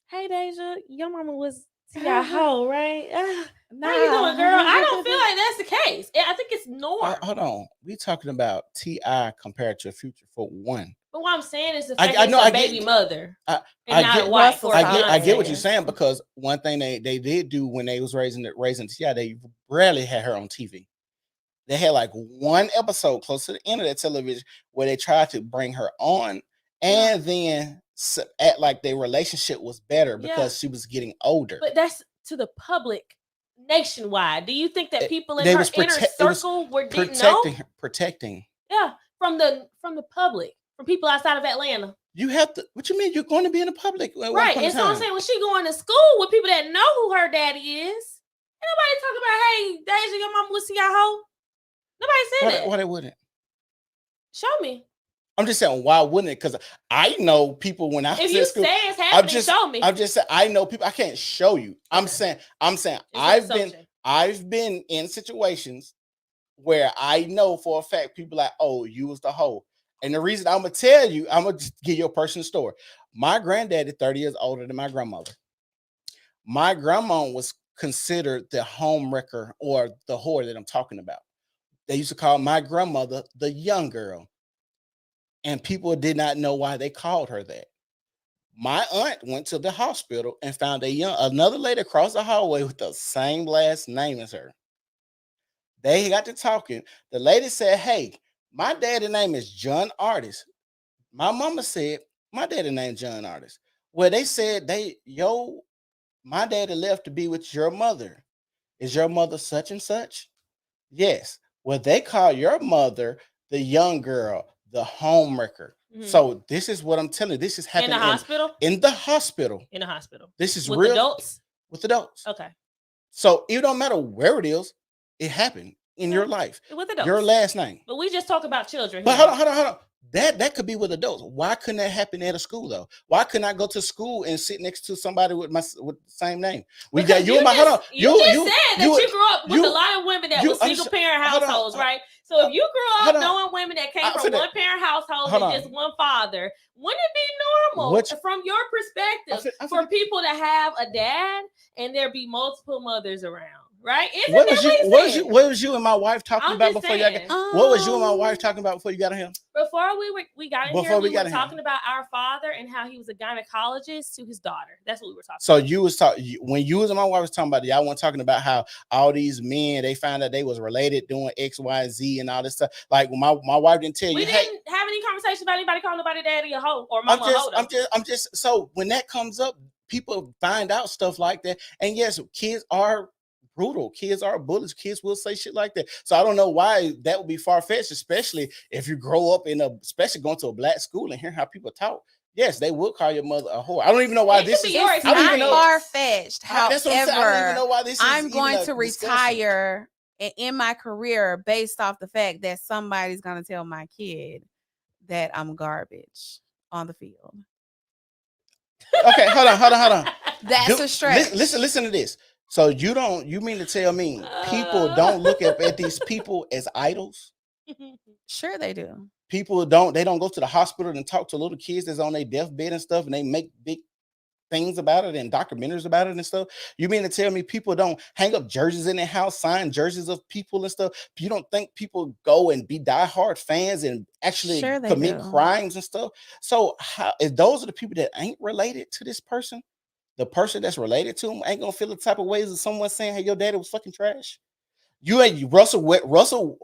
"Hey Deja, your mama was T.I. hoe, right? How you doing, girl?" I don't feel like that's the case. I think it's norm. hold on, we talking about T.I. compared to Future for one. But what I'm saying is the I fact that know, it's I a get- baby mother I and not get- a wife. Russell Or I get what fiance. you're saying, because one thing they did do when they was raising T.I., they rarely had her on TV. They had like one episode close to the end of that television where they tried to bring her on, and then act like their relationship was better because she was getting older. But that's to the public nationwide. Do you think that people in They her was inner it was circle didn't know? protecting. Yeah, from the public, from people outside of Atlanta. You have to. What you mean? You're going to be in the public, at one Right. point in And so I'm time. saying, when she going to school with people that know who her daddy is, ain't nobody talking about, "Hey, Deja, your mama was T.I. hoe." Nobody said that. Why they wouldn't? Show me. I'm just saying, why wouldn't it? Because I know people when I was If in you school. say it's happening, show me. I'm just saying, I know people. I can't show you. I'm Okay. saying It's an I've been in situations where I know for a fact people like, "Oh, you was the hoe." And the reason I'm gonna tell you, I'm gonna just give you a personal story. My granddaddy, 30 years older than my grandmother. My grandma was considered the home wrecker, or the whore that I'm talking about. They used to call my grandmother the young girl, and people did not know why they called her that. My aunt went to the hospital and found another lady across the hallway with the same last name as her. They got to talking. The lady said, "Hey, my daddy's name is John Artist." My mama said, "My daddy named John Artist." Well, they said my daddy left to be with your mother. Is your mother such and such? Yes. Well, they call your mother the young girl, the homewrecker. Mhm. So this is what I'm telling you. This is In happening the hospital. in the hospital. In the hospital. This is With real adults. with adults. Okay. So it don't matter where it is, it happened in your life. With adults. Your last name. But we just talk about children. But here. hold on. That could be with adults. Why couldn't that happen at a school though? Why couldn't I go to school and sit next to somebody with the same name? We got Because you just said that you grew up with a lot of women that were single parent households, right? So if you grew up knowing women that came from one parent household and just one father, wouldn't it be normal from your perspective for people to have a dad and there be multiple mothers around? Right? What was you and my wife talking about before y'all got? What was you and my wife talking about before you got here? Before we got in here, we were talking about our father and how he was a gynecologist to his daughter. That's what we were talking about. So you was talking when you was and my wife was talking about it, y'all weren't talking about how all these men, they found out they was related doing X, Y, Z and all this stuff. Like my wife didn't tell you. We didn't have any conversation about anybody calling nobody daddy a hoe or mama a hoe. I'm just so when that comes up, people find out stuff like that. And yes, kids are brutal. Kids are bullets. Kids will say shit like that. So I don't know why that would be far-fetched, especially if you grow up especially going to a black school and hear how people talk. Yes, they will call your mother a whore. I don't even know why this is. It's not far-fetched. However, that's what I'm saying. I don't even know why this is. I'm going to retire in my career based off the fact that somebody's going to tell my kid that I'm garbage on the field. Okay, hold on. That's a stretch. Listen to this. So you mean to tell me people don't look at these people as idols? Sure they do. People don't go to the hospital and talk to little kids that's on their deathbed and stuff, and they make big things about it and documentaries about it and stuff. You mean to tell me people don't hang up jerseys in their house, sign jerseys of people and stuff? You don't think people go and be diehard fans and actually commit crimes and stuff? So if those are the people that ain't related to this person, the person that's related to him ain't gonna feel the type of ways of someone saying, "Hey, your daddy was fucking trash." You and Russell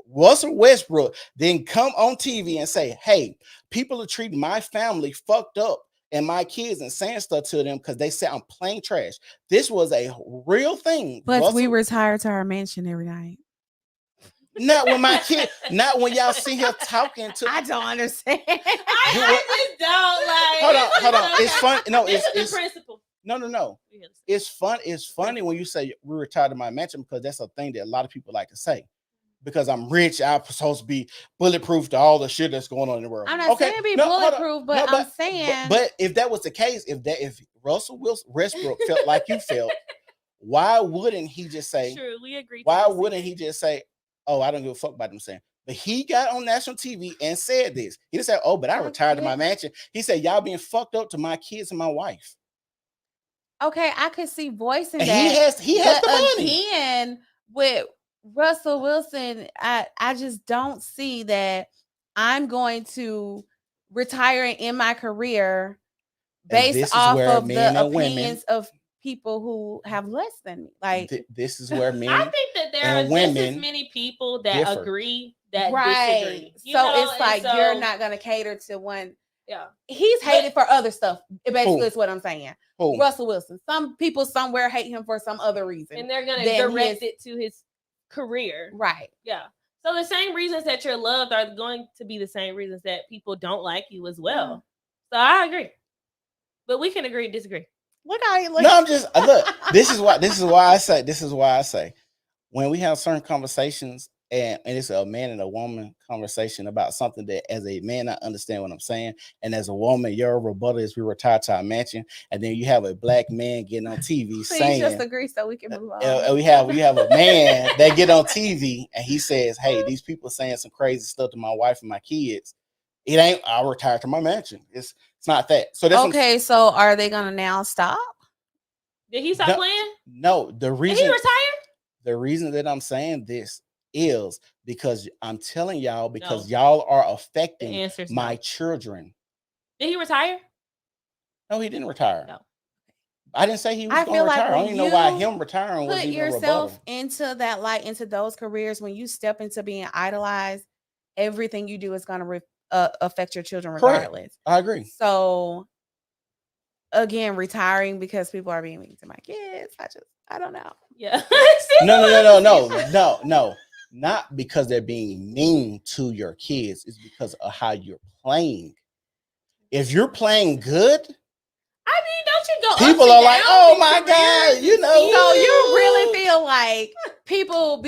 Westbrook then come on TV and say, "Hey, people are treating my family fucked up and my kids and saying stuff to them because they say I'm playing trash." This was a real thing. But we retire to our mansion every night. Not when my kid, not when y'all see her talking to. I don't understand. I just don't like. Hold on. It's fun. No, This is it's the principle. No. It's fun. It's funny when you say we retired to my mansion because that's a thing that a lot of people like to say. Because I'm rich, I'm supposed to be bulletproof to all the shit that's going on in the world. I'm not saying be bulletproof, but I'm saying. But if that was the case, if Russell Westbrook felt like you felt, why wouldn't he just say? Sure, we agree. Why wouldn't he just say, "Oh, I don't give a fuck about them saying"? But he got on national TV and said this. He didn't say, "Oh, but I retired to my mansion." He said, "Y'all being fucked up to my kids and my wife." Okay, I could see voicing And that. he has the money. Again, with Russell Wilson, I just don't see that I'm going to retire in my career based off of the opinions of people who have less than me. Like this is where men. I think that there are just as many people that agree that disagree. So it's like you're not going to cater to one. Yeah, he's hated for other stuff. Basically, is what I'm saying. Who? Russell Wilson. Some people somewhere hate him for some other reason, and they're going to direct it to his career. Right. Yeah. So the same reasons that you're loved are going to be the same reasons that people don't like you as well. So I agree, but we can agree to disagree. Look how he looks. No, I'm just look. This is why I say when we have certain conversations and it's a man and a woman conversation about something that as a man I understand what I'm saying, and as a woman your rebuttal is we retired to our mansion, and then you have a black man getting on TV saying just agree so we can move on. We have a man that get on TV and he says, "Hey, these people saying some crazy stuff to my wife and my kids. It ain't I retired to my mansion. It's not that." So that's okay. So are they gonna now stop? Did he stop playing? No, the reason Did he retire? The reason that I'm saying this is because I'm telling y'all because y'all are affecting my children. Did he retire? No, he didn't retire. No. I didn't say he was going to retire. I don't even know why him retiring was even put yourself into that light, into those careers. When you step into being idolized, everything you do is going to affect your children regardless. Correct. I agree. So again, retiring because people are being mean to my kids. I don't know. Yeah. No. Not because they're being mean to your kids. It's because of how you're playing. If you're playing good, I mean, don't you go? People are like, "Oh my God," you know. So you really feel like people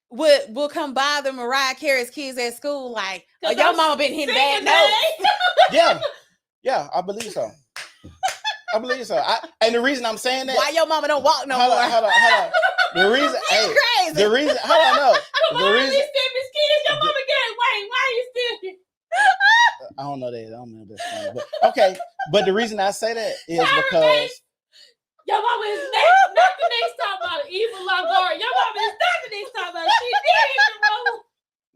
will come bother Mariah Carey's kids at school, like, "Oh, your mama been hitting bad notes." Yeah, I believe so. And the reason I'm saying that, why your mama don't walk no more? Hold on. The reason, crazy. The reason, hold on, no. The reason, your mama getting Wayne. Why are you still? I don't know that funny, but okay. But the reason I say that is because your mama is not the next talk about it. Evil Longoria. Your mama is not the next talk about it. She did hit the road.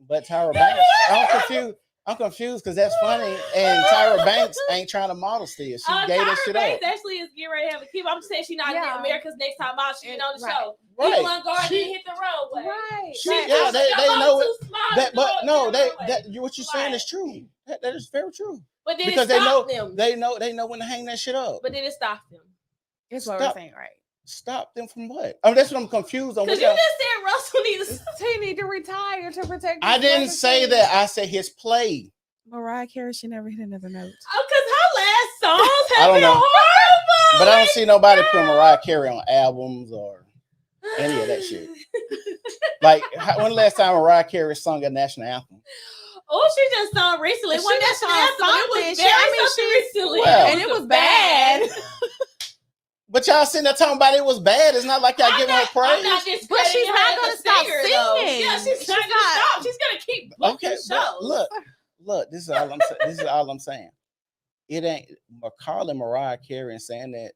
But Tyra Banks, I'm confused because that's funny, and Tyra Banks ain't trying to model still. She gave that shit up. Tyra Banks actually is getting ready to have a kid. I'm just saying she's not America's Next Top Model. She's been on the show. Right. Evil Longoria didn't hit the roadway. Right. They know it. What you're saying is true. That is very true. But then because it stopped them. They know when to hang that shit up. But then it stopped them. That's what we're saying, right? Stop them from what? I mean, that's what I'm confused on. Because you just said Russell needs to retire to protect. I didn't say that. I said his play. Mariah Carey should never hit another note. Oh, because her last songs have been horrible. But I don't see nobody putting Mariah Carey on albums or any of that shit. Like, when the last time Mariah Carey sung a national anthem? Oh, she just sung recently. One national anthem. It was recently. And it was bad. But y'all sitting there talking about it was bad. It's not like y'all giving her praise. But she's not going to stop singing. Yeah, she's not going to stop. She's going to keep booking shows. Look, this is all I'm saying. This is all I'm saying. It ain't calling Mariah Carey and saying that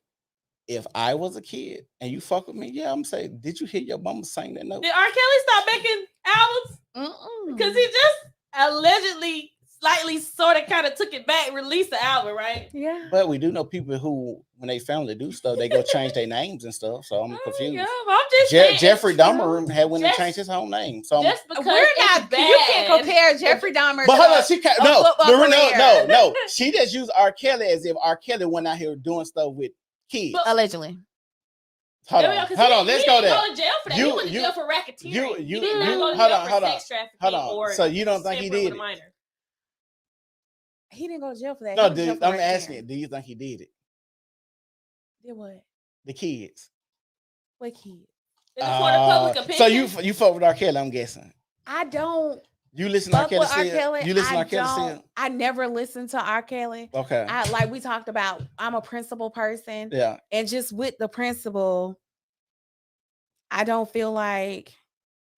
if I was a kid and you fuck with me, yeah, I'm saying, did you hear your mama sing that note? Did R. Kelly stop making albums? Because he just allegedly slightly sort of kind of took it back, released the album, right? Yeah. But we do know people who, when they family do stuff, they go change their names and stuff. So I'm confused. Yeah, I'm just saying, Jeffrey it's true. Dahmer had went and Just- changed his whole name. So Just because We're not. bad. You can't compare Jeffrey Dahmer. but to hold on, she can't. a football career. No. She just used R. Kelly as if R. Kelly went out here doing stuff with kids. But- Allegedly. Hold There we on, go, 'cause hold he on. didn't- Let's he go didn't there. go to jail for that. You- He went to you- jail for racketeering. you- He did not go to hold jail on, for hold on. sex trafficking. Hold on. Or So you don't think he tampering did with a it? minor. He didn't go to jail for that. No, He went to jail dude. for I'm racketeering. asking you. Do you think he did it? Did what? The kids. What kid? In the court of public opinion. So you fuck with R. Kelly? I'm guessing. I don't You listen to R. fuck Kelly with R. still? Kelly. You listen to I R. Kelly don't. still? I never listened to R. Kelly. Okay. I like we talked about. I'm a principal person, Yeah. and just with the principal, I don't feel like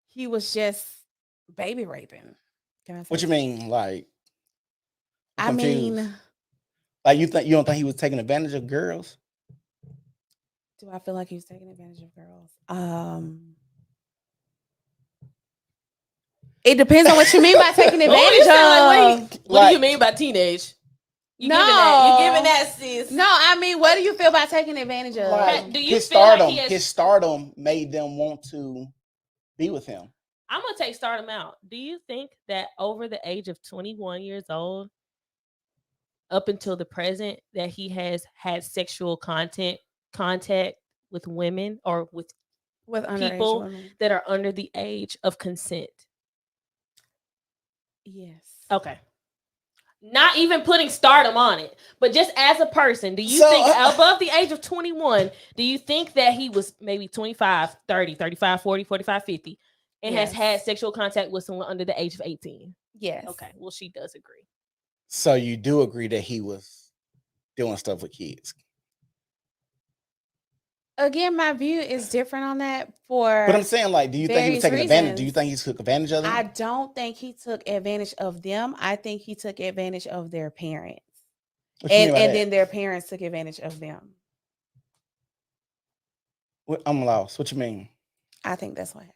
he was just baby raping. Can I say What you that? mean? Like, I I'm confused. mean, Like you don't think he was taking advantage of girls? do I feel like he was taking advantage of girls? It depends on what you mean by taking Oh, advantage you sound of. what do you Like- mean by teenage? You No. giving that? You giving that, sis? No, I mean, what do you feel about taking advantage of? Like, do you his feel like stardom, he has- his stardom made them want to be with him. I'm gonna take stardom out. Do you think that over the age of 21 years old, up until the present, that he has had sexual contact with women or with With underage people women? that are under the age of consent? Yes. Okay. Not even putting stardom on it, but just as a person, do you So, think above the age of 21, do you think that he was maybe 25, 30, 35, 40, 45, 50 and has Yes. had sexual contact with someone under the age of 18? Yes. Okay. Well, she does agree. So you do agree that he was doing stuff with kids? Again, my view is different on that. For But I'm saying, like, do you think he was various taking advantage? Do you reasons. think he took advantage of them? I don't think he took advantage of them. I think he took advantage of their parents, What you mean and by that? then their parents took advantage of them. I'm lost. What you mean? I think that's what happened.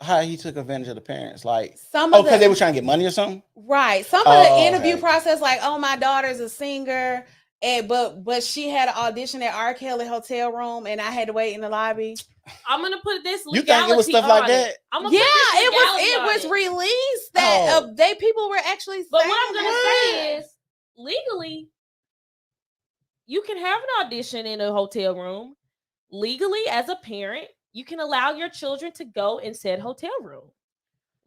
How he took advantage of the parents? Like, Some oh, of because the they were trying to get money or something? right, some of the Oh, interview okay. process, like, oh, my daughter's a singer, and but she had an audition at R. Kelly hotel room, and I had to wait in the lobby. I'm gonna put this You legality think it was stuff like on that? it. I'm Yeah, gonna put this legality it on was it. released that Oh. they people were actually. But saying what I'm gonna that. say is, legally, you can have an audition in a hotel room. Legally, as a parent, you can allow your children to go in said hotel room.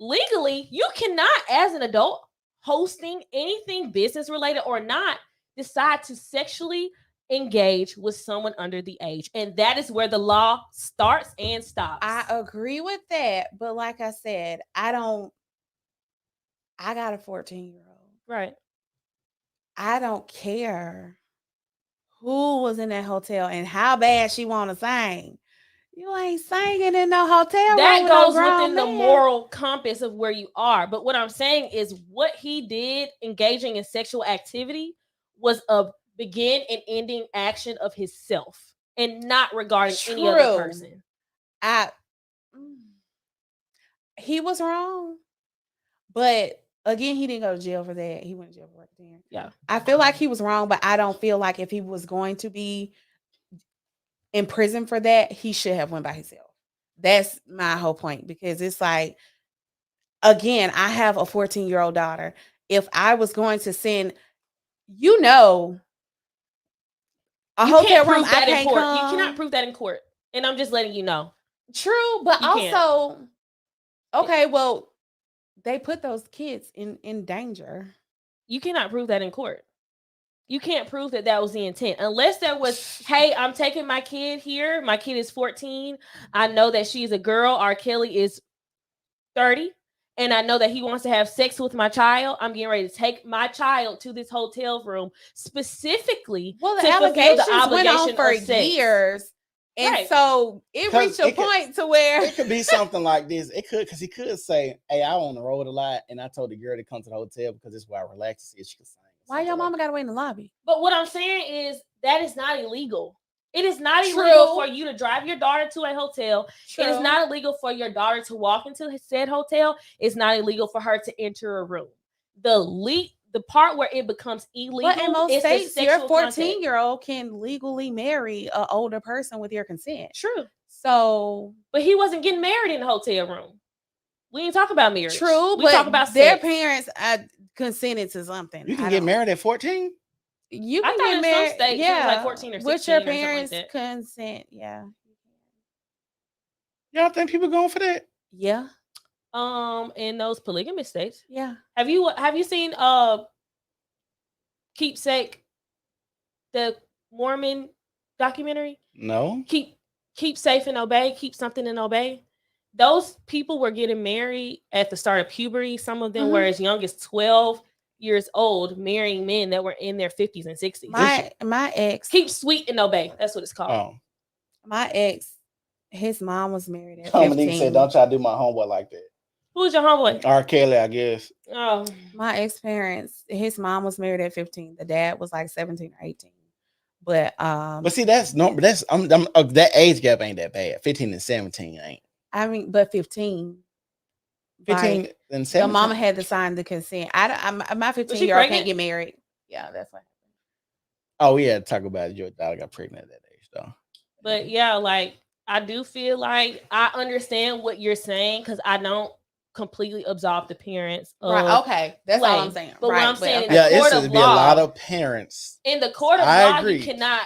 Legally, you cannot, as an adult, hosting anything business related or not, decide to sexually engage with someone under the age. And that is where the law starts and stops. I agree with that, but like I said, I got a 14-year-old. Right. I don't care who was in that hotel and how bad she want to sing. You ain't singing in no hotel That room with no goes grown within the man. moral compass of where you are. But what I'm saying is what he did engaging in sexual activity was a begin and ending action of himself and not regarding any other True. person. He was wrong, but again, he didn't go to jail for that. He went to jail for racketeering. Yeah. I feel like he was wrong, but I don't feel like if he was going to be in prison for that, he should have went by himself. That's my whole point, because it's like, again, I have a 14-year-old daughter. If I was going to send, a You hotel can't room, prove that I in can't court. come. You cannot prove that in court. And I'm just letting you know. True, but You can't. also, okay, well, they put those kids in danger. You cannot prove that in court. You can't prove that that was the intent unless there was, hey, I'm taking my kid here. My kid is 14. I know that she's a girl. R. Kelly is 30. And I know that he wants to have sex with my child. I'm getting ready to take my child to this hotel room specifically. Well, the to fulfill allegations the went on obligation for of sex. years. And Right. so it 'Cause reached a it could- point to where It could be something like this. It could, because he could say, "Hey, I on the road a lot, and I told the girl to come to the hotel because it's where I relax to see if she could sing." why your mama gotta wait in the lobby? But what I'm saying is that is not illegal. It is not True. illegal for you to drive your daughter to a hotel. It is True. not illegal for your daughter to walk into said hotel. It's not illegal for her to enter a room. the part where it becomes illegal. But in most is states, the your sexual contact. 14-year-old can legally marry an older person with your consent. True. So, but he wasn't getting married in the hotel room. We didn't talk about marriage. True, we but talk about their sex. parents consented to something. You can get married at 14? You I can thought get in married. some states it was like 14 or 16 with your or something like parents' that. consent. Yeah. Y'all think people going for that? Yeah. In those polygamous states. Yeah. Have you seen Keepsake, the Mormon documentary? No. Keep safe and obey. Keep something and obey. Those people were getting married at the start of puberty. Some of them were as young as 12 years old, marrying men that were in their 50s and 60s. My ex. Keep sweet and obey. That's what it's called. Oh. My ex, his mom was married at 15. Said, don't try to do my homework like that. Who's your homeboy? R. Kelly, I guess. Oh. My ex-parents, his mom was married at 15. The dad was like 17 or 18. But see, that's no, that's that age gap ain't that bad. 15 and 17 ain't. I mean, but 15. 15 like, and 17. The mama had to sign the consent. My 15-year-old can't get married. Yeah, that's what happened. Oh, we had to talk about it. Your daughter got pregnant at that age, though. But yeah, like I do feel like I understand what you're saying because I don't completely absolve the parents. Right. Okay. That's all I'm saying. But what I'm saying yeah, in the court it's of be a law, lot of parents. In the court of I law, agree. you cannot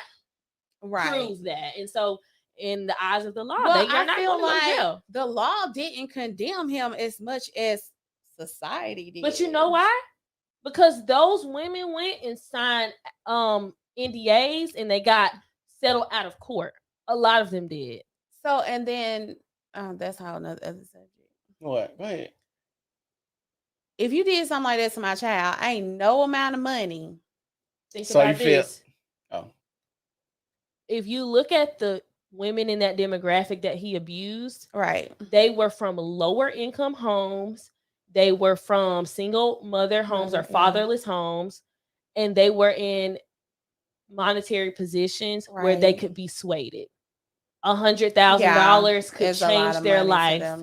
prove that. And so in the eyes of the law, well, they are not going to go to jail. The law didn't condemn him as much as society did. But you know why? Because those women went and signed NDAs and they got settled out of court. A lot of them did. So, and then that's how another subject. What? Go ahead. If you did something like that to my child, ain't no amount of money. Think about this. If you look at the women in that demographic that he abused, right? They were from lower income homes. They were from single mother homes or fatherless homes, and they were in monetary positions where they could be swayed. $100,000 could change their life.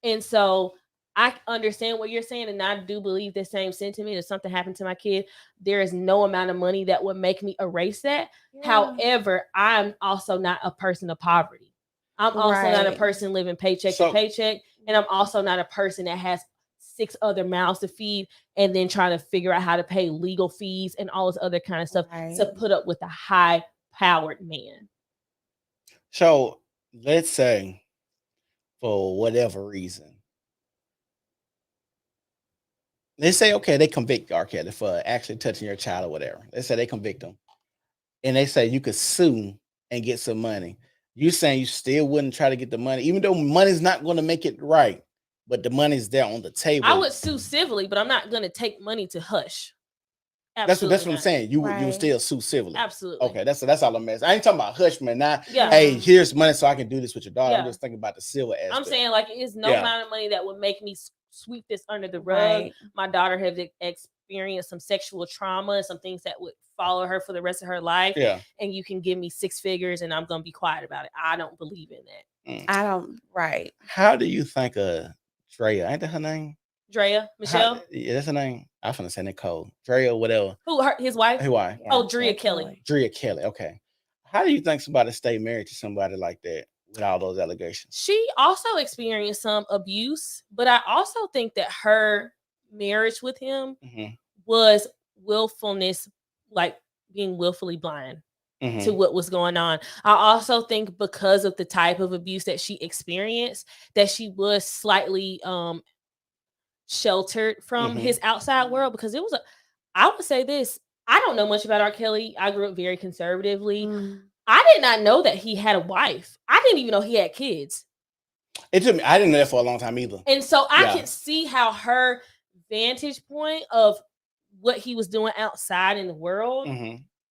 And so I understand what you're saying, and I do believe the same sentiment. If something happened to my kid, there is no amount of money that would make me erase that. However, I'm also not a person of poverty. I'm also not a person living paycheck to paycheck, and I'm also not a person that has 6 other mouths to feed and then trying to figure out how to pay legal fees and all this other kind of stuff to put up with a high-powered man. So let's say, for whatever reason, they say, okay, they convict R. Kelly for actually touching your child or whatever. They say they convict him. And they say you could sue and get some money. You saying you still wouldn't try to get the money, even though money's not going to make it right, but the money's there on the table. I would sue civilly, but I'm not going to take money to hush. That's what I'm saying. You would still sue civilly. Absolutely. Okay, that's all I'm asking. I ain't talking about hush, man. Not, hey, here's money so I can do this with your daughter. I'm just thinking about the civil aspect. I'm saying like it's no amount of money that would make me sweep this under the rug. My daughter has experienced some sexual trauma and some things that would follow her for the rest of her life. Yeah. And you can give me 6 figures and I'm going to be quiet about it. I don't believe in that. I don't. Right. How do you think Drea, ain't that her name? Drea, Michelle? Yeah, that's her name. I was going to say Nicole. Drea, whatever. Who, his wife? His wife. Yeah, Drea Kelly. Drea Kelly, okay. How do you think somebody stay married to somebody like that with all those allegations? She also experienced some abuse, but I also think that her marriage with him was willfulness, like being willfully blind to what was going on. I also think because of the type of abuse that she experienced, that she was slightly sheltered from his outside world, because I would say this, I don't know much about R. Kelly. I grew up very conservatively. I did not know that he had a wife. I didn't even know he had kids. It took me, I didn't know that for a long time either. And so I can see how her vantage point of what he was doing outside in the world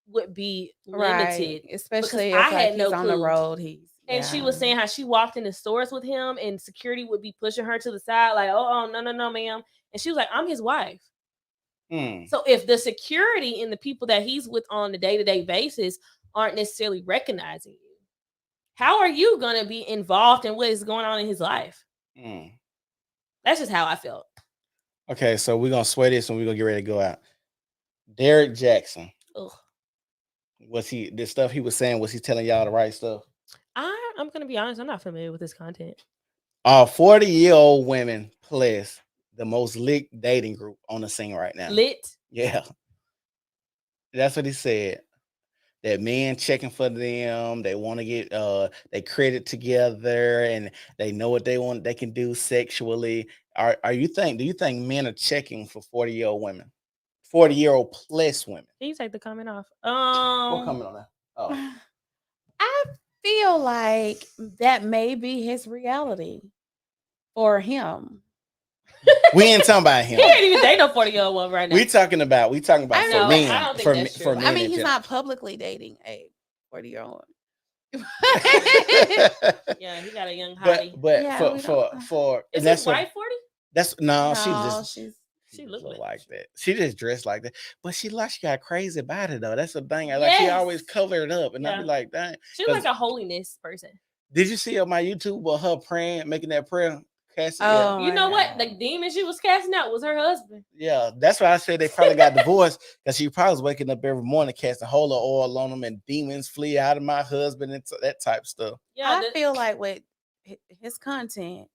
would be limited. Especially if I had no clue on the road. And she was saying how she walked in the stores with him and security would be pushing her to the side like, oh, no, ma'am. And she was like, I'm his wife. So if the security and the people that he's with on the day-to-day basis aren't necessarily recognizing you, how are you going to be involved in what is going on in his life? That's just how I felt. Okay, so we're gonna sway this and we're gonna get ready to go out. Derrick JAXN. Ugh. Was he the stuff he was saying? Was he telling y'all the right stuff? I'm gonna be honest. I'm not familiar with this content. 40-year-old women plus the most lit dating group on the scene right now. Lit. Yeah, that's what he said. That men checking for them, they want to get they credit together, and they know what they want. They can do sexually. Do you think men are checking for 40-year-old women, 40-year-old plus women? Can you take the comment off? What comment on that? Oh, I feel like that may be his reality for him. we ain't talking about him. He ain't even dating no 40-year-old one right now. We talking about I for know, men. I don't think for, that's for true. men. I mean, in he's general. not publicly dating a 40-year-old. Yeah, he got a young hottie. but Yeah, we for Is and that's his what wife 40? that's no, No, she just She look like that. She just dressed like that, but she got crazy about it though. That's the thing. Like she always Yes. covered it up, and I Yeah. be like, dang. She's like a holiness person. Did you see on my YouTube or her praying, making that prayer? Casting? Oh, You my know what? God. The demon she was casting out was her husband. Yeah, that's why I said they probably got divorced because she probably was waking up every morning casting a whole of oil on them, and demons flee out of my husband and that type of stuff. Yeah, I feel like with his content,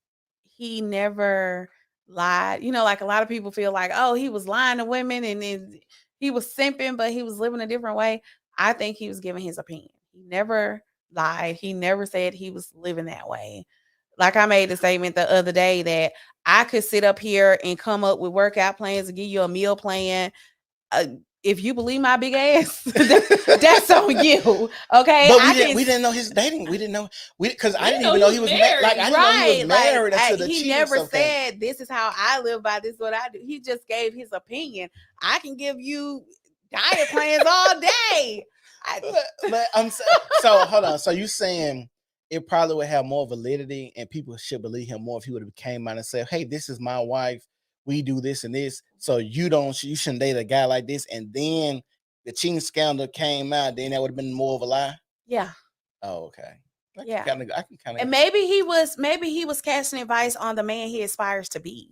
he never lied. You know, like a lot of people feel like, oh, he was lying to women and then he was simping, but he was living a different way. I think he was giving his opinion. He never lied. He never said he was living that way. Like I made a statement the other day that I could sit up here and come up with workout plans and give you a meal plan. If you believe my big ass, that's on you. Okay. But we didn't know his dating. We didn't know because I didn't even know he was married. Like I didn't know he was married until the he cheating never stuff came. said this is how I live by, this is what I do. He just gave his opinion. I can give you diet plans all day. But I'm so hold on. So you saying it probably would have more validity and people should believe him more if he would have came out and said, hey, this is my wife. We do this and this. So you shouldn't date a guy like this. And then the cheating scandal came out, then that would have been more of a lie. Yeah. Oh, okay. I can kind of. And maybe he was casting advice on the man he aspires to be.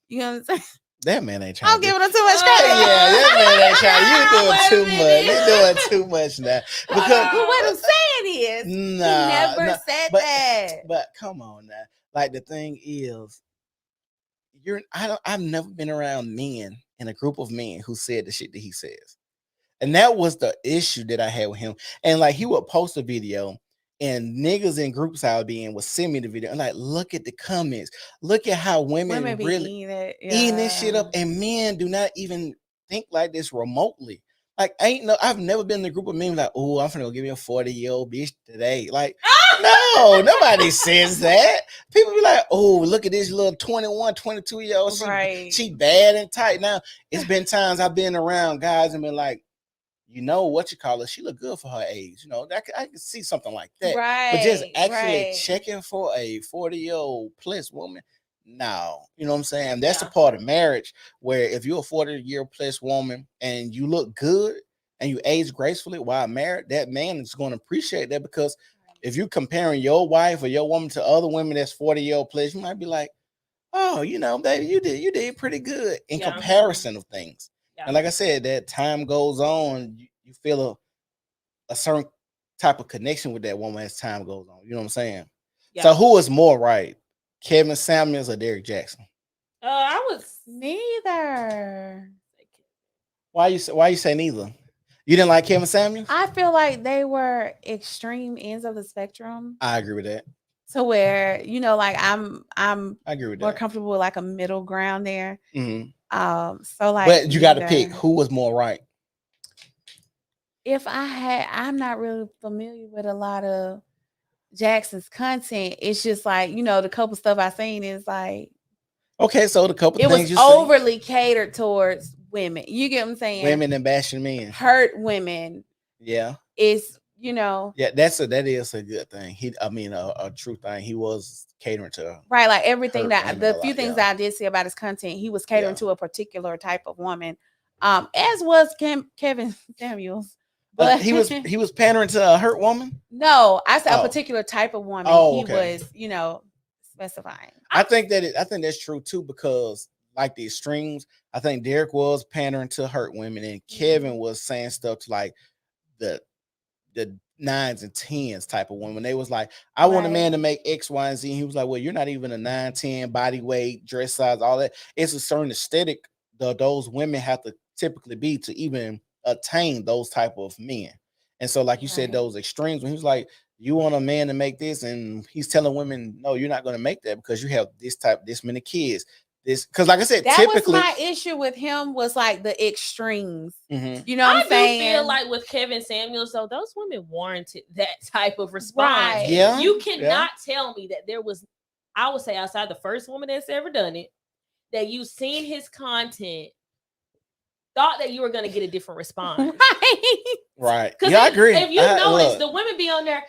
You know what I'm saying? That man ain't trying. I'm giving him too much credit. Yeah, that man ain't trying. You doing too much. You're doing too much now. Because what I'm saying is, he never said that. But come on now. Like the thing is, I've never been around men in a group of men who said the shit that he says. And that was the issue that I had with him. And like he would post a video and niggas in groups I would be in would send me the video. And like, look at the comments. Look at how women really eating this shit up. And men do not even think like this remotely. Like, I've never been in a group of men like, oh, I'm finna go give me a 40-year-old bitch today. Like, no, nobody says that. People be like, oh, look at this little 21, 22-year-old. She bad and tight. Now, it's been times I've been around guys and been like, you know what you call her? She look good for her age. You know, I can see something like that. Right. But just actually checking for a 40-year-old plus woman, no. You know what I'm saying? That's a part of marriage where if you're a 40-year plus woman and you look good and you age gracefully while married, that man is going to appreciate that, because if you're comparing your wife or your woman to other women that's 40-year plus, you might be like, oh, you know, baby, you did pretty good in comparison of things. And like I said, that time goes on, you feel a certain type of connection with that woman as time goes on. You know what I'm saying? Yeah. So who is more right, Kevin Samuels or Derrick JAXN? I was neither. Why you say neither? You didn't like Kevin Samuels? I feel like they were extreme ends of the spectrum. I agree with that. So where, you know, like I agree with more that. comfortable with like a middle ground there. Mm-hmm. So like, but you got to pick who was more right. If I'm not really familiar with a lot of Jackson's content. It's just like, you know, the couple stuff I seen is like, okay, so the couple it things was overly catered towards women. You get what I'm saying? Women and bashing men, hurt women. Yeah, it's, you know, yeah, that is a good thing. A true thing. He was catering to right, like everything that the few things that I did see about his content, he was catering to a particular type of woman, as was Kevin Samuels. But he was pandering to a hurt woman. No, I said a particular type of woman. He was, you know, specifying. I think that's true too, because like the extremes. I think Derrick was pandering to hurt women, and Kevin was saying stuff to like the 9s and 10s type of women. They was like, I want a man to make X, Y, and Z. And he was like, well, you're not even a 9, 10 body weight, dress size, all that. It's a certain aesthetic that those women have to typically be to even attain those type of men. And so, like you said, those extremes, when he was like, you want a man to make this, and he's telling women, no, you're not going to make that because you have this many kids. This, because like I said, that typically was my issue with him, was like the extremes. Mhm. You know what I'm saying? I do feel like with Kevin Samuels, though, those women warranted that type of response. Right. Yeah, You cannot tell me that there was, I would say, outside the first woman that's ever done it, that you've seen his content, thought that you were going to get a different response. Right. Because I agree. If you notice, the women be on there,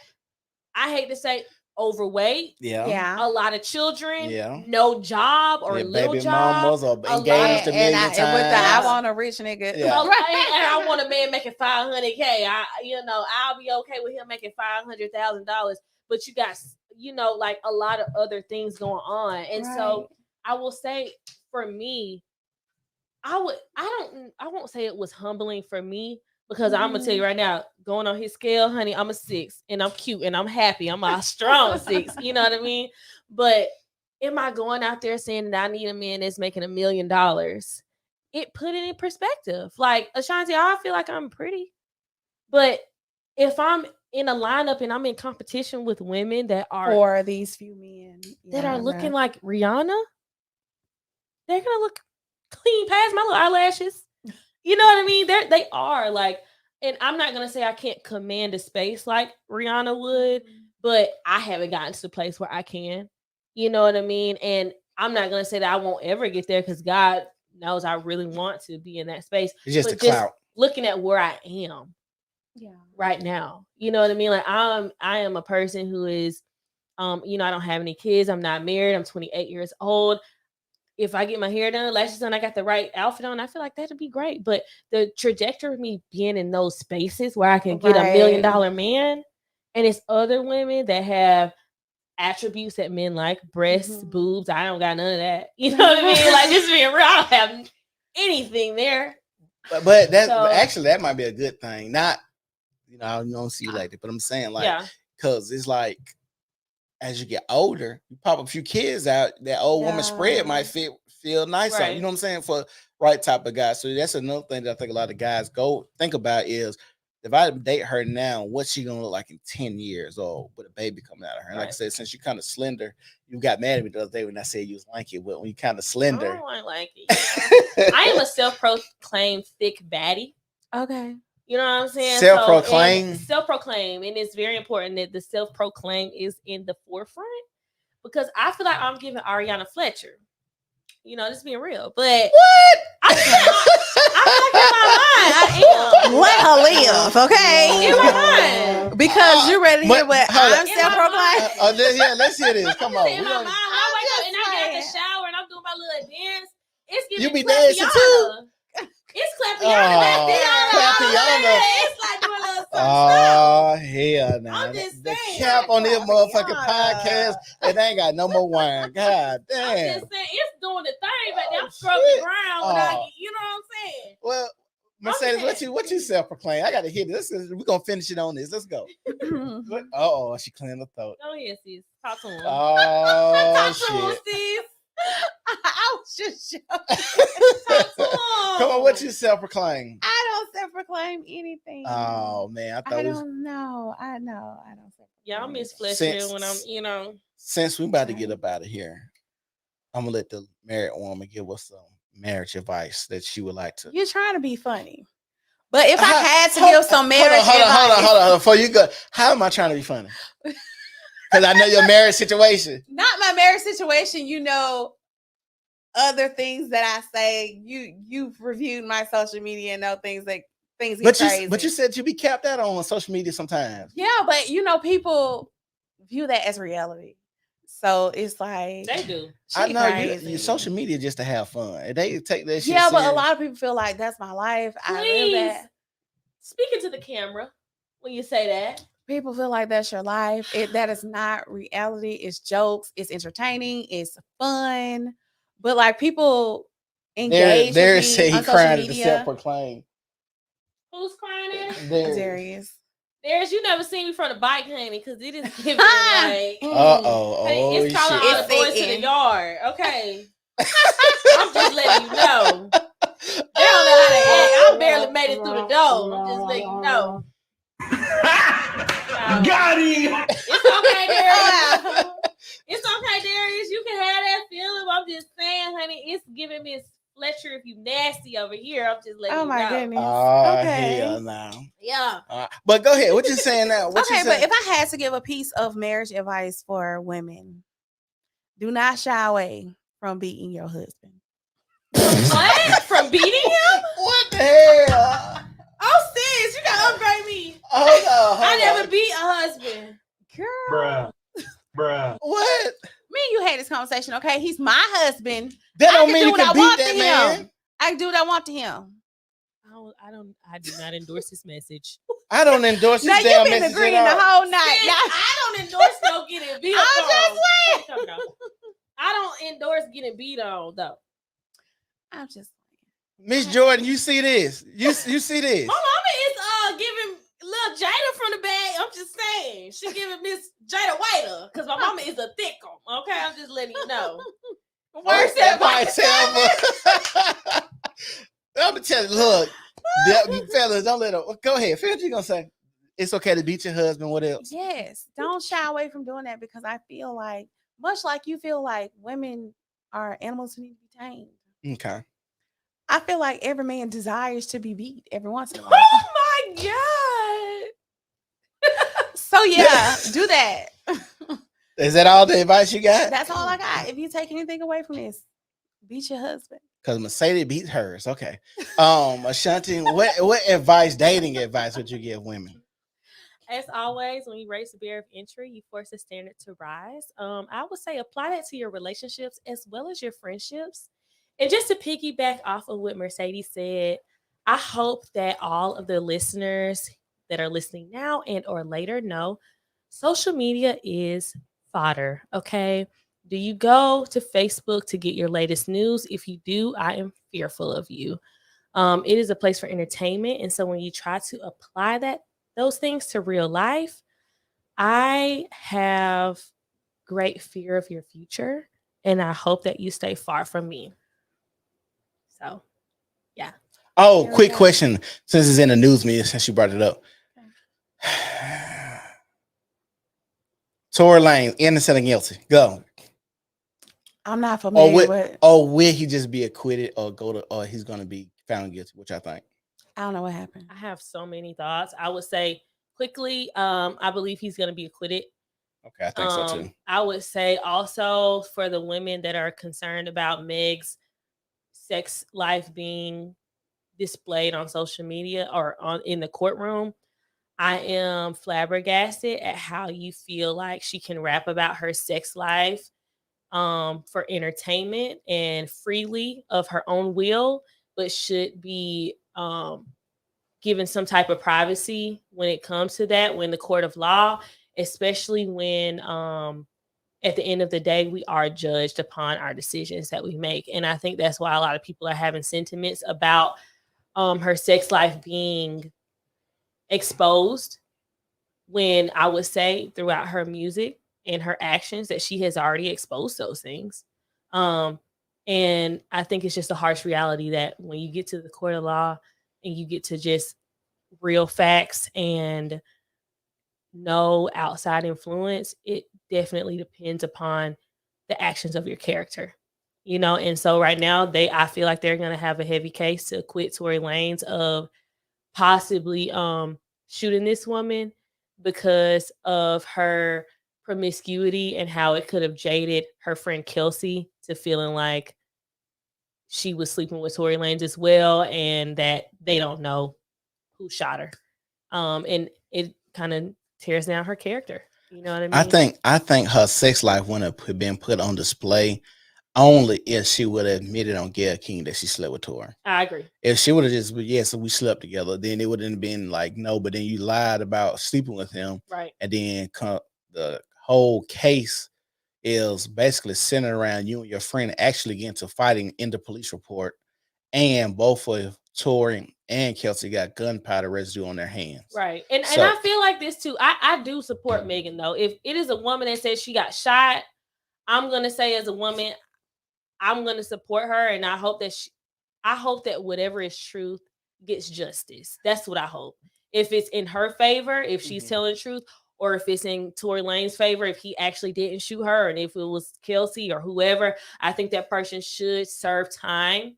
I hate to say, overweight, a lot of children, no job or little baby job, mamas or engaged a million times. And with the I want a rich nigga, and I want a man making $500K. I'll be okay with him making $500,000. But you got, like a lot of other things going on, and so I will say, for me, I won't say it was humbling for me. Because I'm gonna tell you right now, going on his scale, honey, I'm a 6 and I'm cute and I'm happy. I'm a strong 6. You know what I mean? But am I going out there saying that I need a man that's making $1 million? It put it in perspective. Like, Ashanti, I feel like I'm pretty. But if I'm in a lineup and I'm in competition with women that are for these few men that are looking like Rihanna, they're gonna look clean past my little eyelashes. You know what I mean? They are like, and I'm not gonna say I can't command a space like Rihanna would, but I haven't gotten to the place where I can. You know what I mean? And I'm not gonna say that I won't ever get there, because God knows I really want to be in that space. It's just a clout. Looking at where I am, right now. You know what I mean? Like I am a person who is, I don't have any kids. I'm not married. I'm 28 years old. If I get my hair done, lashes done, I got the right outfit on, I feel like that'd be great. But the trajectory of me being in those spaces where I can get $1 million man, and it's other women that have attributes that men like, breasts, boobs. I don't got none of that. You know what I mean? Like, just being real, I don't have anything there. But actually, that might be a good thing. Not, I don't see you like that, but I'm saying, like, because it's like, as you get older, you pop a few kids out, that old woman spread might feel nice on, you know what I'm saying, for right type of guy. So that's another thing that I think a lot of guys go think about is, if I date her now, what's she gonna look like in 10 years old with a baby coming out of her? And like I said, since you're kind of slender, you got mad at me the other day when I said you was lanky, but when you kind of slender. I don't like lanky. I am a self-proclaimed thick baddie. Okay. You know what I'm saying? Self-proclaimed. Self-proclaimed. And it's very important that the self-proclaimed is in the forefront, because I feel like I'm giving Ariana Fletcher. Just being real. But what? I feel like in my mind, I am. Let her live, okay? In my mind. Because you're ready to hear what I'm self-proclaimed. Yeah, let's hear this. Come on. In my mind, when I wake up and I get out the shower and I'm doing my little dance, it's giving you be dancing too? It's Clapiana. It's like doing a little something. Oh, hell no. I'm just the saying. cap on this motherfucking podcast, and they ain't got no more wine. God damn. I'm just saying, it's doing the thing, but I'm scrubbing ground when you know what I'm saying? Well, Mercedes, what you self-proclaim? I got to hear this. We're going to finish it on this. Let's go. Oh, she cleared her throat. Go ahead, sis. Talk to him. Oh, Talk shit. to him, sis. I was just joking. Talk to him. Come on, what you self-proclaim? I don't self-proclaim anything. Oh, man. I don't know. I don't self-proclaim. Y'all miss Fletcher when I'm, Since we about to get up out of here, I'm going to let the married woman give us some marriage advice that she would like to. You're trying to be funny. But if I had to give some marriage advice. Hold on. Before you go, how am I trying to be funny? Because I know your marriage situation. Not my marriage situation. Other things that I say. You've reviewed my social media and know things get crazy. But you said you be capped out on social media sometimes. Yeah, but people view that as reality. So it's like they do. I know you social media just to have fun. They take that shit. Yeah, serious. but a lot of people feel like that's my life. Please. I live that. Speaking to the camera when you say that. People feel like that's your life. That is not reality. It's jokes. It's entertaining. It's fun. But like people engaged There with say me he on social crying at the media. self-proclaimed. Who's crying at? Darius. Darius, you never seen me from the bike, honey, because it is giving like. Oh It's calling shit. all the boys to the yard. Okay. I'm just letting you know. They don't know how to act. I barely made it through the door. I'm just letting you know. Got him. It's okay, Darius. It's okay, Darius. You can have that feeling. I'm just saying, honey, it's giving Miss Fletcher if you nasty over here. I'm just letting you know. Oh my goodness. Okay. Hell no. Yeah. But go ahead. What you saying now? But if I had to give a piece of marriage advice for women, do not shy away from beating your husband. What? From beating him? What the hell? Oh, sis, you gotta upgrade me. Hold on. I never beat a husband. Girl. Bruh. What? Me and you had this conversation, okay? He's my husband. That don't I mean you can beat that man. I can do what I want to him. I do not endorse this message. I don't endorse this Now damn you've been message agreeing at the all. whole night. Sis, Now, I don't endorse no getting beat up I'm just on. I don't endorse getting beat on though. I'm just Miss Jordan, you see this? You see this? My mama is giving little Jada from the bag. I'm just saying. She giving Miss Jada waiter because my mama is a thick one. Okay, I'm just letting you know. Worse than myself. I'm gonna tell you, look, fellas, don't let her. Go ahead. Feel what you gonna say. It's okay to beat your husband. What else? yes. Don't shy away from doing that because I feel like, much like you feel like women are animals who need to be tamed. Okay. I feel like every man desires to be beat every once in a while. Oh my god. So yeah, do that. Is that all the advice you got? That's all I got. If you take anything away from this, beat your husband. Because Mercedes beat hers. Okay. Ashanti, what advice, dating advice would you give women? As always, when you raise the barrier of entry, you force the standard to rise. I would say apply that to your relationships as well as your friendships. And just to piggyback off of what Mercedes said, I hope that all of the listeners that are listening now and or later know social media is fodder, okay? Do you go to Facebook to get your latest news? If you do, I am fearful of you. It is a place for entertainment. And so when you try to apply those things to real life, I have great fear of your future. And I hope that you stay far from me. So, yeah. Oh, quick question. Since it's in the news media, since you brought it up. Okay. Tory Lanez, innocent and guilty. Go. I'm not familiar with. Or will he just be acquitted or he's going to be found guilty, which I think. I don't know what happened. I have so many thoughts. I would say quickly, I believe he's going to be acquitted. Okay, I think so too. I would say also for the women that are concerned about Meg's sex life being displayed on social media or in the courtroom, I am flabbergasted at how you feel like she can rap about her sex life for entertainment and freely of her own will, but should be given some type of privacy when it comes to that, when the court of law, especially when at the end of the day, we are judged upon our decisions that we make. And I think that's why a lot of people are having sentiments about her sex life being exposed, when I would say throughout her music and her actions that she has already exposed those things. And I think it's just a harsh reality that when you get to the court of law and you get to just real facts and no outside influence, it definitely depends upon the actions of your character, you know? And so right now I feel like they're going to have a heavy case to acquit Tory Lanez of possibly shooting this woman because of her promiscuity and how it could have jaded her friend Kelsey to feeling like she was sleeping with Tory Lanez as well, and that they don't know who shot her. And it kind of tears down her character. You know what I mean? I think her sex life wouldn't have been put on display only if she would have admitted on Gayle King that she slept with Tory. I agree. If she would have just, so we slept together, then it wouldn't have been like, no, but then you lied about sleeping with him. Right. And then the whole case is basically centered around you and your friend actually getting to fighting in the police report and both of Tori and Kelsey got gunpowder residue on their hands. Right. And I feel like this too. I do support Megan though. If it is a woman that says she got shot, I'm gonna say as a woman, I'm gonna support her, and I hope that whatever is truth gets justice. That's what I hope. If it's in her favor, if she's telling the truth, or if it's in Tory Lane's favor, if he actually didn't shoot her, and if it was Kelsey or whoever, I think that person should serve time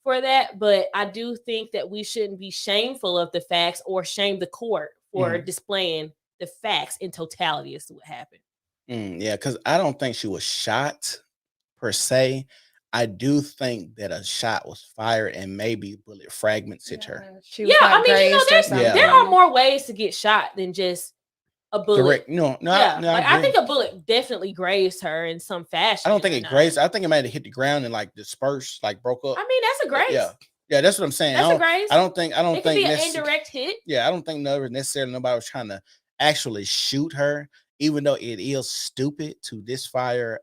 for that. But I do think that we shouldn't be shameful of the facts or shame the court for displaying the facts in totality as to what happened. Yeah, because I don't think she was shot per se. I do think that a shot was fired and maybe bullet fragments hit her. I mean, there are more ways to get shot than just a bullet. Direct, I think a bullet definitely grazed her in some fashion. I don't think it grazed. I think it might have hit the ground and like dispersed, like broke up. I mean, that's a graze. Yeah, that's what I'm saying. That's a graze. I don't think it could be an indirect hit. Yeah, I don't think necessarily nobody was trying to actually shoot her, even though it is stupid to disfire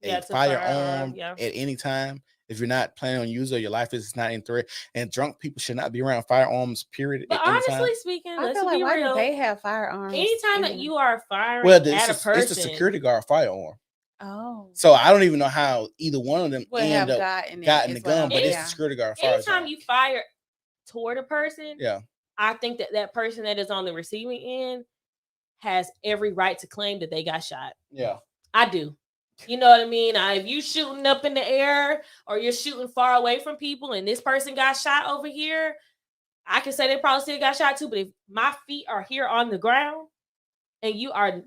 a firearm at any time if you're not planning on using it, your life is not in threat, and drunk people should not be around firearms, period. But honestly speaking, I feel like why do they have firearms? Anytime that you are firing at a person, it's the security guard firearm. Oh, so I don't even know how either one of them end up gotten the gun, but it's the security guard firearm. Anytime you fire toward a person, yeah, I think that person that is on the receiving end has every right to claim that they got shot. Yeah, I do. You know what I mean? If you shooting up in the air or you're shooting far away from people and this person got shot over here, I can say they probably still got shot too. But if my feet are here on the ground and you are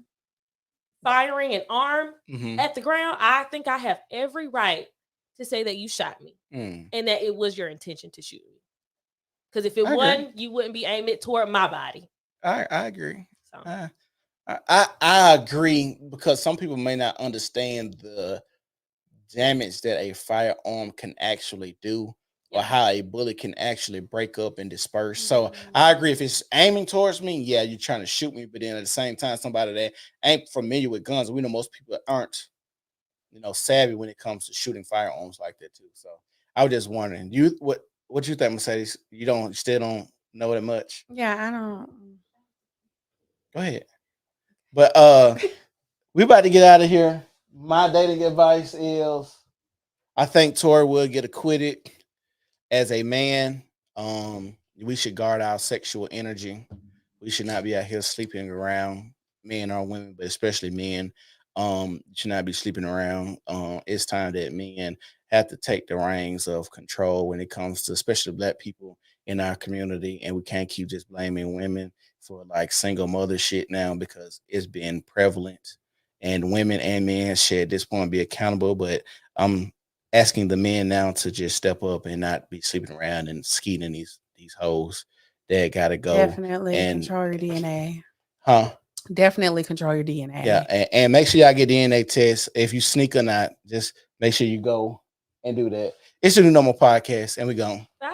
firing an arm at the ground, I think I have every right to say that you shot me and that it was your intention to shoot me. Because if it wasn't, you wouldn't be aiming it toward my body. I agree. So. I agree, because some people may not understand the damage that a firearm can actually do, or how a bullet can actually break up and disperse. So I agree, if it's aiming towards me, yeah, you're trying to shoot me, but then at the same time, somebody that ain't familiar with guns, we know most people aren't, savvy when it comes to shooting firearms like that too. So I was just wondering, what you think, Mercedes? You still don't know that much? Yeah, I don't. Go ahead. But we about to get out of here. My dating advice is, I think Tori will get acquitted. As a man, we should guard our sexual energy. We should not be out here sleeping around, men or women, but especially men. Should not be sleeping around. It's time that men have to take the reins of control when it comes to especially Black people in our community, and we can't keep just blaming women for like single mother shit now, because it's been prevalent, and women and men should at this point be accountable. But I'm asking the men now to just step up and not be sleeping around and skeeting these hoes that gotta go. Definitely control your DNA. Definitely control your DNA. Yeah, and make sure y'all get DNA tests. If you sneak or not, just make sure you go and do that. It's the New Normal Podcast, and we gone. Bye.